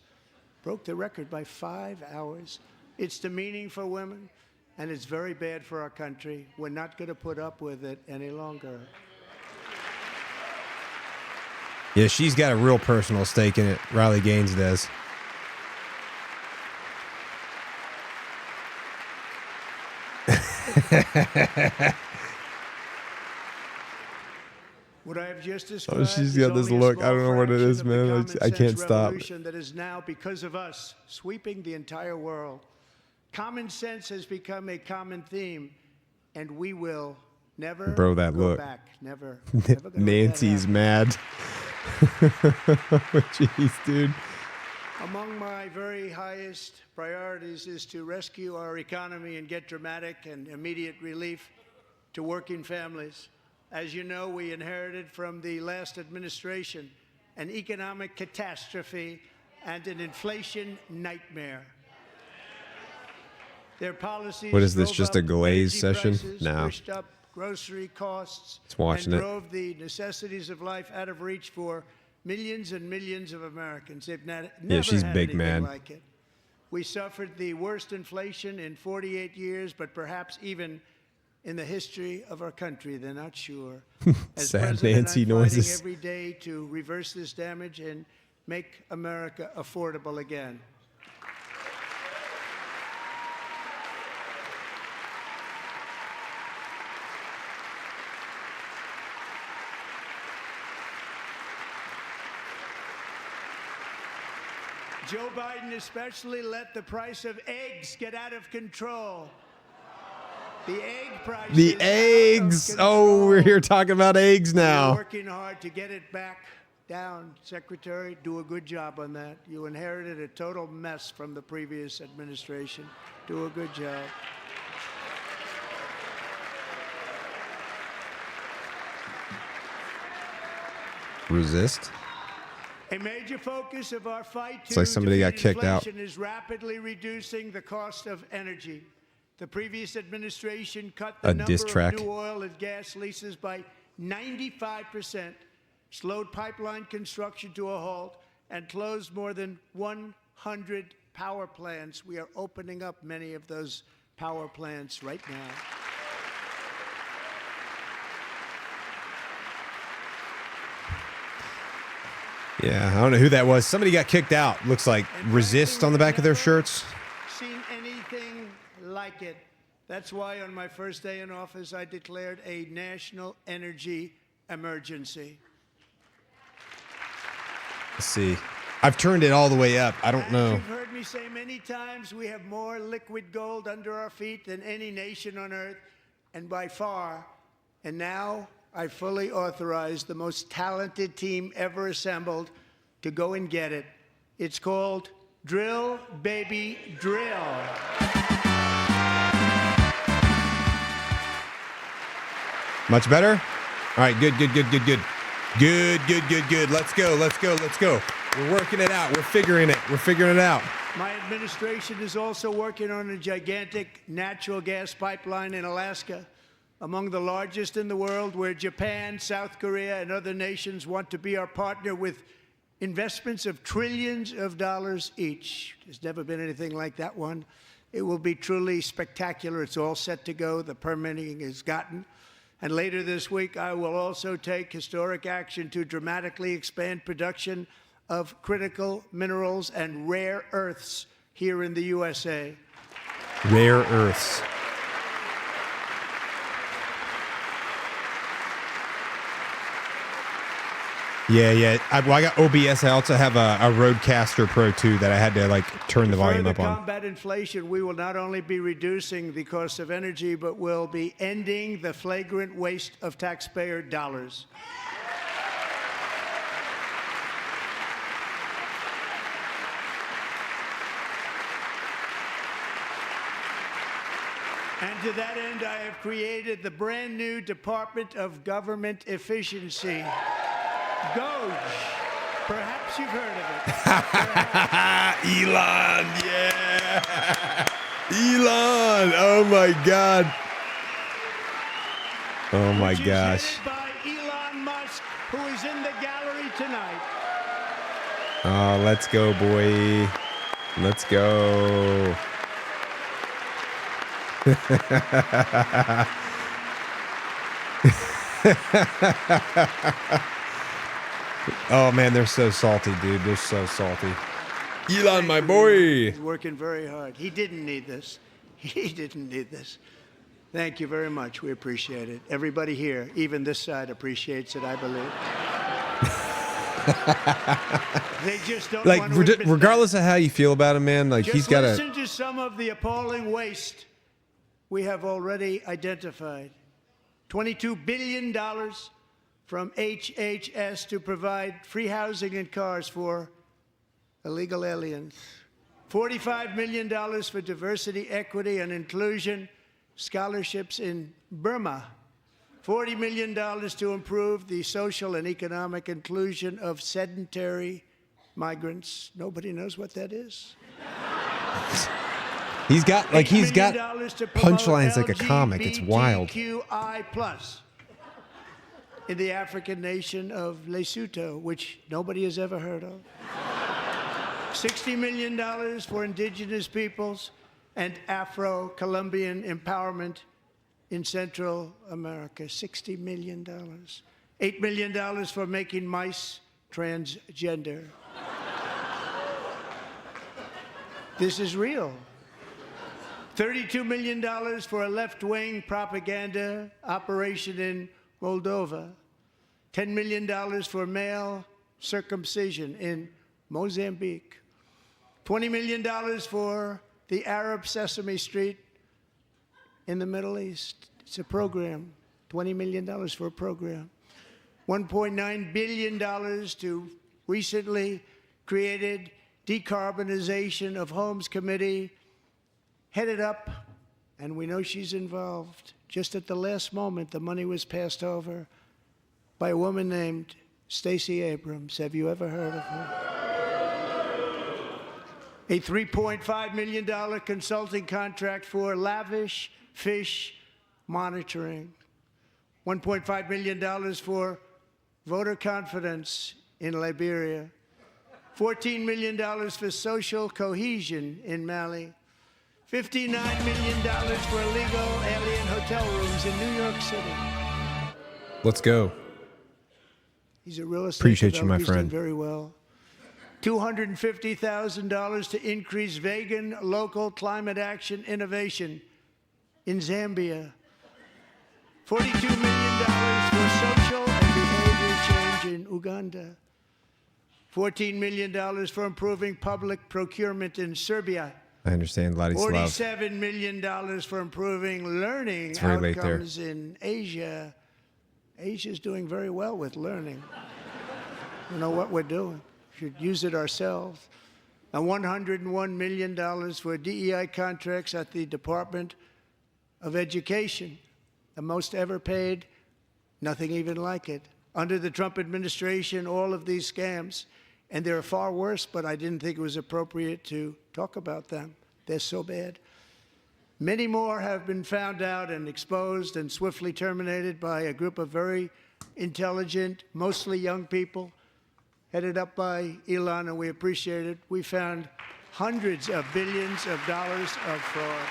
Broke the record by 5 hours. It's demeaning for women, and it's very bad for our country. We're not going to put up with it any longer. Yeah, she's got a real personal stake in it. Riley Gaines does. What I have just described she's is got this only a look. I small don't know what it fraction is, of the man. common I can't sense stop. revolution that is now, because of us, sweeping the entire world. Common sense has become a common theme, and we will never Bro, that go look. back. Never. Never gonna let that Nancy's happen. mad. Jeez, dude. Among my very highest priorities is to rescue our economy and get dramatic and immediate relief to working families. As you know, we inherited from the last administration an economic catastrophe and an inflation nightmare. Their policies What is this, drove just a up glaze energy session? prices, No. pushed up grocery costs, It's watching and it. drove the necessities of life out of reach for millions and millions of Americans. They've never she's had big anything mad. like it. We suffered the worst inflation in 48 years, but perhaps even in the history of our country. They're not sure. As Sad president, Nancy I'm noises. fighting every day to reverse this damage and make America affordable again. Joe Biden especially let the price of eggs get out of control. The egg price. The eggs. Oh, we're here talking about eggs We're now. working hard to get it back down. Secretary, do a good job on that. You inherited a total mess from the previous administration. Do a good job. Resist. A major focus of our fight to It's like somebody got defeat kicked out. inflation is rapidly reducing the cost of energy. The previous administration cut the A number diss track. of new oil and gas leases by 95%, slowed pipeline construction to a halt, and closed more than 100 power plants. We are opening up many of those power plants right now. Yeah, I don't know who that was. Somebody got kicked out. Looks like And resist frankly, on the back of their we've shirts. never seen anything like it. That's why on my first day in office, I declared a national energy emergency. Let's see. I've turned it all the way up. I don't As know. you've heard me say many times, we have more liquid gold under our feet than any nation on earth, and by far. And now I fully authorize the most talented team ever assembled to go and get it. It's called Drill, Baby, Drill. Much better? All right, good. Good. Let's go. We're working it out. We're figuring it out. My administration is also working on a gigantic natural gas pipeline in Alaska, among the largest in the world, where Japan, South Korea, and other nations want to be our partner with investments of trillions of dollars each. There's never been anything like that one. It will be truly spectacular. It's all set to go. The permitting is gotten. And later this week, I will also take historic action to dramatically expand production of critical minerals and rare earths here in the USA. Rare earths. Yeah. I got OBS. I also have a Rodecaster Pro 2 that I had to like turn the volume up on. To combat inflation, we will not only be reducing the cost of energy, but we'll be ending the flagrant waste of taxpayer dollars. And to that end, I have created the brand new Department of Government Efficiency. Doge. Perhaps you've heard of it. Elon, yeah. Elon, oh my God. Oh my Which is gosh. headed by Elon Musk, who is in the gallery tonight. Oh, let's go, boy. Let's go. Oh man, they're so salty, dude. They're so salty. Elon, my boy. He's working very hard. He didn't need this. He didn't need this. Thank you very much. We appreciate it. Everybody here, even this side, appreciates it, I believe. They just don't Like, want to admit regardless of how you feel about him, man, like Just he's got listen a. to some of the appalling waste we have already identified. $22 billion from HHS to provide free housing and cars for illegal aliens. $45 million for diversity, equity, and inclusion scholarships in Burma. $40 million to improve the social and economic inclusion of sedentary migrants. Nobody knows what that is. He's got like he's got $8 million to promote punchlines like a comic. It's wild. LGBTQI+ in the African nation of Lesotho, which nobody has ever heard of. $60 million for indigenous peoples and Afro-Colombian empowerment in Central America. $60 million. $8 million for making mice transgender. This is real. $32 million for a left-wing propaganda operation in Moldova. $10 million for male circumcision in Mozambique. $20 million for the Arab Sesame Street in the Middle East. It's a program. $20 million for a program. $1.9 billion to recently created Decarbonization of Homes Committee, headed up, and we know she's involved. Just at the last moment, the money was passed over by a woman named Stacey Abrams. Have you ever heard of her? A $3.5 million consulting contract for lavish fish monitoring. $1.5 million for voter confidence in Liberia. $14 million for social cohesion in Mali. $59 million for illegal alien hotel rooms in New York City. Let's go. He's a real estate Appreciate you, my developer. He's friend. done very well. $250,000 to increase vegan local climate action innovation in Zambia. $42 million for social and behavior change in Uganda. $14 million for improving public procurement in Serbia. I understand Ladislav. $47 million for improving learning It's very late there. outcomes in Asia. Asia's doing very well with learning. You know what we're doing. Should use it ourselves. And $101 million for DEI contracts at the Department of Education, the most ever paid, nothing even like it. Under the Trump administration, all of these scams, and they're far worse, but I didn't think it was appropriate to talk about them. They're so bad. Many more have been found out and exposed and swiftly terminated by a group of very intelligent, mostly young people, headed up by Elon, and we appreciate it. We found hundreds of billions of dollars of fraud.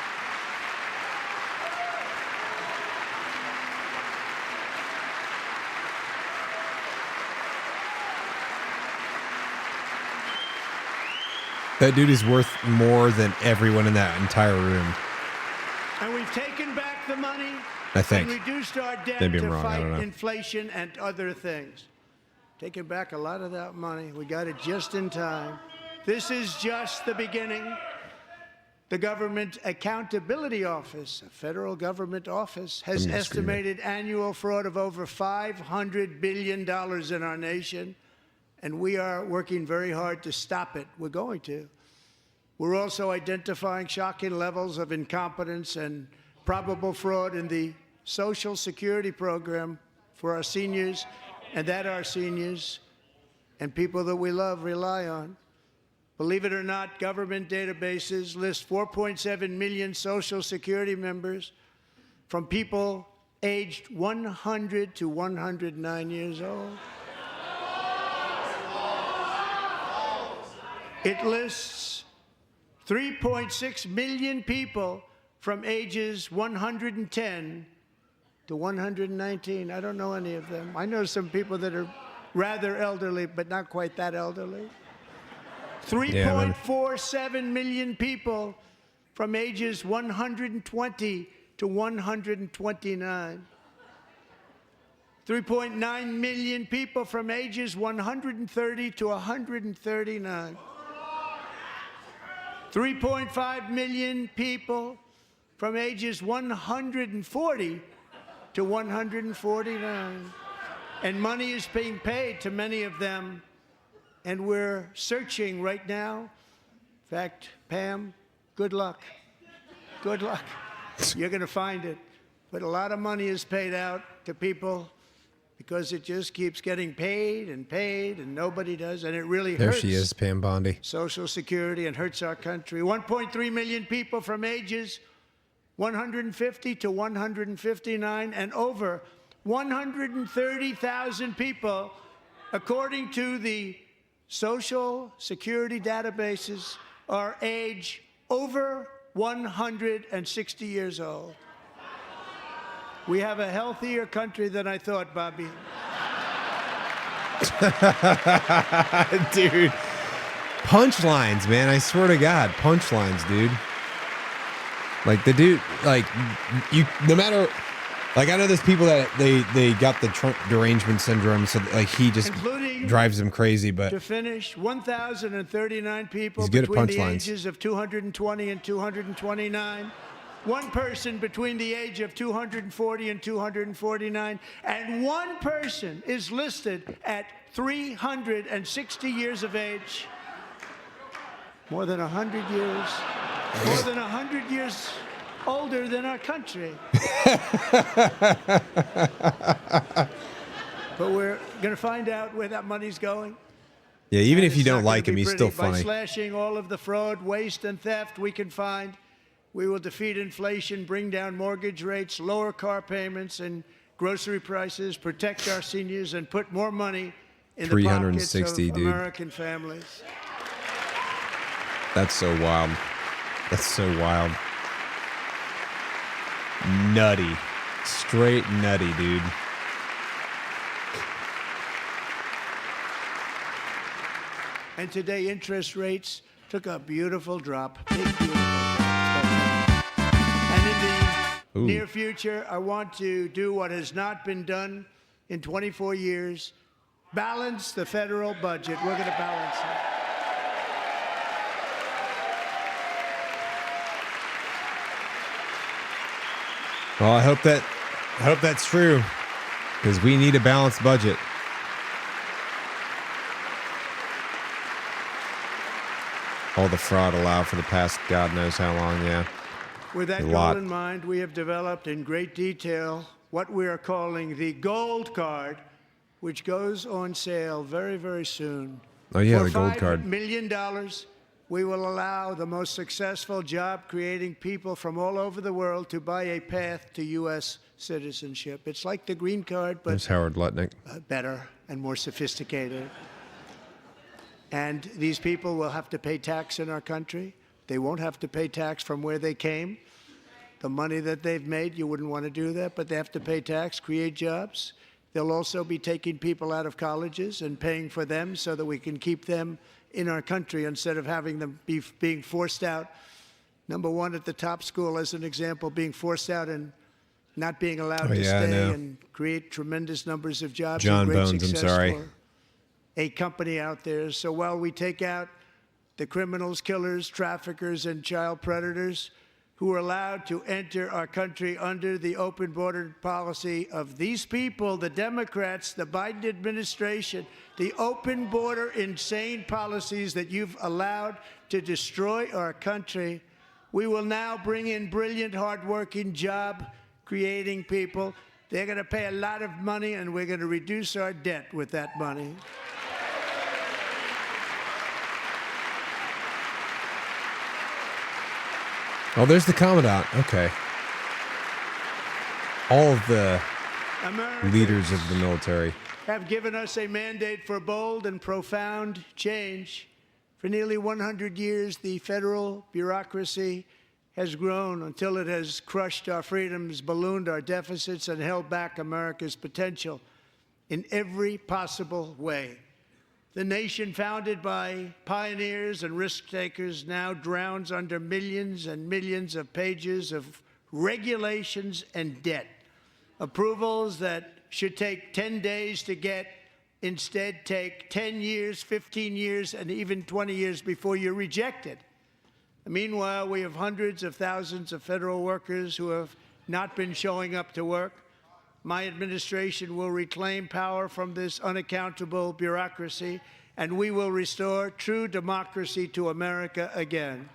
That dude is worth more than everyone in that entire room. And we've taken back the money I think. and reduced our debt Maybe I'm to wrong, I don't fight know. inflation and other things. Taking back a lot of that money. We got it just in time. This is just the beginning. The Government Accountability Office, a federal government office, has I'm gonna scream it. estimated annual fraud of over $500 billion in our nation. And we are working very hard to stop it. We're going to. We're also identifying shocking levels of incompetence and probable fraud in the Social Security program for our seniors, and that our seniors and people that we love rely on. Believe it or not, government databases list 4.7 million Social Security members from people aged 100 to 109 years old. It lists 3.6 million people from ages 110 to 119. I don't know any of them. I know some people that are rather elderly, but not quite that elderly. 3.47 million people from ages 120 to 129. 3.9 million people from ages 130 to 139. 3.5 million people from ages 140 to 149. And money is being paid to many of them. And we're searching right now. In fact, Pam, good luck. Good luck. You're going to find it. But a lot of money is paid out to people because it just keeps getting paid, and nobody does. And it really There hurts she is, Pam Bondi. Social Security and hurts our country. 1.3 million people from ages 150 to 159, and over 130,000 people, according to the Social Security databases, are age over 160 years old. We have a healthier country than I thought, Bobby. Dude. Punchlines, man. I swear to God. Punchlines, dude. Like, the dude, like, you, no matter, like, I know there's people that they got the Trump derangement syndrome, so, like, he just Including, drives them crazy, but to finish, 1,039 people He's good at between the punchlines. ages of 220 and 229. One person between the age of 240 and 249, and one person is listed at 360 years of age. More than 100 years. More than 100 years older than our country. But we're going to find out where that money's going. yeah, even And if you it's not don't gonna like him, be he's pretty. still funny. By slashing all of the fraud, waste, and theft we can find, we will defeat inflation, bring down mortgage rates, lower car payments and grocery prices, protect our seniors, and put more money in the pockets of 360, dude. American families. That's so wild. That's so wild. Nutty. Straight nutty, dude. And today, interest rates took a beautiful drop. Big, beautiful drop. And in the Ooh. near future, I want to do what has not been done in 24 years, balance the federal budget. We're going to balance it. Well, I hope that's true, because we need a balanced budget. All the fraud allowed for the past God knows how long, yeah. With that A goal lot. in mind, we have developed in great detail what we are calling the Gold Card, which goes on sale very, very soon. Oh, yeah, For the Gold $5 Card. million, we will allow the most successful job-creating people from all over the world to buy a path to U.S. citizenship. It's like the Green Card, but There's Howard Lutnick. better and more sophisticated. And these people will have to pay tax in our country. They won't have to pay tax from where they came. The money that they've made, you wouldn't want to do that, but they have to pay tax, create jobs. They'll also be taking people out of colleges and paying for them so that we can keep them in our country instead of having them being forced out. Number one, at the top school, as an example, being forced out and not being allowed to stay and create tremendous numbers of jobs. John and great Bones, I'm success sorry. for a company out there. So while we take out the criminals, killers, traffickers, and child predators who are allowed to enter our country under the open border policy of these people, the Democrats, the Biden administration, the open border insane policies that you've allowed to destroy our country, we will now bring in brilliant, hardworking, job-creating people. They're going to pay a lot of money, and we're going to reduce our debt with that money. Oh, there's the Commandant. Okay. All of the leaders of the military have given us a mandate for bold and profound change. For nearly 100 years, the federal bureaucracy has grown until it has crushed our freedoms, ballooned our deficits, and held back America's potential in every possible way. The nation founded by pioneers and risk-takers now drowns under millions and millions of pages of regulations and debt. Approvals that should take 10 days to get instead take 10 years, 15 years, and even 20 years before you're rejected. Meanwhile, we have hundreds of thousands of federal workers who have not been showing up to work. My administration will reclaim power from this unaccountable bureaucracy, and we will restore true democracy to America again.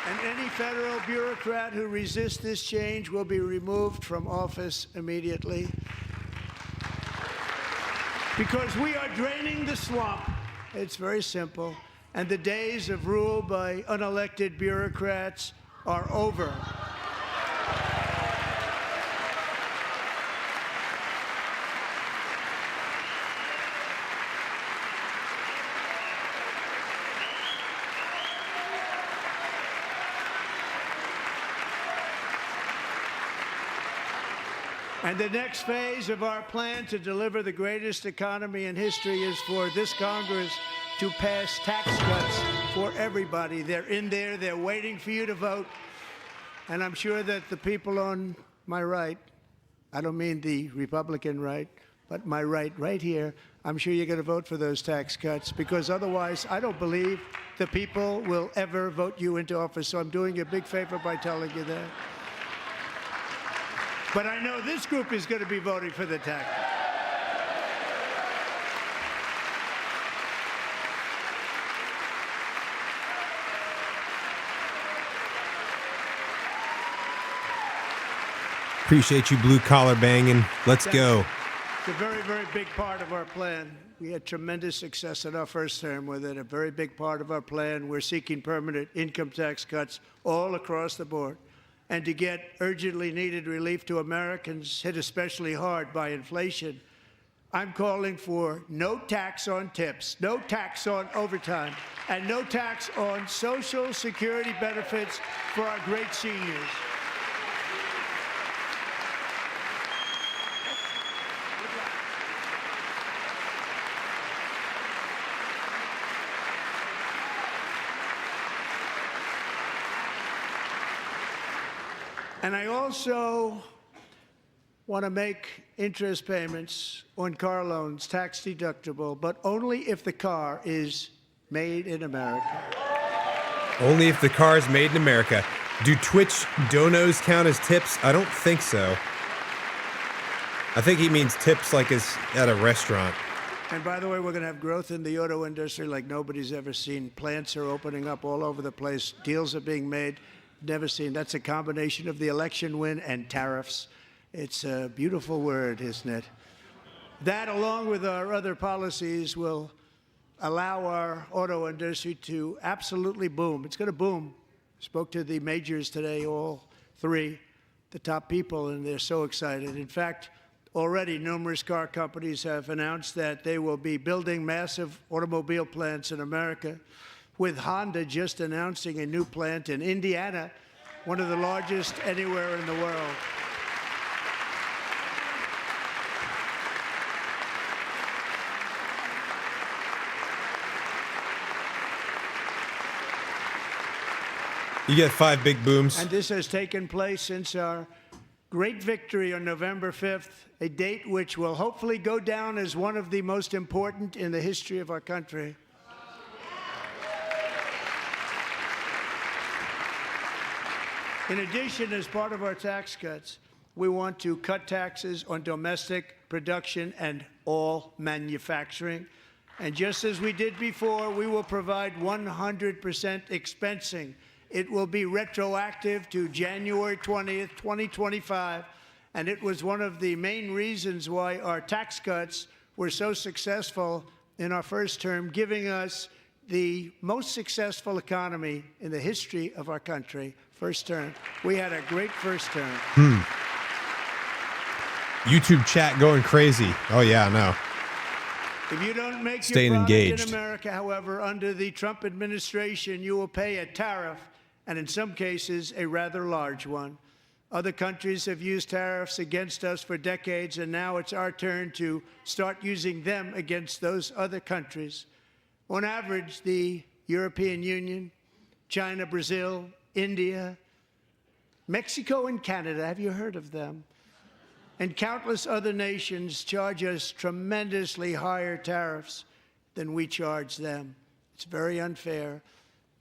And any federal bureaucrat who resists this change will be removed from office immediately. Because we are draining the swamp. It's very simple. And the days of rule by unelected bureaucrats are over. And the next phase of our plan to deliver the greatest economy in history is for this Congress to pass tax cuts for everybody. They're in there. They're waiting for you to vote. And I'm sure that the people on my right, I don't mean the Republican right, but my right here, I'm sure you're going to vote for those tax cuts, because otherwise I don't believe the people will ever vote you into office. So I'm doing you a big favor by telling you that. But I know this group is going to be voting for the tax. appreciate you blue collar banging. Let's go. It's a very, very big part of our plan. We had tremendous success in our first term with it. A very big part of our plan. We're seeking permanent income tax cuts all across the board. And to get urgently needed relief to Americans hit especially hard by inflation, I'm calling for no tax on tips, no tax on overtime, and no tax on Social Security benefits for our great seniors. And I also want to make interest payments on car loans tax deductible, but only if the car is made in America. Only if the car is made in America. Do Twitch donos count as tips? I don't think so. I think he means tips like is at a restaurant. And by the way, we're going to have growth in the auto industry like nobody's ever seen. Plants are opening up all over the place. Deals are being made. Never seen. That's a combination of the election win and tariffs. It's a beautiful word, isn't it? That, along with our other policies, will allow our auto industry to absolutely boom. It's going to boom. Spoke to the majors today, all three, the top people, and they're so excited. In fact, already numerous car companies have announced that they will be building massive automobile plants in America, with Honda just announcing a new plant in Indiana, one of the largest anywhere in the world. You get 5 big booms. And this has taken place since our great victory on November 5th, a date which will hopefully go down as one of the most important in the history of our country. In addition, as part of our tax cuts, we want to cut taxes on domestic production and all manufacturing. And just as we did before, we will provide 100% expensing. It will be retroactive to January 20th, 2025, and it was one of the main reasons why our tax cuts were so successful in our first term, giving us the most successful economy in the history of our country. First term. We had a great first term. YouTube chat going crazy. Oh, yeah, no. If you don't make Staying your product engaged. in America, however, under the Trump administration, you will pay a tariff, and in some cases, a rather large one. Other countries have used tariffs against us for decades, and now it's our turn to start using them against those other countries. On average, the European Union, China, Brazil, India, Mexico, and Canada, have you heard of them? And countless other nations charge us tremendously higher tariffs than we charge them. It's very unfair.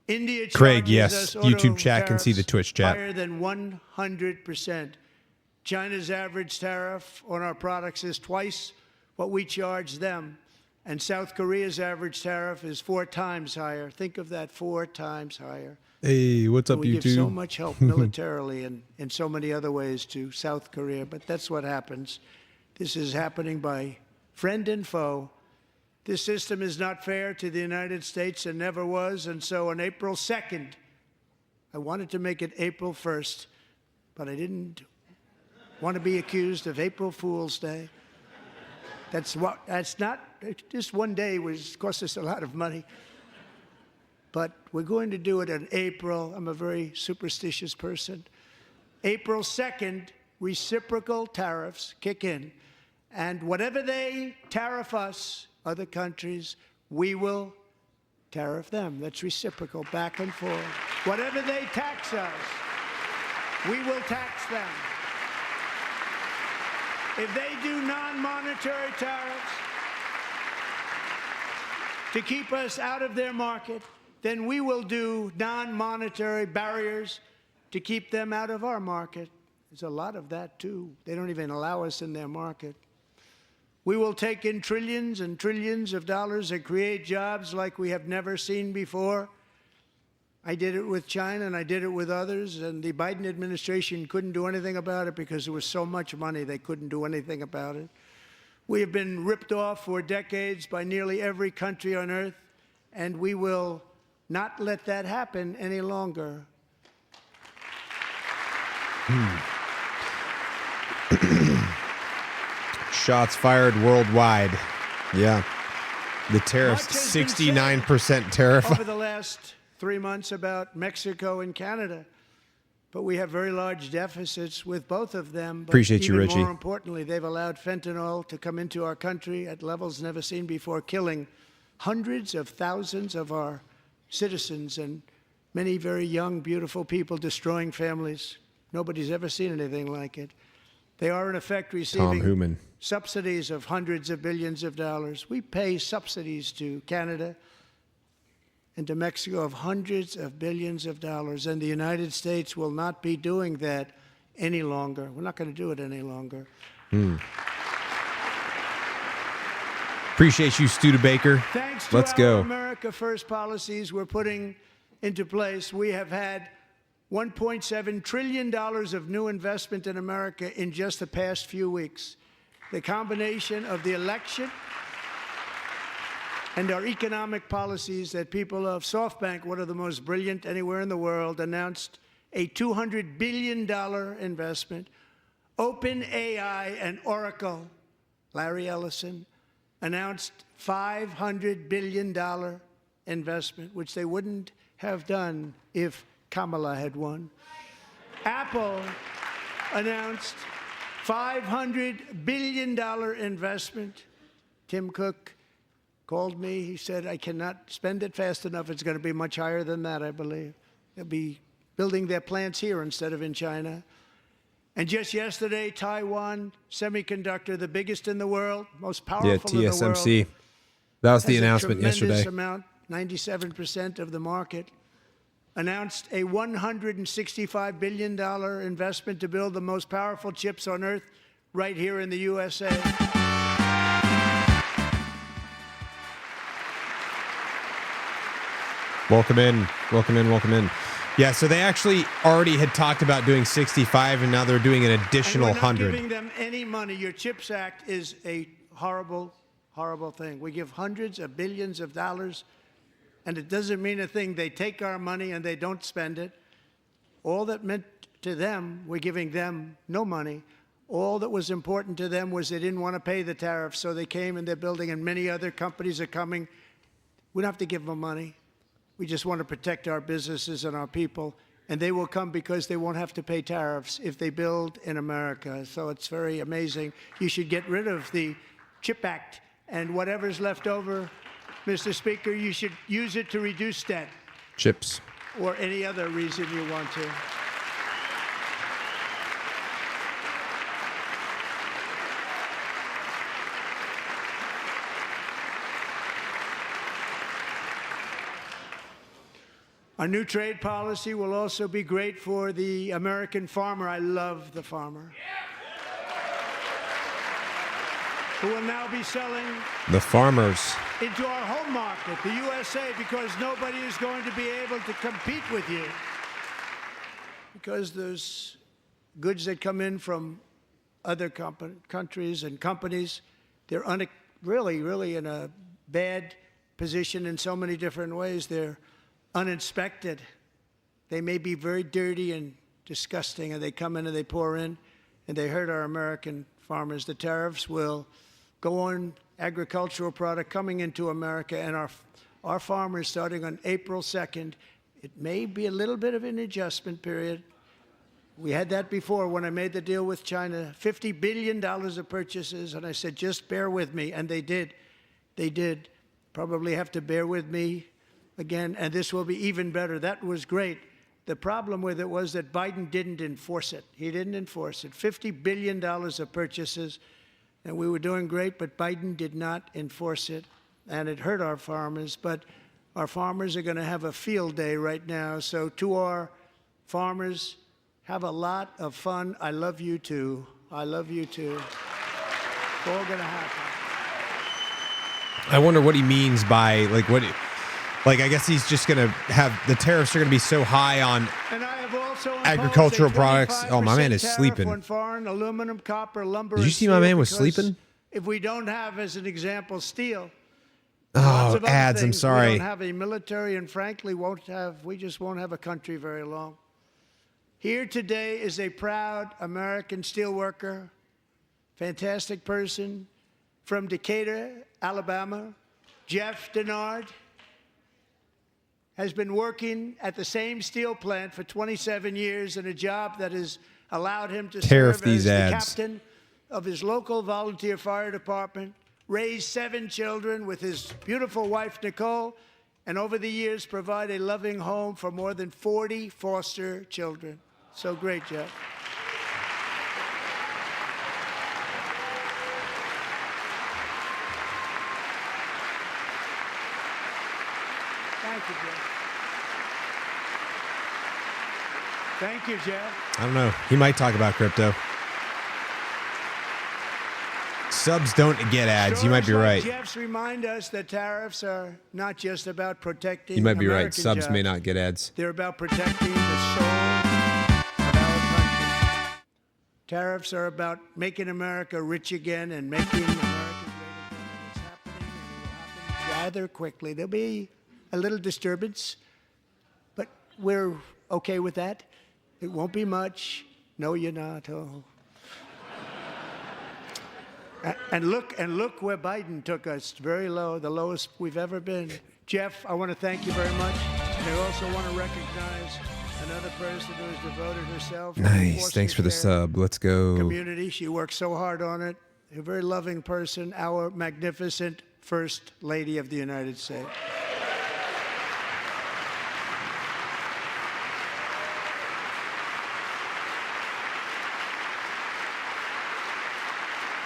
India Craig, charges yes. us auto YouTube chat can see the tariffs Twitch chat. higher than 100%. China's average tariff on our products is twice what we charge them. And South Korea's average tariff is 4 times higher. Think of that, 4 times higher. Hey, what's up, We YouTube? give so much help militarily and in so many other ways to South Korea, but that's what happens. This is happening by friend and foe. This system is not fair to the United States and never was, and so on April 2nd, I wanted to make it April 1st, but I didn't want to be accused of April Fool's Day. That's not, just one day cost us a lot of money. But we're going to do it in April. I'm a very superstitious person. April 2nd, reciprocal tariffs kick in. And whatever they tariff us, other countries, we will tariff them. That's reciprocal, back and forth. Whatever they tax us, we will tax them. If they do non-monetary tariffs to keep us out of their market, then we will do non-monetary barriers to keep them out of our market. There's a lot of that, too. They don't even allow us in their market. We will take in trillions and trillions of dollars and create jobs like we have never seen before. I did it with China, and I did it with others, and the Biden administration couldn't do anything about it because there was so much money they couldn't do anything about it. We have been ripped off for decades by nearly every country on earth, and we will not let that happen any longer. Shots fired worldwide. Yeah. The tariffs, Much has been said 69% tariff. over the last 3 months about Mexico and Canada, but we have very large deficits with both of them. But Appreciate you, even Richie. more importantly, they've allowed fentanyl to come into our country at levels never seen before, killing hundreds of thousands of our citizens and many very young, beautiful people, destroying families. Nobody's ever seen anything like it. They are, in effect, Tom receiving Hooman. subsidies of hundreds of billions of dollars. We pay subsidies to Canada and to Mexico of hundreds of billions of dollars, and the United States will not be doing that any longer. We're not going to do it any longer. Appreciate you, Studebaker. Thanks to Let's our go. America First policies we're putting into place, we have had $1.7 trillion of new investment in America in just the past few weeks. The combination of the election and our economic policies that people of SoftBank, one of the most brilliant anywhere in the world, announced a $200 billion investment. OpenAI and Oracle, Larry Ellison, announced $500 billion investment, which they wouldn't have done if Kamala had won. Apple announced $500 billion investment. Tim Cook called me. He said, I cannot spend it fast enough. It's going to be much higher than that, I believe. They'll be building their plants here instead of in China. And just yesterday, Taiwan Semiconductor, the biggest in the world, most powerful in the world. TSMC. That was the has a announcement yesterday. tremendous amount, 97% of the market, announced a $165 billion investment to build the most powerful chips on earth right here in the USA. Welcome in. Welcome in. Welcome in. Yeah, so they actually already had talked about doing 65, and now they're doing an additional And we're not 100. giving them any money. Your CHIPS Act is a horrible, horrible thing. We give hundreds of billions of dollars, and it doesn't mean a thing. They take our money and they don't spend it. All that meant to them, we're giving them no money. All that was important to them was they didn't want to pay the tariffs, so they came and they're building, and many other companies are coming. We don't have to give them money. We just want to protect our businesses and our people, and they will come because they won't have to pay tariffs if they build in America. So it's very amazing. You should get rid of the CHIP Act, and whatever's left over, Mr. Speaker, you should use it to reduce debt Chips. or any other reason you want to. Our new trade policy will also be great for the American farmer. I love the farmer. Who will now be selling The farmers. into our home market, the USA, because nobody is going to be able to compete with you. Because there's goods that come in from other countries and companies, they're really in a bad position in so many different ways. They're uninspected. They may be very dirty and disgusting, and they come in and they pour in, and they hurt our American farmers. The tariffs will go on agricultural product coming into America, and our farmers, starting on April 2nd, it may be a little bit of an adjustment period. We had that before when I made the deal with China, $50 billion of purchases, and I said, just bear with me, and they did. They did. Probably have to bear with me again, and this will be even better. That was great. The problem with it was that Biden didn't enforce it. He didn't enforce it. $50 billion of purchases, and we were doing great, but Biden did not enforce it, and it hurt our farmers. But our farmers are going to have a field day right now. So to our farmers, have a lot of fun. I love you too. I love you too. It's all going to happen. I wonder what he means by, like, I guess he's just going to have, the tariffs are going to be so high on And I have also imposed agricultural a products. Oh, my man is 25% sleeping. tariff on foreign aluminum, copper, lumber, Did you and see my steel man was because sleeping? If we don't have, as an example, steel, Oh, lots of other ads. I'm things, sorry. We don't have a military, and frankly, we just won't have a country very long. Here today is a proud American steelworker, fantastic person from Decatur, Alabama, Jeff Denard. Has been working at the same steel plant for 27 years in a job that has allowed him to Tariff serve these as the ads. captain of his local volunteer fire department, raised 7 children with his beautiful wife, Nicole, and over the years provide a loving home for more than 40 foster children. So great, Jeff. Thank you, Jeff. Thank you, Jeff. I don't know. He might talk about crypto. Subs don't get ads. You might be Stories like right. Jeff's remind us that tariffs are not just about protecting You might be right. American Subs may jobs. not get ads. They're about protecting the soul of our country. Tariffs are about making America rich again and making America great again. And it's happening, and it will happen rather quickly. There'll be a little disturbance, but we're okay with that. It won't be much. No, you're not. Oh. And look where Biden took us. Very low, the lowest we've ever been. Jeff, I want to thank you very much. And I also want to recognize another person who has devoted herself to Nice. Thanks for the care sub. Let's go. community. She worked so hard on it. A very loving person, our magnificent First Lady of the United States.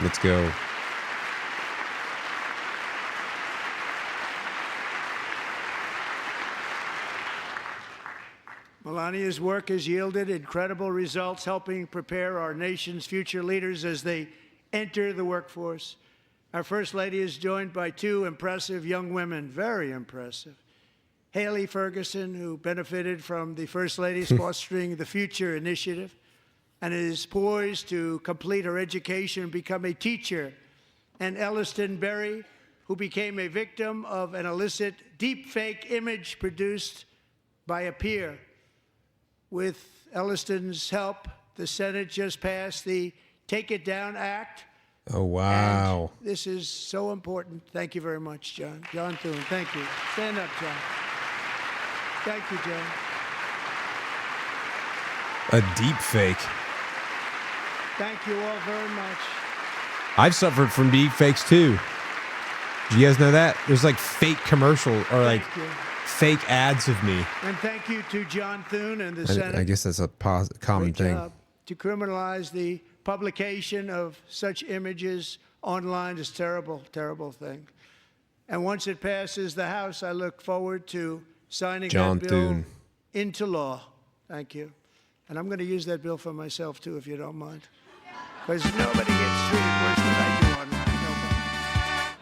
Let's go. Melania's work has yielded incredible results, helping prepare our nation's future leaders as they enter the workforce. Our First Lady is joined by two impressive young women, very impressive. Haley Ferguson, who benefited from the First Lady's Fostering the Future initiative and is poised to complete her education and become a teacher. And Elliston Berry, who became a victim of an illicit deepfake image produced by a peer. With Elliston's help, the Senate just passed the Take It Down Act. Oh, wow. And this is so important. Thank you very much, John. John Thune, thank you. Stand up, John. Thank you, John. A deep fake. Thank you all very much. I've suffered from deep fakes too. Do you guys know that? There's like fake commercial or like Thank you. fake ads of me. And thank you to John Thune and the Senate. I guess that's a common Great thing. job. To criminalize the publication of such images online is terrible, terrible thing. And once it passes the House, I look forward to signing John that bill Thune. into law. Thank you. And I'm going to use that bill for myself, too, if you don't mind. Because nobody gets treated worse than I do online. Nobody.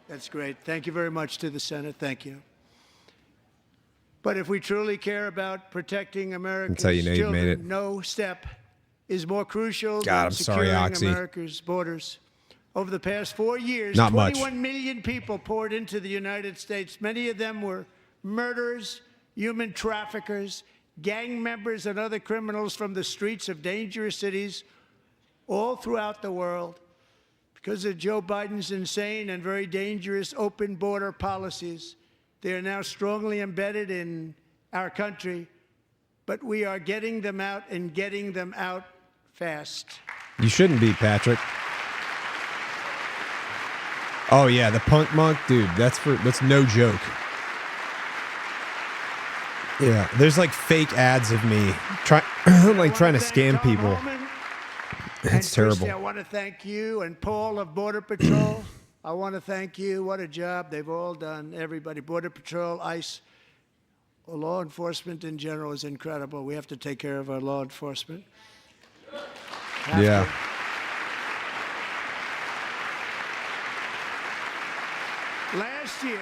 That's great. Thank you very much to the Senate. Thank you. But if we truly care about protecting America's how you know you've children, made it. no step is more crucial God, than I'm sorry, securing Oxy. America's borders. Over the past 4 years, Not much. 21 million people poured into the United States. Many of them were murderers, human traffickers, gang members, and other criminals from the streets of dangerous cities all throughout the world. Because of Joe Biden's insane and very dangerous open border policies, they are now strongly embedded in our country, but we are getting them out and getting them out fast. You shouldn't be, Patrick. Oh yeah, the punk monk, dude. That's no joke. Yeah, there's like fake ads of me trying to scam people. It's terrible. Christy, I want to thank you and Paul of Border Patrol. I want to thank you. What a job they've all done. Everybody, Border Patrol, ICE, law enforcement in general is incredible. We have to take care of our law enforcement. Yeah. Last year,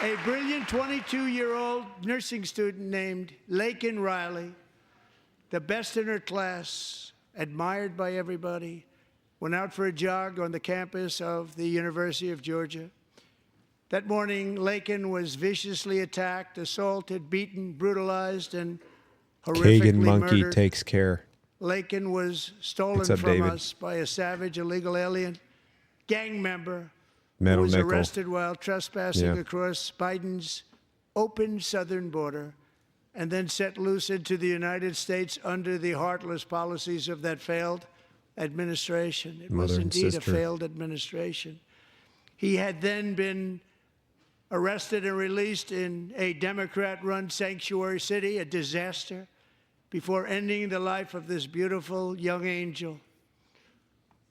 a brilliant 22-year-old nursing student named Laken Riley, the best in her class, admired by everybody, went out for a jog on the campus of the University of Georgia. That morning, Laken was viciously attacked, assaulted, beaten, brutalized, and horrifically Kagan Monkey murdered. takes care. Laken was stolen What's up, from David? us by a savage illegal alien gang member Metal who was nickel. arrested while trespassing Yeah. across Biden's open southern border and then set loose into the United States under the heartless policies of that failed administration. It was Mother and indeed a sister. failed administration. He had then been arrested and released in a Democrat-run sanctuary city, a disaster, before ending the life of this beautiful young angel.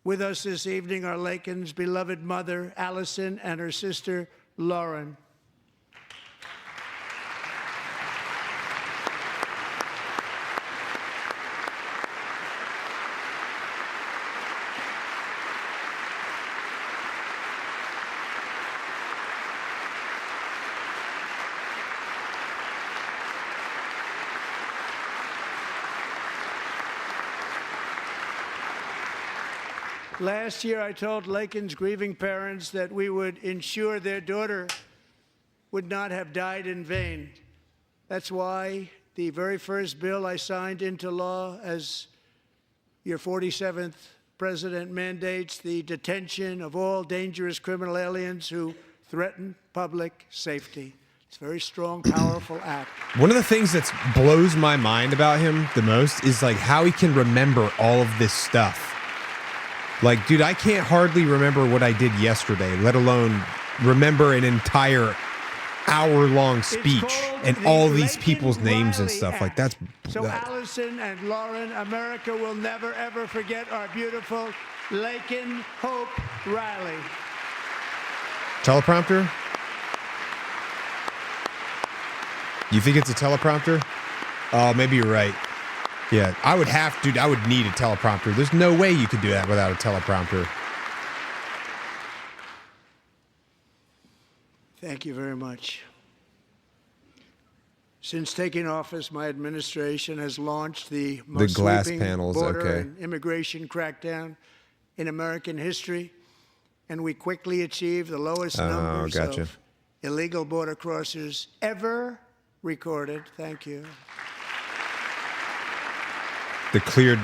With us this evening are Laken's beloved mother, Allison, and her sister, Lauren. Last year, I told Laken's grieving parents that we would ensure their daughter would not have died in vain. That's why the very first bill I signed into law as your 47th president mandates the detention of all dangerous criminal aliens who threaten public safety. It's a very strong, powerful act. One of the things that blows my mind about him the most is like how he can remember all of this stuff. Like, dude, I can't hardly remember what I did yesterday, let alone remember an entire hour-long speech and all these people's names and stuff. Like, that's... So Allison and Lauren, America will never, ever forget our beautiful Laken Hope Riley. Teleprompter? You think it's a teleprompter? Oh, maybe you're right. Yeah, I would need a teleprompter. There's no way you could do that without a teleprompter. Thank you very much. Since taking office, my administration has launched the most glass sweeping panels, border okay. and immigration crackdown in American history, and we quickly achieved the lowest numbers of illegal border crossers ever recorded. Thank you. The cleared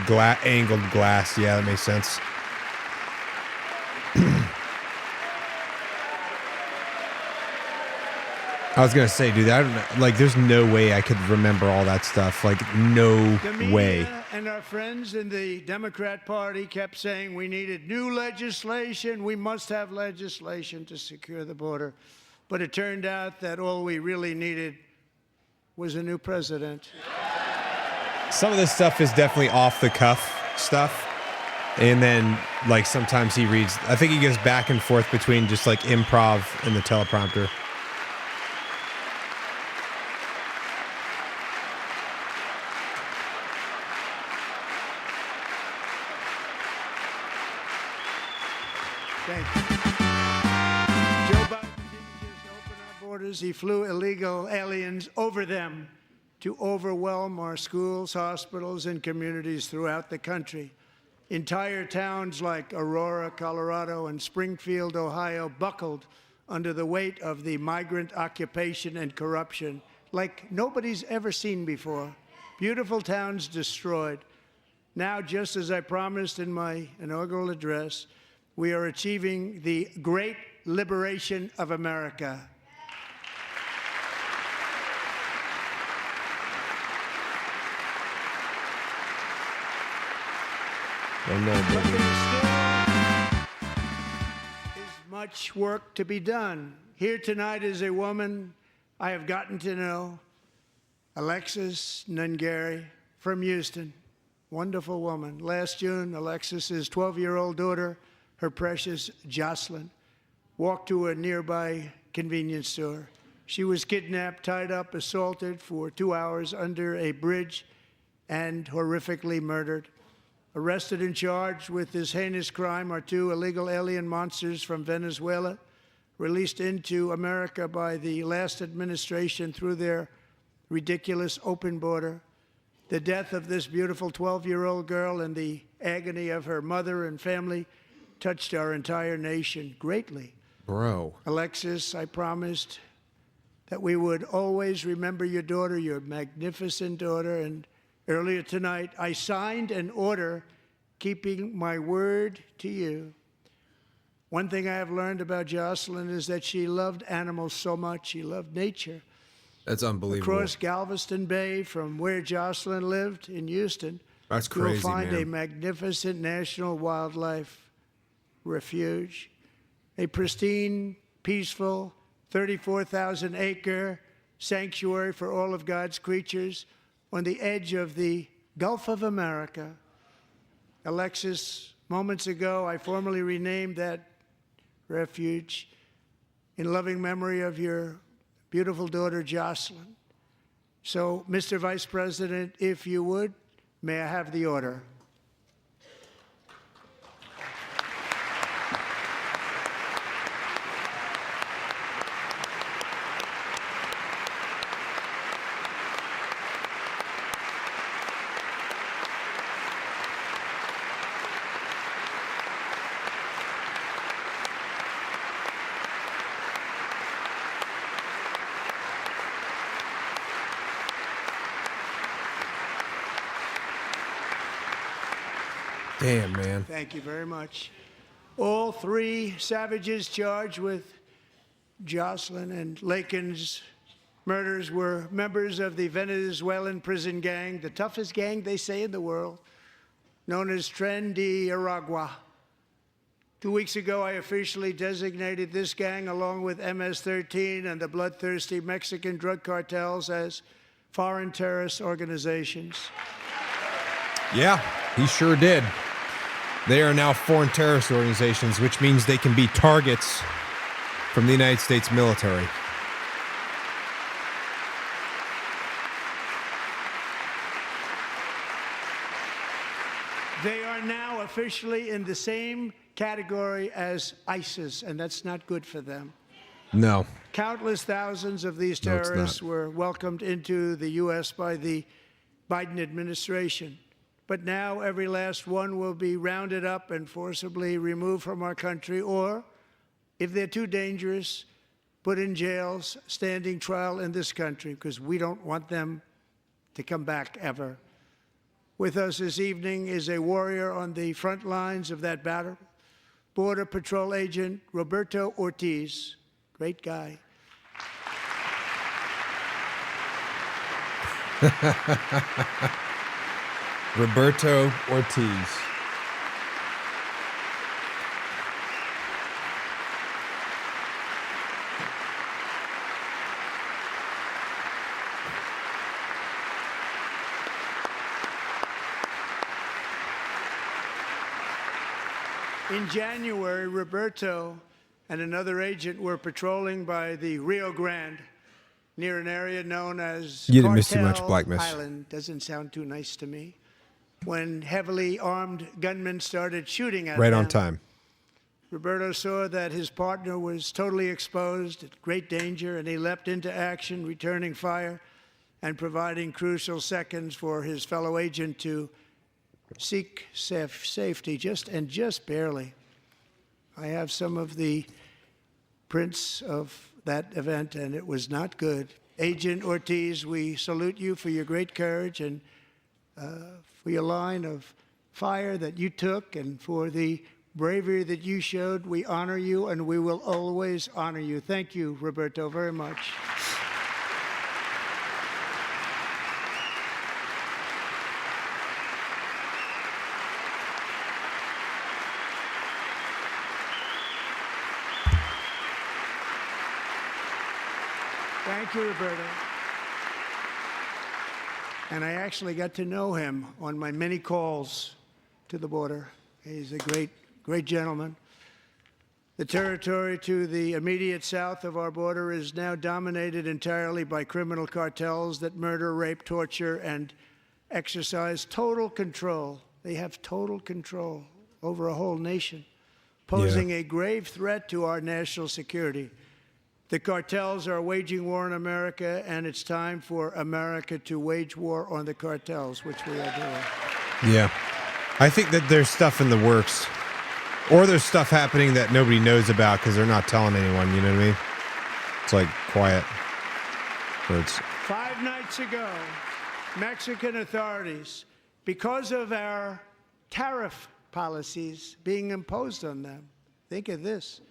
angled glass. Yeah, that makes sense. I was gonna say, dude, there's no way I could remember all that stuff. Like, no way. And our friends in the Democrat Party kept saying we needed new legislation. We must have legislation to secure the border. But it turned out that all we really needed was a new president. Some of this stuff is definitely off the cuff stuff. And then, like, sometimes he reads, I think he goes back and forth between just like improv and the teleprompter. Thank you. Joe Biden didn't just open our borders, he flew illegal aliens over them to overwhelm our schools, hospitals, and communities throughout the country. Entire towns like Aurora, Colorado, and Springfield, Ohio, buckled under the weight of the migrant occupation and corruption like nobody's ever seen before. Beautiful towns destroyed. Now, just as I promised in my inaugural address, we are achieving the great liberation of America. But there is much work to be done. Here tonight is a woman I have gotten to know, Alexis Nungari from Houston. Wonderful woman. Last June, Alexis's 12-year-old daughter, her precious Jocelyn, walked to a nearby convenience store. She was kidnapped, tied up, assaulted for 2 hours under a bridge, and horrifically murdered. Arrested and charged with this heinous crime are 2 illegal alien monsters from Venezuela, released into America by the last administration through their ridiculous open border. The death of this beautiful 12-year-old girl and the agony of her mother and family touched our entire nation greatly. Bro. Alexis, I promised that we would always remember your daughter, your magnificent daughter, and earlier tonight, I signed an order keeping my word to you. One thing I have learned about Jocelyn is that she loved animals so much. She loved nature. That's unbelievable. Across Galveston Bay, from where Jocelyn lived in Houston, that's crazy, you'll find man. a magnificent national wildlife refuge, a pristine, peaceful, 34,000-acre sanctuary for all of God's creatures on the edge of the Gulf of America. Alexis, moments ago, I formally renamed that refuge in loving memory of your beautiful daughter, Jocelyn. So, Mr. Vice President, if you would, may I have the order? Damn, man. Thank you very much. All three savages charged with Jocelyn and Lakin's murders were members of the Venezuelan prison gang, the toughest gang, they say, in the world, known as Tren de Aragua. 2 weeks ago, I officially designated this gang, along with MS-13 and the bloodthirsty Mexican drug cartels, as foreign terrorist organizations. Yeah, he sure did. They are now foreign terrorist organizations, which means they can be targets from the United States military. They are now officially in the same category as ISIS, and that's not good for them. No. Countless thousands of these No, it's terrorists not. were welcomed into the U.S. by the Biden administration. But now every last one will be rounded up and forcibly removed from our country, or, if they're too dangerous, put in jails, standing trial in this country, because we don't want them to come back ever. With us this evening is a warrior on the front lines of that battle, Border Patrol Agent Roberto Ortiz. Great guy. Roberto Ortiz. In January, Roberto and another agent were patrolling by the Rio Grande, near an area known as You didn't miss too much, Cartel Black Miss. Island. Doesn't sound too nice to me. When heavily armed gunmen started shooting at Right them, on time. Roberto saw that his partner was totally exposed, at great danger, and he leapt into action, returning fire and providing crucial seconds for his fellow agent to seek safety, just barely. I have some of the prints of that event, and it was not good. Agent Ortiz, we salute you for your great courage and for your line of fire that you took, and for the bravery that you showed. We honor you, and we will always honor you. Thank you, Roberto, very much. Thank you, Roberto. And I actually got to know him on my many calls to the border. He's a great gentleman. The territory to the immediate south of our border is now dominated entirely by criminal cartels that murder, rape, torture, and exercise total control. They have total control over a whole nation, posing a grave threat to our national security. The cartels are waging war in America, and it's time for America to wage war on the cartels, which we are doing. Yeah. I think that there's stuff in the works. Or there's stuff happening that nobody knows about because they're not telling anyone, you know what I mean? It's like quiet. So it's 5 nights ago, Mexican authorities, because of our tariff policies being imposed on them, think of this,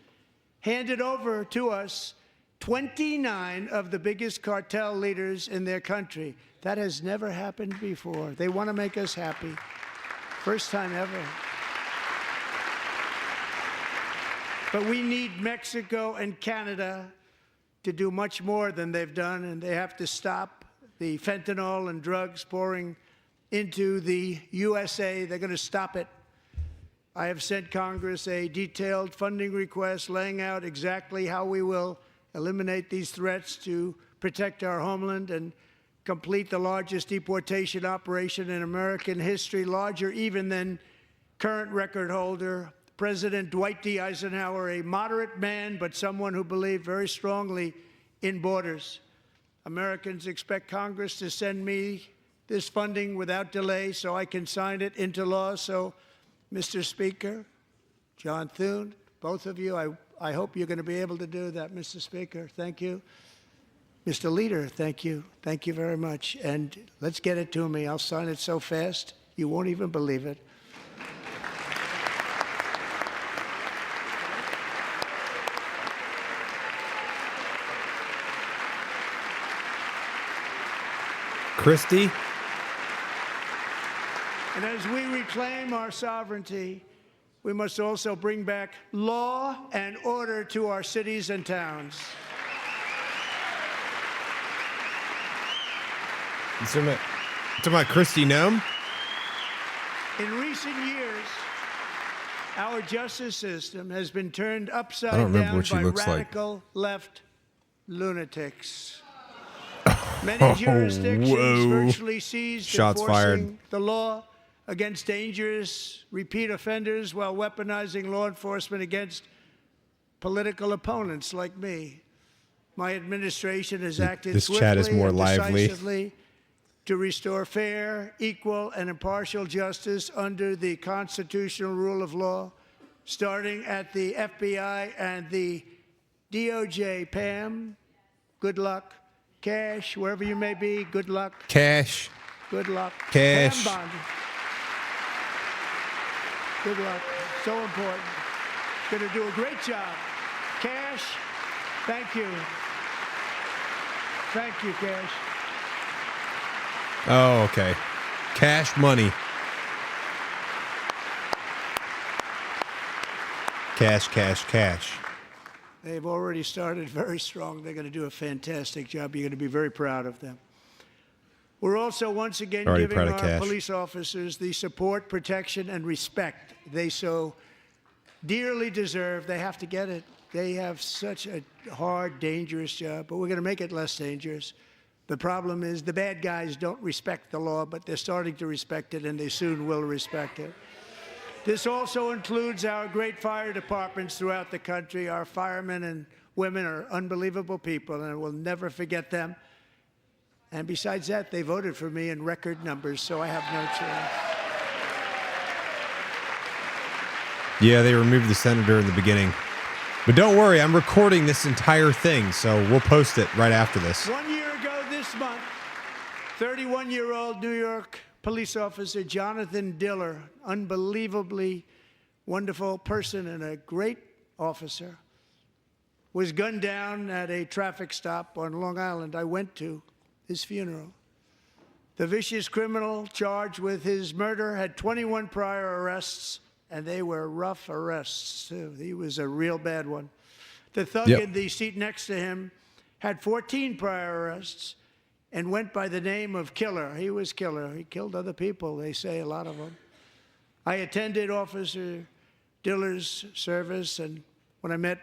handed over to us 29 of the biggest cartel leaders in their country. That has never happened before. They want to make us happy. First time ever. But we need Mexico and Canada to do much more than they've done, and they have to stop the fentanyl and drugs pouring into the USA. They're going to stop it. I have sent Congress a detailed funding request laying out exactly how we will eliminate these threats to protect our homeland and complete the largest deportation operation in American history, larger even than current record holder President Dwight D. Eisenhower, a moderate man, but someone who believed very strongly in borders. Americans expect Congress to send me this funding without delay so I can sign it into law. So, Mr. Speaker, John Thune, both of you, I hope you're going to be able to do that, Mr. Speaker. Thank you. Mr. Leader, thank you. Thank you very much. And let's get it to me. I'll sign it so fast, you won't even believe it. Christie. And as we reclaim our sovereignty, we must also bring back law and order to our cities and towns. You talking about Christy Nome? In recent years, our justice system has been turned upside I don't remember down what she by looks like. radical left lunatics. Many jurisdictions whoa. virtually seized Shots enforcing fired. the law against dangerous repeat offenders while weaponizing law enforcement against political opponents like me. My administration has acted This swiftly chat is more and lively. decisively to restore fair, equal, and impartial justice under the constitutional rule of law, starting at the FBI and the DOJ. Pam, good luck. Cash, wherever you may be, good luck. Cash. Good luck. Cash. Pam Bondi. Good luck. So important. Going to do a great job. Cash, thank you. Thank you, Cash. Oh, okay. Cash money. Cash, cash, cash. They've already started very strong. They're going to do a fantastic job. You're going to be very proud of them. We're also once again Already giving proud of our Cash. police officers the support, protection, and respect they so dearly deserve. They have to get it. They have such a hard, dangerous job, but we're going to make it less dangerous. The problem is the bad guys don't respect the law, but they're starting to respect it, and they soon will respect it. This also includes our great fire departments throughout the country. Our firemen and women are unbelievable people, and we'll never forget them. And besides that, they voted for me in record numbers, so I have no choice. Yeah, they removed the senator in the beginning. But don't worry, I'm recording this entire thing, so we'll post it right after this. 1 year ago this month, 31-year-old New York police officer Jonathan Diller, unbelievably wonderful person and a great officer, was gunned down at a traffic stop on Long Island. I went to his funeral. The vicious criminal charged with his murder had 21 prior arrests, and they were rough arrests, too. He was a real bad one. The thug in the seat next to him had 14 prior arrests and went by the name of Killer. He was Killer. He killed other people, they say, a lot of them. I attended Officer Diller's service, and when I met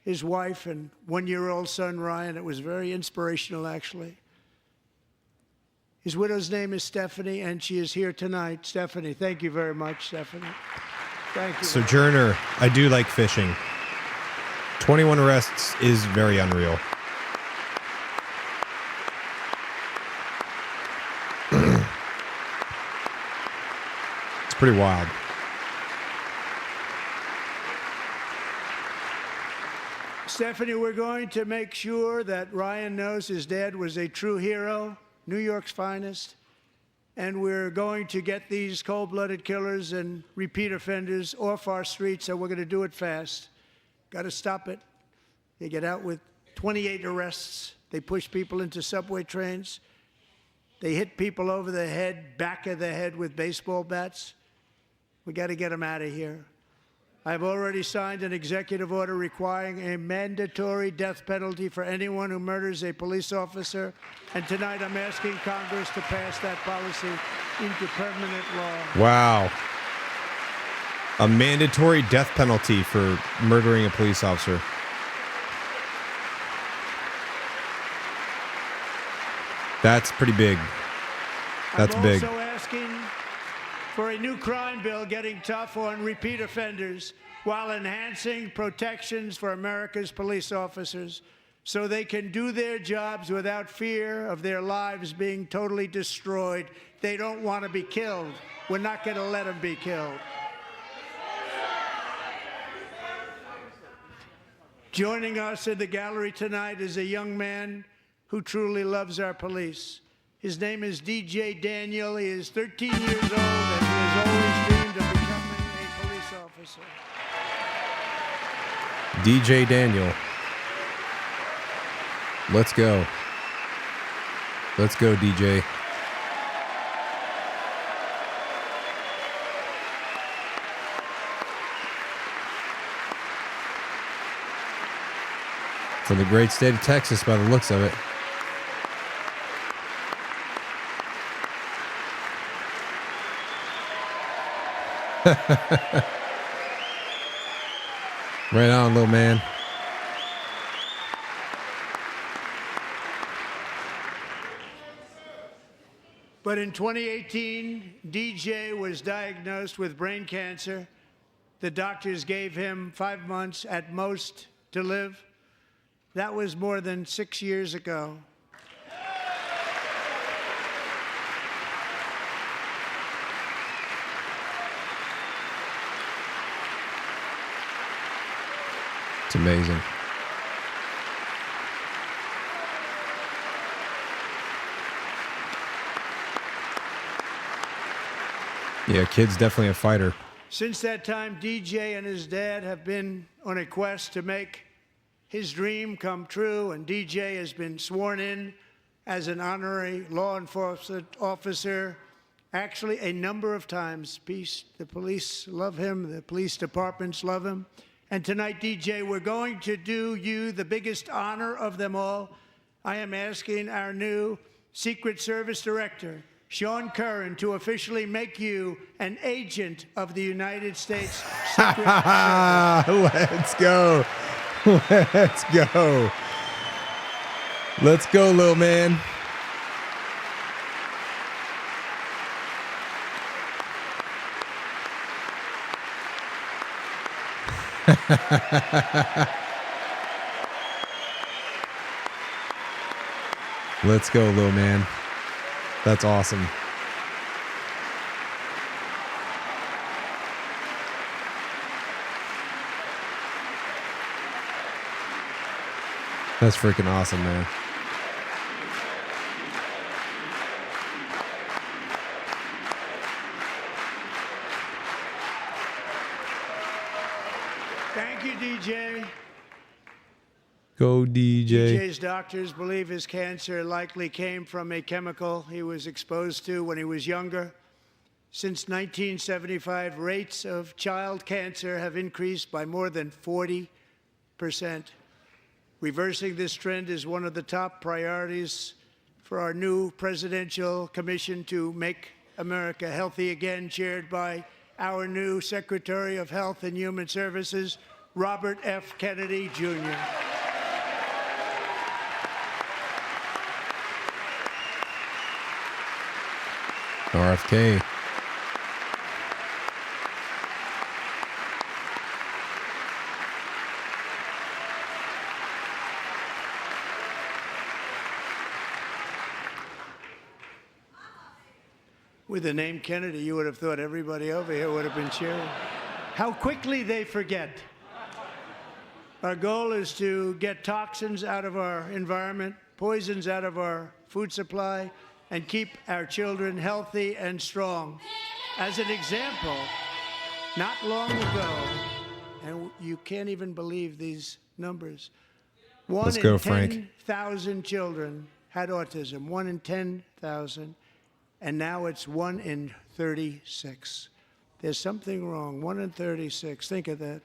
his wife and one-year-old son, Ryan, it was very inspirational, actually. His widow's name is Stephanie, and she is here tonight. Stephanie, thank you very much, Stephanie. Thank you. Sojourner, I do like fishing. 21 arrests is very unreal. It's pretty wild. Stephanie, we're going to make sure that Ryan knows his dad was a true hero, New York's finest, and we're going to get these cold-blooded killers and repeat offenders off our streets, and we're going to do it fast. Got to stop it. They get out with 28 arrests. They push people into subway trains. They hit people over the head, back of the head with baseball bats. We got to get them out of here. I've already signed an executive order requiring a mandatory death penalty for anyone who murders a police officer. And tonight I'm asking Congress to pass that policy into permanent law. Wow. A mandatory death penalty for murdering a police officer. That's pretty big. That's big. I'm also asking for a new crime bill getting tough on repeat offenders while enhancing protections for America's police officers so they can do their jobs without fear of their lives being totally destroyed. They don't want to be killed. We're not going to let them be killed. Joining us in the gallery tonight is a young man who truly loves our police. His name is DJ Daniel. He is 13 years old, and he has always dreamed of becoming a police officer. DJ Daniel. Let's go. Let's go, DJ. From the great state of Texas by the looks of it. Right on, little man. But in 2018, DJ was diagnosed with brain cancer. The doctors gave him 5 months at most to live. That was more than 6 years ago. It's amazing. Yeah, kid's definitely a fighter. Since that time, DJ and his dad have been on a quest to make his dream come true, and DJ has been sworn in as an honorary law enforcement officer, actually a number of times. The police love him, the police departments love him. And tonight, DJ, we're going to do you the biggest honor of them all. I am asking our new Secret Service Director, Sean Curran, to officially make you an agent of the United States Secret Service. Let's go. Let's go. Let's go, little man. Let's go, little man. That's awesome. That's freaking awesome, man. Thank you, DJ. Go, DJ. DJ's doctors believe his cancer likely came from a chemical he was exposed to when he was younger. Since 1975, rates of child cancer have increased by more than 40%. Reversing this trend is one of the top priorities for our new presidential commission to make America healthy again, chaired by our new Secretary of Health and Human Services, Robert F. Kennedy, Jr. RFK. With the name Kennedy, you would have thought everybody over here would have been cheering. How quickly they forget. Our goal is to get toxins out of our environment, poisons out of our food supply, and keep our children healthy and strong. As an example, not long ago, and you can't even believe these numbers, one in 10,000 children had autism, 1 in 10,000. And now it's 1 in 36. There's something wrong. 1 in 36. Think of that.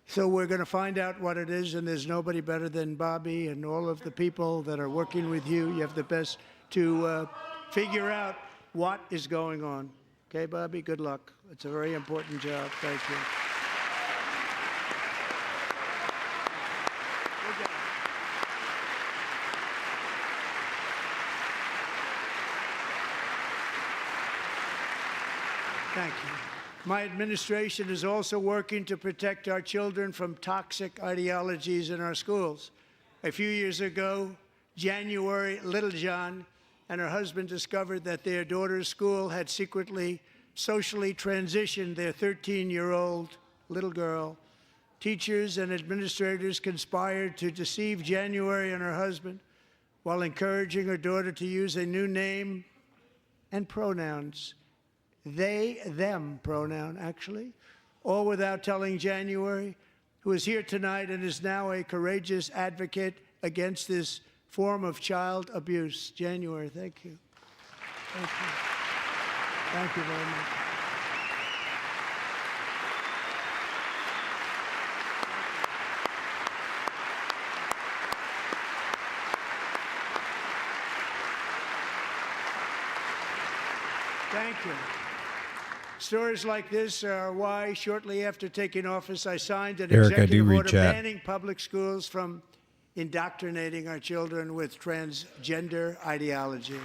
So we're going to find out what it is, and there's nobody better than Bobby and all of the people that are working with you. You have the best to figure out what is going on. Okay, Bobby? Good luck. It's a very important job. Thank you. Thank you. My administration is also working to protect our children from toxic ideologies in our schools. A few years ago, January Littlejohn and her husband discovered that their daughter's school had secretly socially transitioned their 13-year-old little girl. Teachers and administrators conspired to deceive January and her husband while encouraging her daughter to use a new name and pronouns. They, them pronoun, actually, all without telling January, who is here tonight and is now a courageous advocate against this form of child abuse. January, thank you. Thank you. Thank you very much. Thank you. Stories like this are why, shortly after taking office, I signed an Eric, I do executive read order chat. banning public schools from indoctrinating our children with transgender ideology.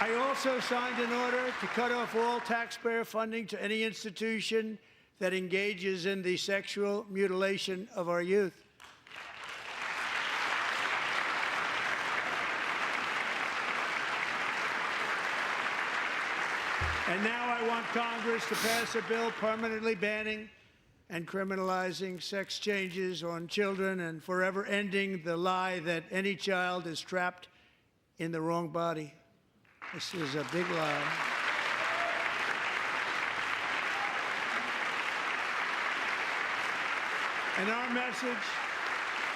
I also signed an order to cut off all taxpayer funding to any institution that engages in the sexual mutilation of our youth. And now I want Congress to pass a bill permanently banning and criminalizing sex changes on children and forever ending the lie that any child is trapped in the wrong body. This is a big lie. And our message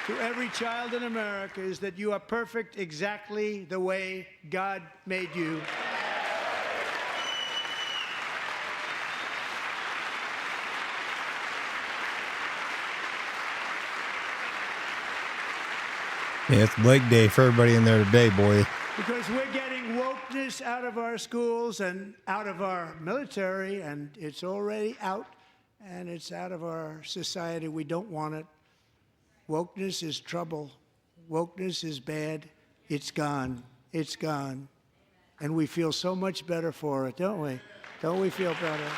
to every child in America is that you are perfect exactly the way God made you. Yeah, it's leg day for everybody in there today, boy. Because we're getting wokeness out of our schools and out of our military, and it's already out, and it's out of our society. We don't want it. Wokeness is trouble. Wokeness is bad. It's gone. It's gone. And we feel so much better for it, don't we? Don't we feel better?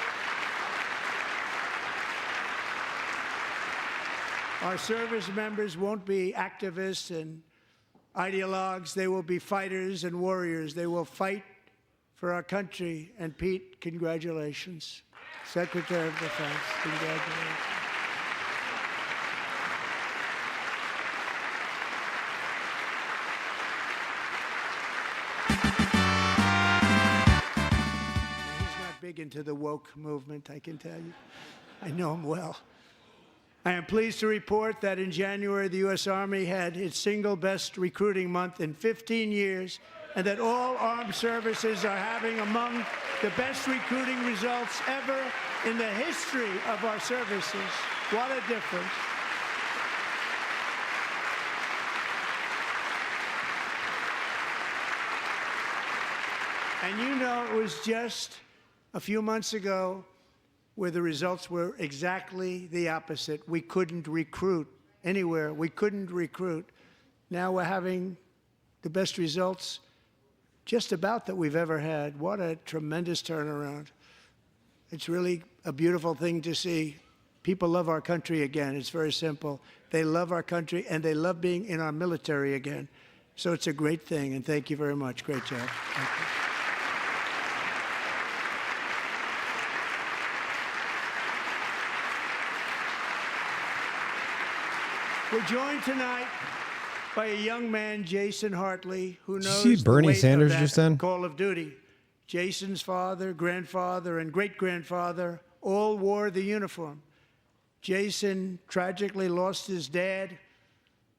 Our service members won't be activists and ideologues. They will be fighters and warriors. They will fight for our country. And Pete, congratulations. Secretary of Defense, congratulations. He's not big into the woke movement, I can tell you. I know him well. I am pleased to report that in January, the U.S. Army had its single best recruiting month in 15 years, and that all armed services are having among the best recruiting results ever in the history of our services. What a difference. And you know, it was just a few months ago where the results were exactly the opposite. We couldn't recruit anywhere. We couldn't recruit. Now we're having the best results just about that we've ever had. What a tremendous turnaround. It's really a beautiful thing to see. People love our country again. It's very simple. They love our country, and they love being in our military again. So it's a great thing, and thank you very much. Great job. Thank you. We're joined tonight by a young man, Jason Hartley, who knows see the Bernie weight Sanders of that just then? Call of Duty. Jason's father, grandfather, and great-grandfather all wore the uniform. Jason tragically lost his dad,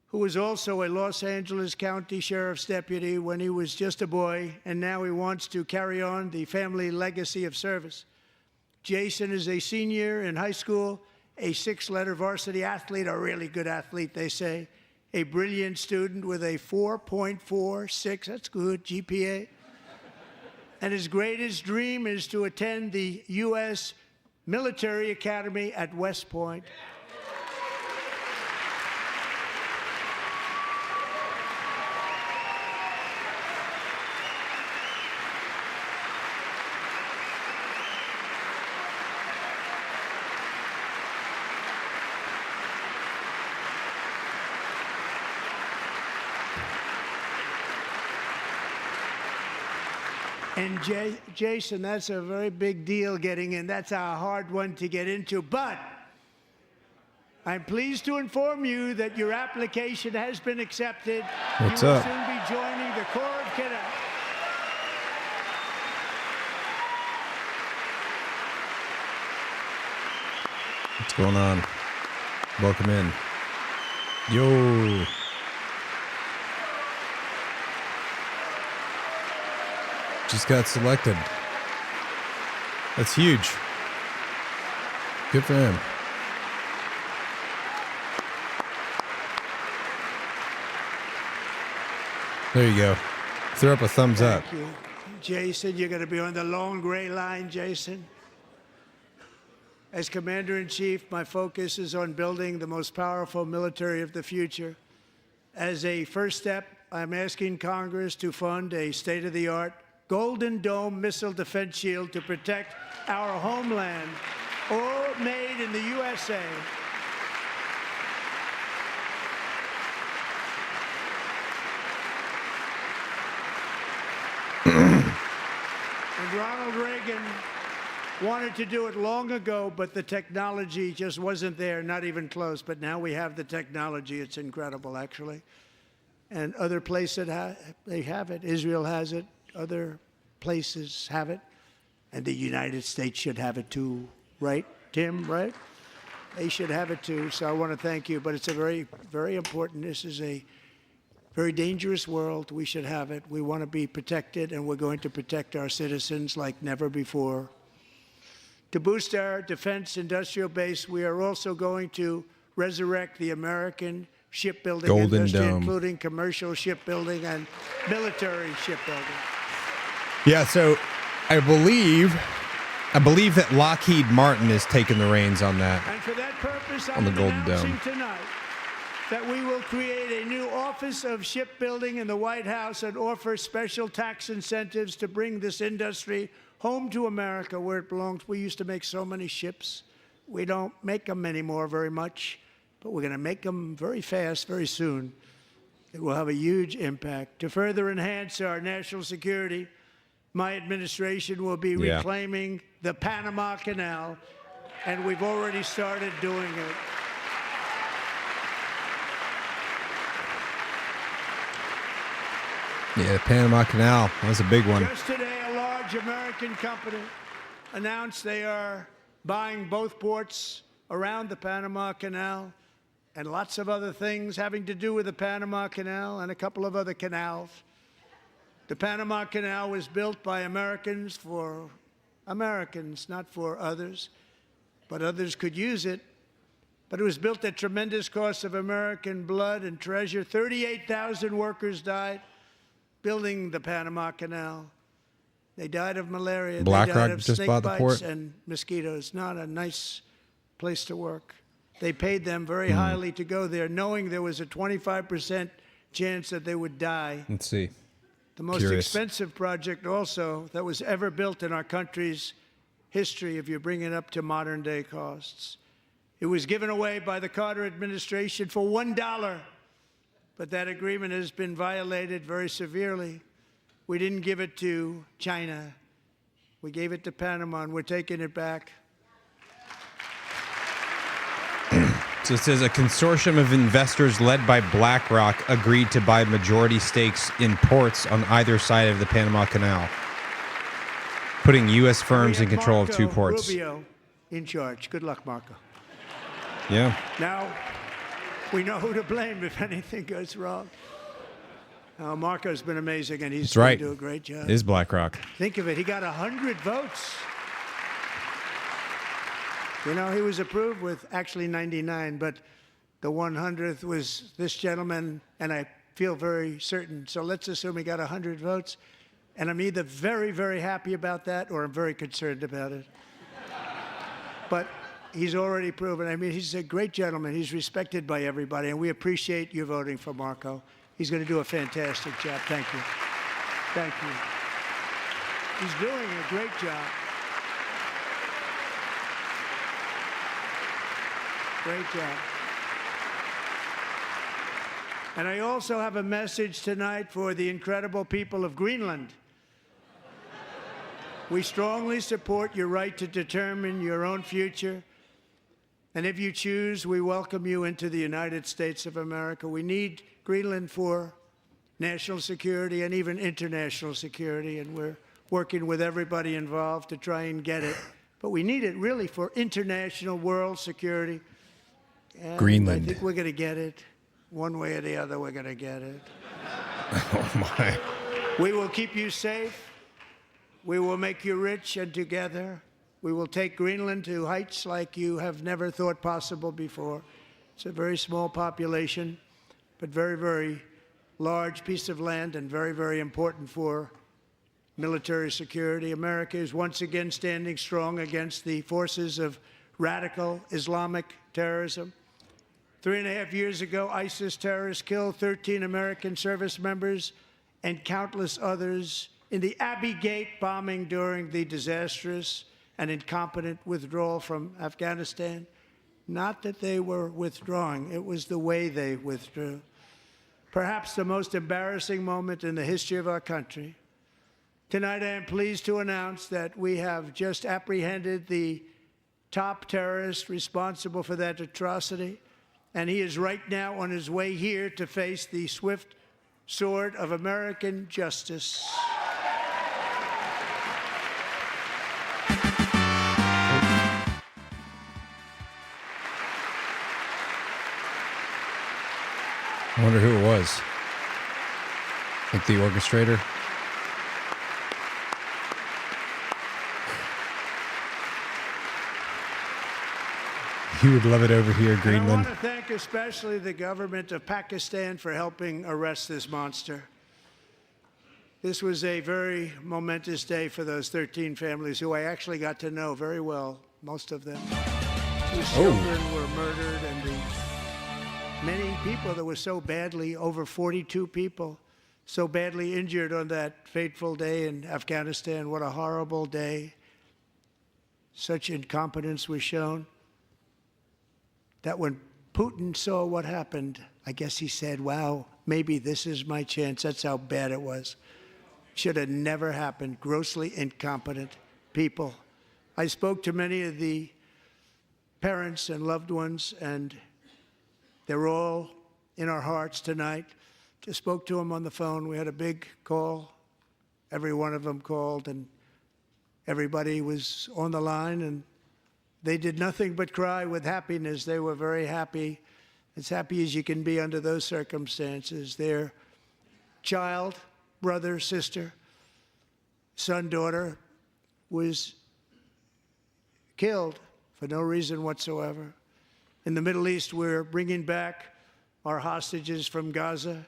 who was also a Los Angeles County Sheriff's deputy when he was just a boy, and now he wants to carry on the family legacy of service. Jason is a senior in high school, a 6-letter varsity athlete, a really good athlete, they say, a brilliant student with a 4.46, that's good, GPA. And his greatest dream is to attend the U.S. Military Academy at West Point. And Jason, that's a very big deal getting in. That's a hard one to get into. But I'm pleased to inform you that your application has been accepted. What's you will up? soon be joining the Corps of Cadets. What's going on? Welcome in. Yo. Just got selected. That's huge. Good for him. There you go. Throw up a thumbs up. Thank you. Jason, you're going to be on the long gray line, Jason. As Commander-in-Chief, my focus is on building the most powerful military of the future. As a first step, I'm asking Congress to fund a state-of-the-art Golden Dome missile defense shield to protect our homeland, all made in the USA. And Ronald Reagan wanted to do it long ago, but the technology just wasn't there, not even close. But now we have the technology. It's incredible, actually. And other places, they have it. Israel has it. Other places have it. And the United States should have it too, right, Tim, right? They should have it too. So I want to thank you. But it's a very, very important. This is a very dangerous world. We should have it. We want to be protected, and we're going to protect our citizens like never before. To boost our defense industrial base, we are also going to resurrect the American shipbuilding Golden industry, Dome. including commercial shipbuilding and military shipbuilding. Yeah, so I believe that Lockheed Martin is taking the reins on that. And for that purpose, On I'm the Golden announcing Dome. tonight that we will create a new Office of Shipbuilding in the White House and offer special tax incentives to bring this industry home to America where it belongs. We used to make so many ships. We don't make them anymore very much, but we're going to make them very fast, very soon. It will have a huge impact. To further enhance our national security, my administration will be Yeah. reclaiming the Panama Canal, and we've already started doing it. Yeah, the Panama Canal. That was a big one. Just today, a large American company announced they are buying both ports around the Panama Canal and lots of other things having to do with the Panama Canal and a couple of other canals. The Panama Canal was built by Americans for Americans, not for others, but others could use it. But it was built at tremendous cost of American blood and treasure. 38,000 workers died building the Panama Canal. They died of malaria. They BlackRock died of just snake bought the bites port. and mosquitoes. Not a nice place to work. They paid them very highly to go there, knowing there was a 25% chance that they would die. Let's see. The most Curious. expensive project also that was ever built in our country's history, if you bring it up to modern day costs. It was given away by the Carter administration for $1, but that agreement has been violated very severely. We didn't give it to China. We gave it to Panama, and we're taking it back. So it says a consortium of investors led by BlackRock agreed to buy majority stakes in ports on either side of the Panama Canal, putting U.S. firms in We have control of two Marco ports. Rubio in charge. Good luck, Marco. Yeah. Now, we know who to blame if anything goes wrong. Marco's been amazing, and he's That's right. going to do a great job. It is BlackRock. Think of it. He got 100 votes. You know, he was approved with actually 99, but the 100th was this gentleman, and I feel very certain. So let's assume he got 100 votes, and I'm either very, very happy about that or I'm very concerned about it. But he's already proven. I mean, he's a great gentleman. He's respected by everybody, and we appreciate you voting for Marco. He's going to do a fantastic job. Thank you. Thank you. He's doing a great job. Great job. And I also have a message tonight for the incredible people of Greenland. We strongly support your right to determine your own future. And if you choose, we welcome you into the United States of America. We need Greenland for national security and even international security, and we're working with everybody involved to try and get it. but we need it really for international world security. And Greenland. I think we're going to get it. One way or the other, we're going to get it. Oh my. We will keep you safe. We will make you rich, and together we will take Greenland to heights like you have never thought possible before. It's a very small population, but very, very large piece of land and very, very important for military security. America is once again standing strong against the forces of radical Islamic terrorism. 3.5 years ago, ISIS terrorists killed 13 American service members and countless others in the Abbey Gate bombing during the disastrous and incompetent withdrawal from Afghanistan. Not that they were withdrawing, it was the way they withdrew. Perhaps the most embarrassing moment in the history of our country. Tonight, I am pleased to announce that we have just apprehended the top terrorist responsible for that atrocity, and he is right now on his way here to face the swift sword of American justice. I wonder who it was. Like the orchestrator. You would love it over here, And I Greenland. want to thank especially the government of Pakistan for helping arrest this monster. This was a very momentous day for those 13 families who I actually got to know very well, most of them. Whose children were murdered, and the many people that were so badly, over 42 people, so badly injured on that fateful day in Afghanistan. What a horrible day. Such incompetence was shown that when Putin saw what happened, I guess he said, wow, maybe this is my chance. That's how bad it was. Should have never happened. Grossly incompetent people. I spoke to many of the parents and loved ones, and they're all in our hearts tonight. Just spoke to them on the phone. We had a big call. Every one of them called, and everybody was on the line, and they did nothing but cry with happiness. They were very happy, as happy as you can be under those circumstances. Their child, brother, sister, son, daughter was killed for no reason whatsoever. In the Middle East, we're bringing back our hostages from Gaza.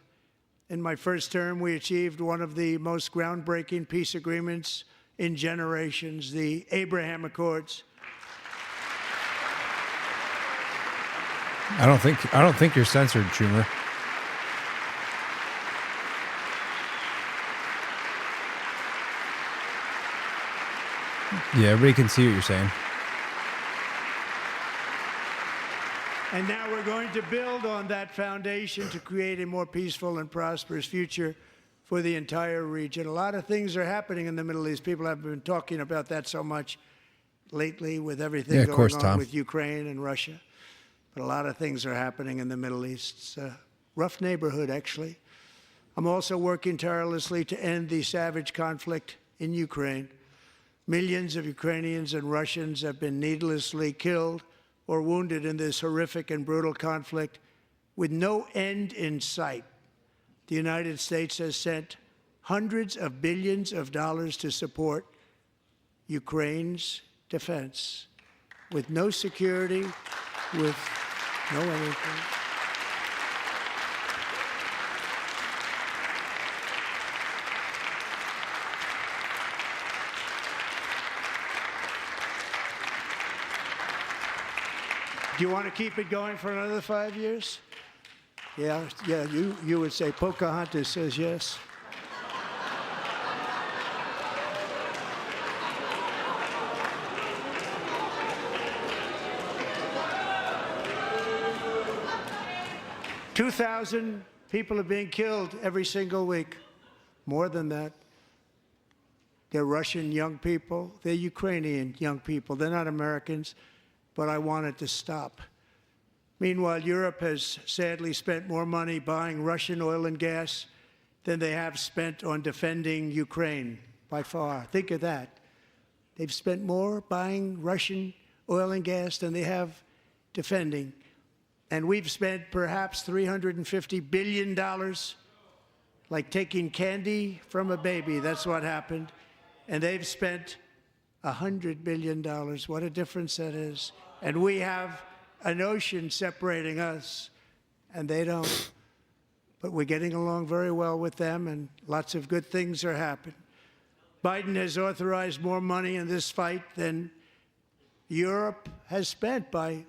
In my first term, we achieved one of the most groundbreaking peace agreements in generations, the Abraham Accords. I don't think you're censored, Schumer. Yeah, everybody can see what you're saying. And now we're going to build on that foundation to create a more peaceful and prosperous future for the entire region. A lot of things are happening in the Middle East. People have been talking about that so much lately with everything going on with Ukraine and Russia. But a lot of things are happening in the Middle East. It's a rough neighborhood, actually. I'm also working tirelessly to end the savage conflict in Ukraine. Millions of Ukrainians and Russians have been needlessly killed or wounded in this horrific and brutal conflict with no end in sight. The United States has sent hundreds of billions of dollars to support Ukraine's defense with no security, with no anything. Do you want to keep it going for another 5 years? Yeah, you would say Pocahontas says yes. $2,000 people are being killed every single week. More than that. They're Russian young people. They're Ukrainian young people. They're not Americans. But I want it to stop. Meanwhile, Europe has sadly spent more money buying Russian oil and gas than they have spent on defending Ukraine, by far. Think of that. They've spent more buying Russian oil and gas than they have defending. And we've spent perhaps $350 billion, like taking candy from a baby. That's what happened. And they've spent $100 billion. What a difference that is. And we have an ocean separating us, and they don't. But we're getting along very well with them, and lots of good things are happening. Biden has authorized more money in this fight than Europe has spent by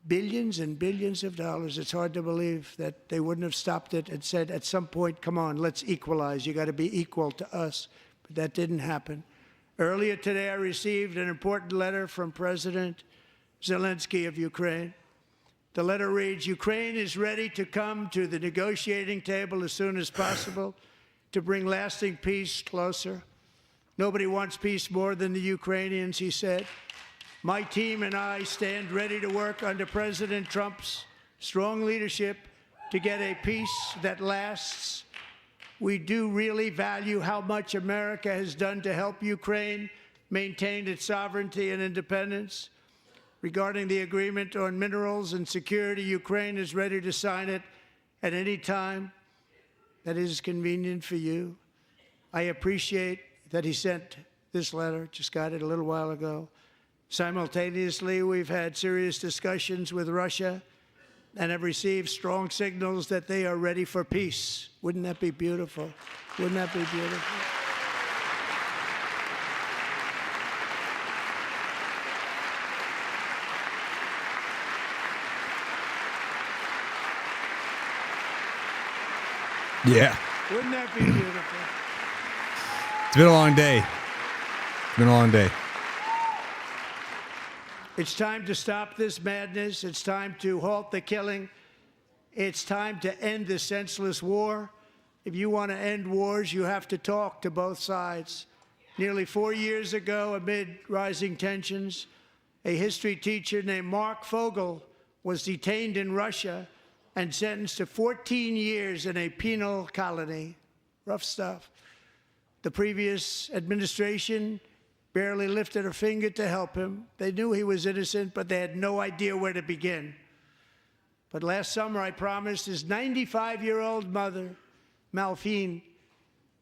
billions and billions of dollars. It's hard to believe that they wouldn't have stopped it and said, at some point, come on, let's equalize. You got to be equal to us. But that didn't happen. Earlier today, I received an important letter from President Zelensky of Ukraine. The letter reads, Ukraine is ready to come to the negotiating table as soon as possible to bring lasting peace closer. Nobody wants peace more than the Ukrainians, he said. My team and I stand ready to work under President Trump's strong leadership to get a peace that lasts. We do really value how much America has done to help Ukraine maintain its sovereignty and independence. Regarding the agreement on minerals and security, Ukraine is ready to sign it at any time that is convenient for you. I appreciate that he sent this letter, just got it a little while ago. Simultaneously, we've had serious discussions with Russia and have received strong signals that they are ready for peace. Wouldn't that be beautiful? Wouldn't that be beautiful? Yeah. Wouldn't that be beautiful? It's been a long day. It's been a long day. It's time to stop this madness. It's time to halt the killing. It's time to end this senseless war. If you want to end wars, you have to talk to both sides. Nearly 4 years ago, amid rising tensions, a history teacher named Mark Fogel was detained in Russia and sentenced to 14 years in a penal colony. Rough stuff. The previous administration barely lifted a finger to help him. They knew he was innocent, but they had no idea where to begin. But last summer, I promised his 95-year-old mother, Malphine,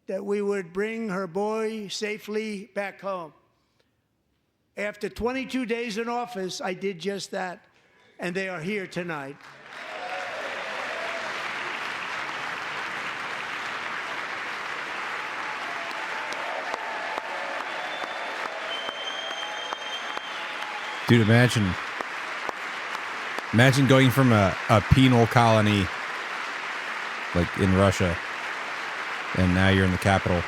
that we would bring her boy safely back home. After 22 days in office, I did just that, and they are here tonight. Dude, imagine going from a penal colony, like in Russia, and now you're in the capital.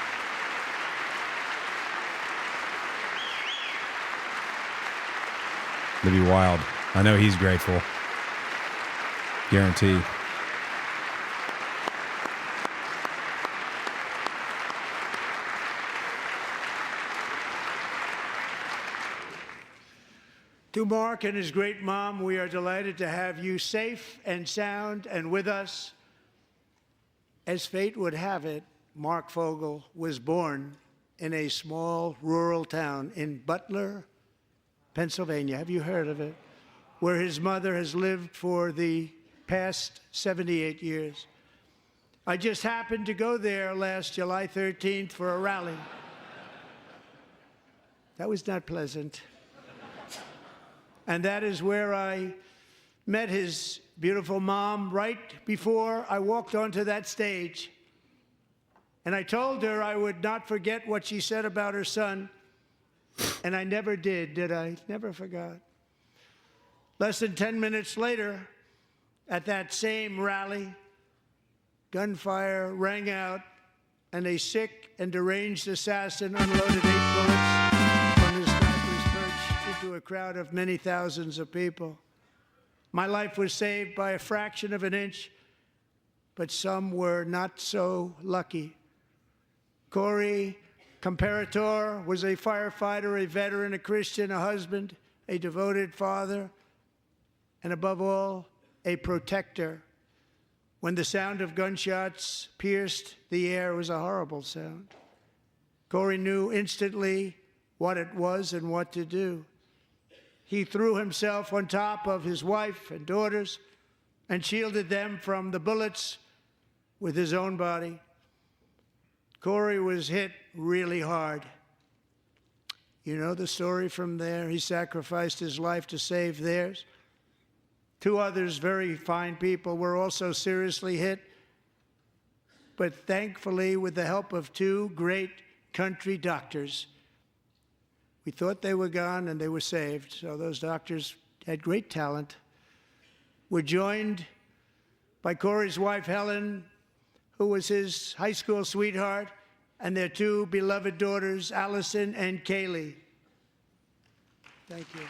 It'd be wild. I know he's grateful. Guarantee. To Mark and his great mom, we are delighted to have you safe and sound and with us. As fate would have it, Mark Fogel was born in a small rural town in Butler, Pennsylvania. Have you heard of it? Where his mother has lived for the past 78 years. I just happened to go there last July 13th for a rally. That was not pleasant. And that is where I met his beautiful mom right before I walked onto that stage. And I told her I would not forget what she said about her son. And I never did I? Never forgot. Less than 10 minutes later, at that same rally, gunfire rang out, and a sick and deranged assassin unloaded 8 bullets from his sniper's perch into a crowd of many thousands of people. My life was saved by a fraction of an inch, but some were not so lucky. Corey Comparator was a firefighter, a veteran, a Christian, a husband, a devoted father, and above all, a protector. When the sound of gunshots pierced the air, it was a horrible sound. Corey knew instantly what it was and what to do. He threw himself on top of his wife and daughters and shielded them from the bullets with his own body. Corey was hit really hard. You know the story from there. He sacrificed his life to save theirs. 2 others, very fine people, were also seriously hit. But thankfully, with the help of 2 great country doctors, we thought they were gone and they were saved. So those doctors had great talent. We're joined by Corey's wife, Helen, who was his high school sweetheart, and their 2 beloved daughters, Allison and Kaylee. Thank you.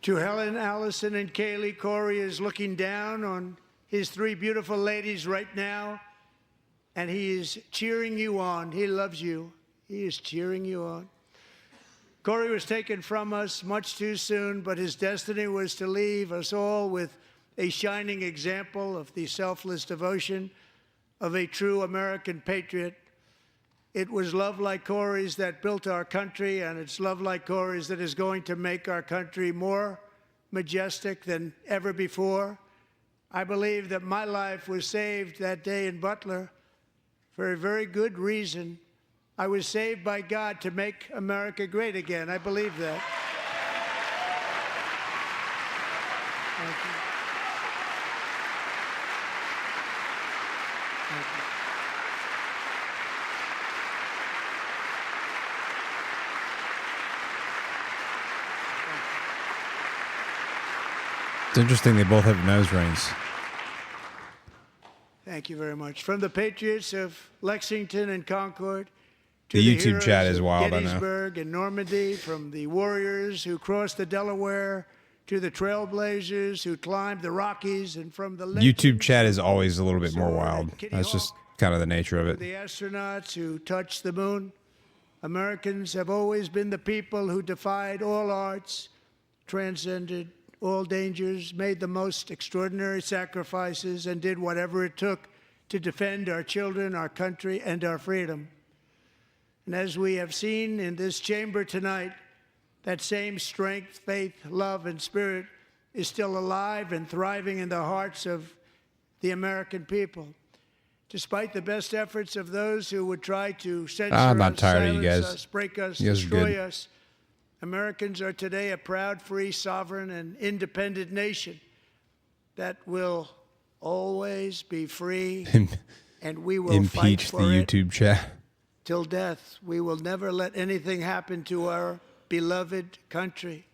To Helen, Allison, and Kaylee, Corey is looking down on his 3 beautiful ladies right now, and he is cheering you on. He loves you. He is cheering you on. Corey was taken from us much too soon, but his destiny was to leave us all with a shining example of the selfless devotion of a true American patriot. It was love like Corey's that built our country, and it's love like Corey's that is going to make our country more majestic than ever before. I believe that my life was saved that day in Butler for a very good reason. I was saved by God to make America great again. I believe that. Thank you. Thank you. It's interesting they both have nose rings. Thank you very much. From the Patriots of Lexington and Concord to The YouTube heroes chat is of wild, I know. Gettysburg and Normandy, from the warriors who crossed the Delaware to the trailblazers who climbed the Rockies, and from the YouTube chat is always a little bit more wild. That's just kind of the nature of it. the astronauts who touched the moon. Americans have always been the people who defied all odds, transcended all dangers, made the most extraordinary sacrifices, and did whatever it took to defend our children, our country, and our freedom. And as we have seen in this chamber tonight, that same strength, faith, love, and spirit is still alive and thriving in the hearts of the American people. Despite the best efforts of those who would try to censor I'm not us, tired of you silence guys. us, break us, You guys are destroy good. us, Americans are today a proud, free, sovereign, and independent nation that will always be free, and we will fight Impeach the for it YouTube chat. till death. We will never let anything happen to our beloved country,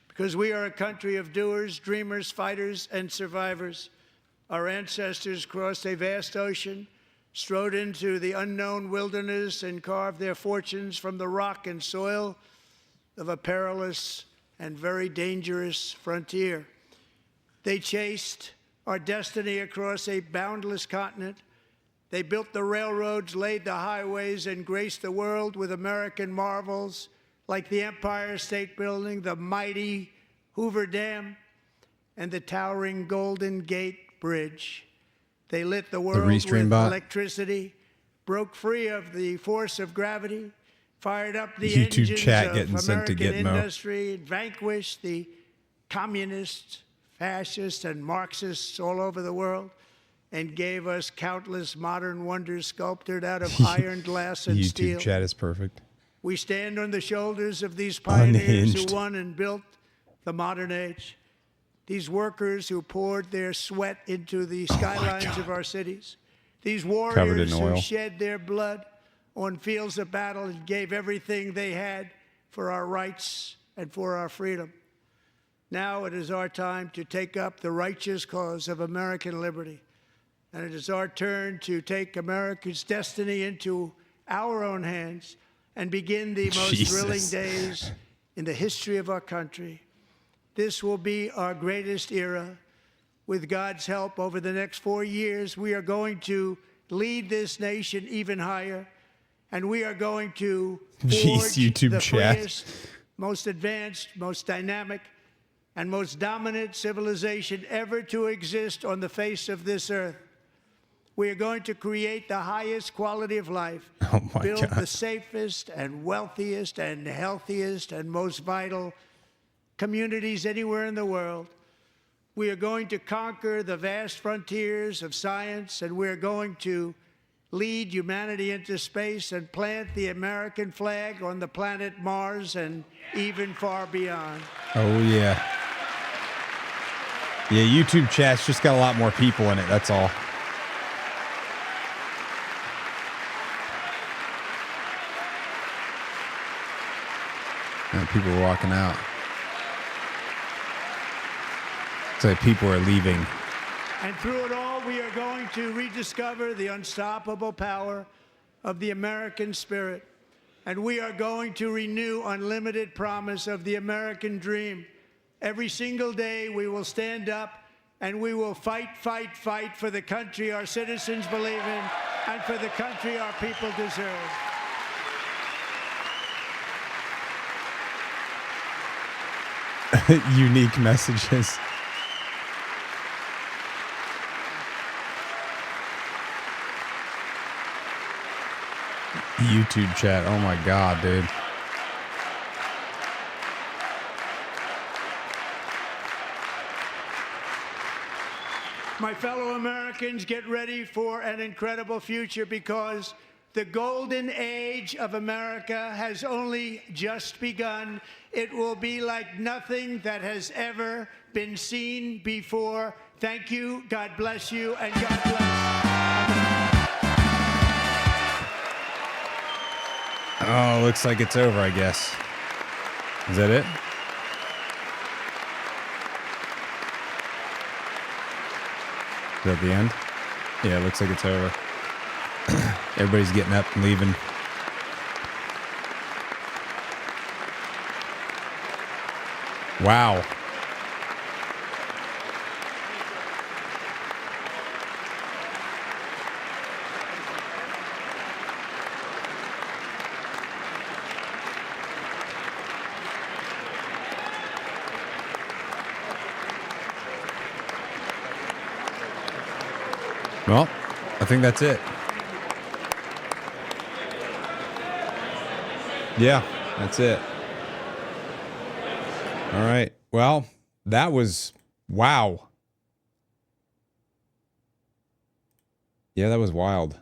because we are a country of doers, dreamers, fighters, and survivors. Our ancestors crossed a vast ocean, strode into the unknown wilderness, and carved their fortunes from the rock and soil of a perilous and very dangerous frontier. They chased our destiny across a boundless continent. They built the railroads, laid the highways, and graced the world with American marvels like the Empire State Building, the mighty Hoover Dam, and the towering Golden Gate Bridge. They lit the world Restream with bot. electricity, broke free of the force of gravity, fired up the YouTube engines chat of getting sent to American Gitmo. industry, vanquished the communists, fascists, and Marxists all over the world, and gave us countless modern wonders sculptured out of iron, glass, and YouTube steel. chat is perfect. We stand on the shoulders of these pioneers Unhinged. who won and built the modern age. These workers who poured their sweat into the skylines of our cities. These Covered in warriors oil. who shed their blood on fields of battle and gave everything they had for our rights and for our freedom. Now it is our time to take up the righteous cause of American liberty. And it is our turn to take America's destiny into our own hands and begin the most thrilling days in the history of our country. This will be our greatest era. With God's help, over the next 4 years, we are going to lead this nation even higher, and we are going to forge YouTube the chat. freest, most advanced, most dynamic, and most dominant civilization ever to exist on the face of this earth. We are going to create the highest quality of life, build the safest and wealthiest and healthiest and most vital communities anywhere in the world. We are going to conquer the vast frontiers of science, and we're going to lead humanity into space and plant the American flag on the planet Mars and even far beyond. Oh, yeah. Yeah, YouTube chat's just got a lot more people in it, that's all. And people are walking out. It's like people are leaving. And through it all, we are going to rediscover the unstoppable power of the American spirit. And we are going to renew unlimited promise of the American dream. Every single day, we will stand up and we will fight, fight, fight for the country our citizens believe in and for the country our people deserve. Unique messages. YouTube chat. Oh my God, dude. My fellow Americans, get ready for an incredible future, because the golden age of America has only just begun. It will be like nothing that has ever been seen before. Thank you, God bless you, and God bless. Oh, looks like it's over, I guess. Is that it? Is that the end? Yeah, it looks like it's over. Everybody's getting up and leaving. Wow. Well, I think that's it. Yeah, that's it. All right. Well, that was, wow. Yeah, that was wild.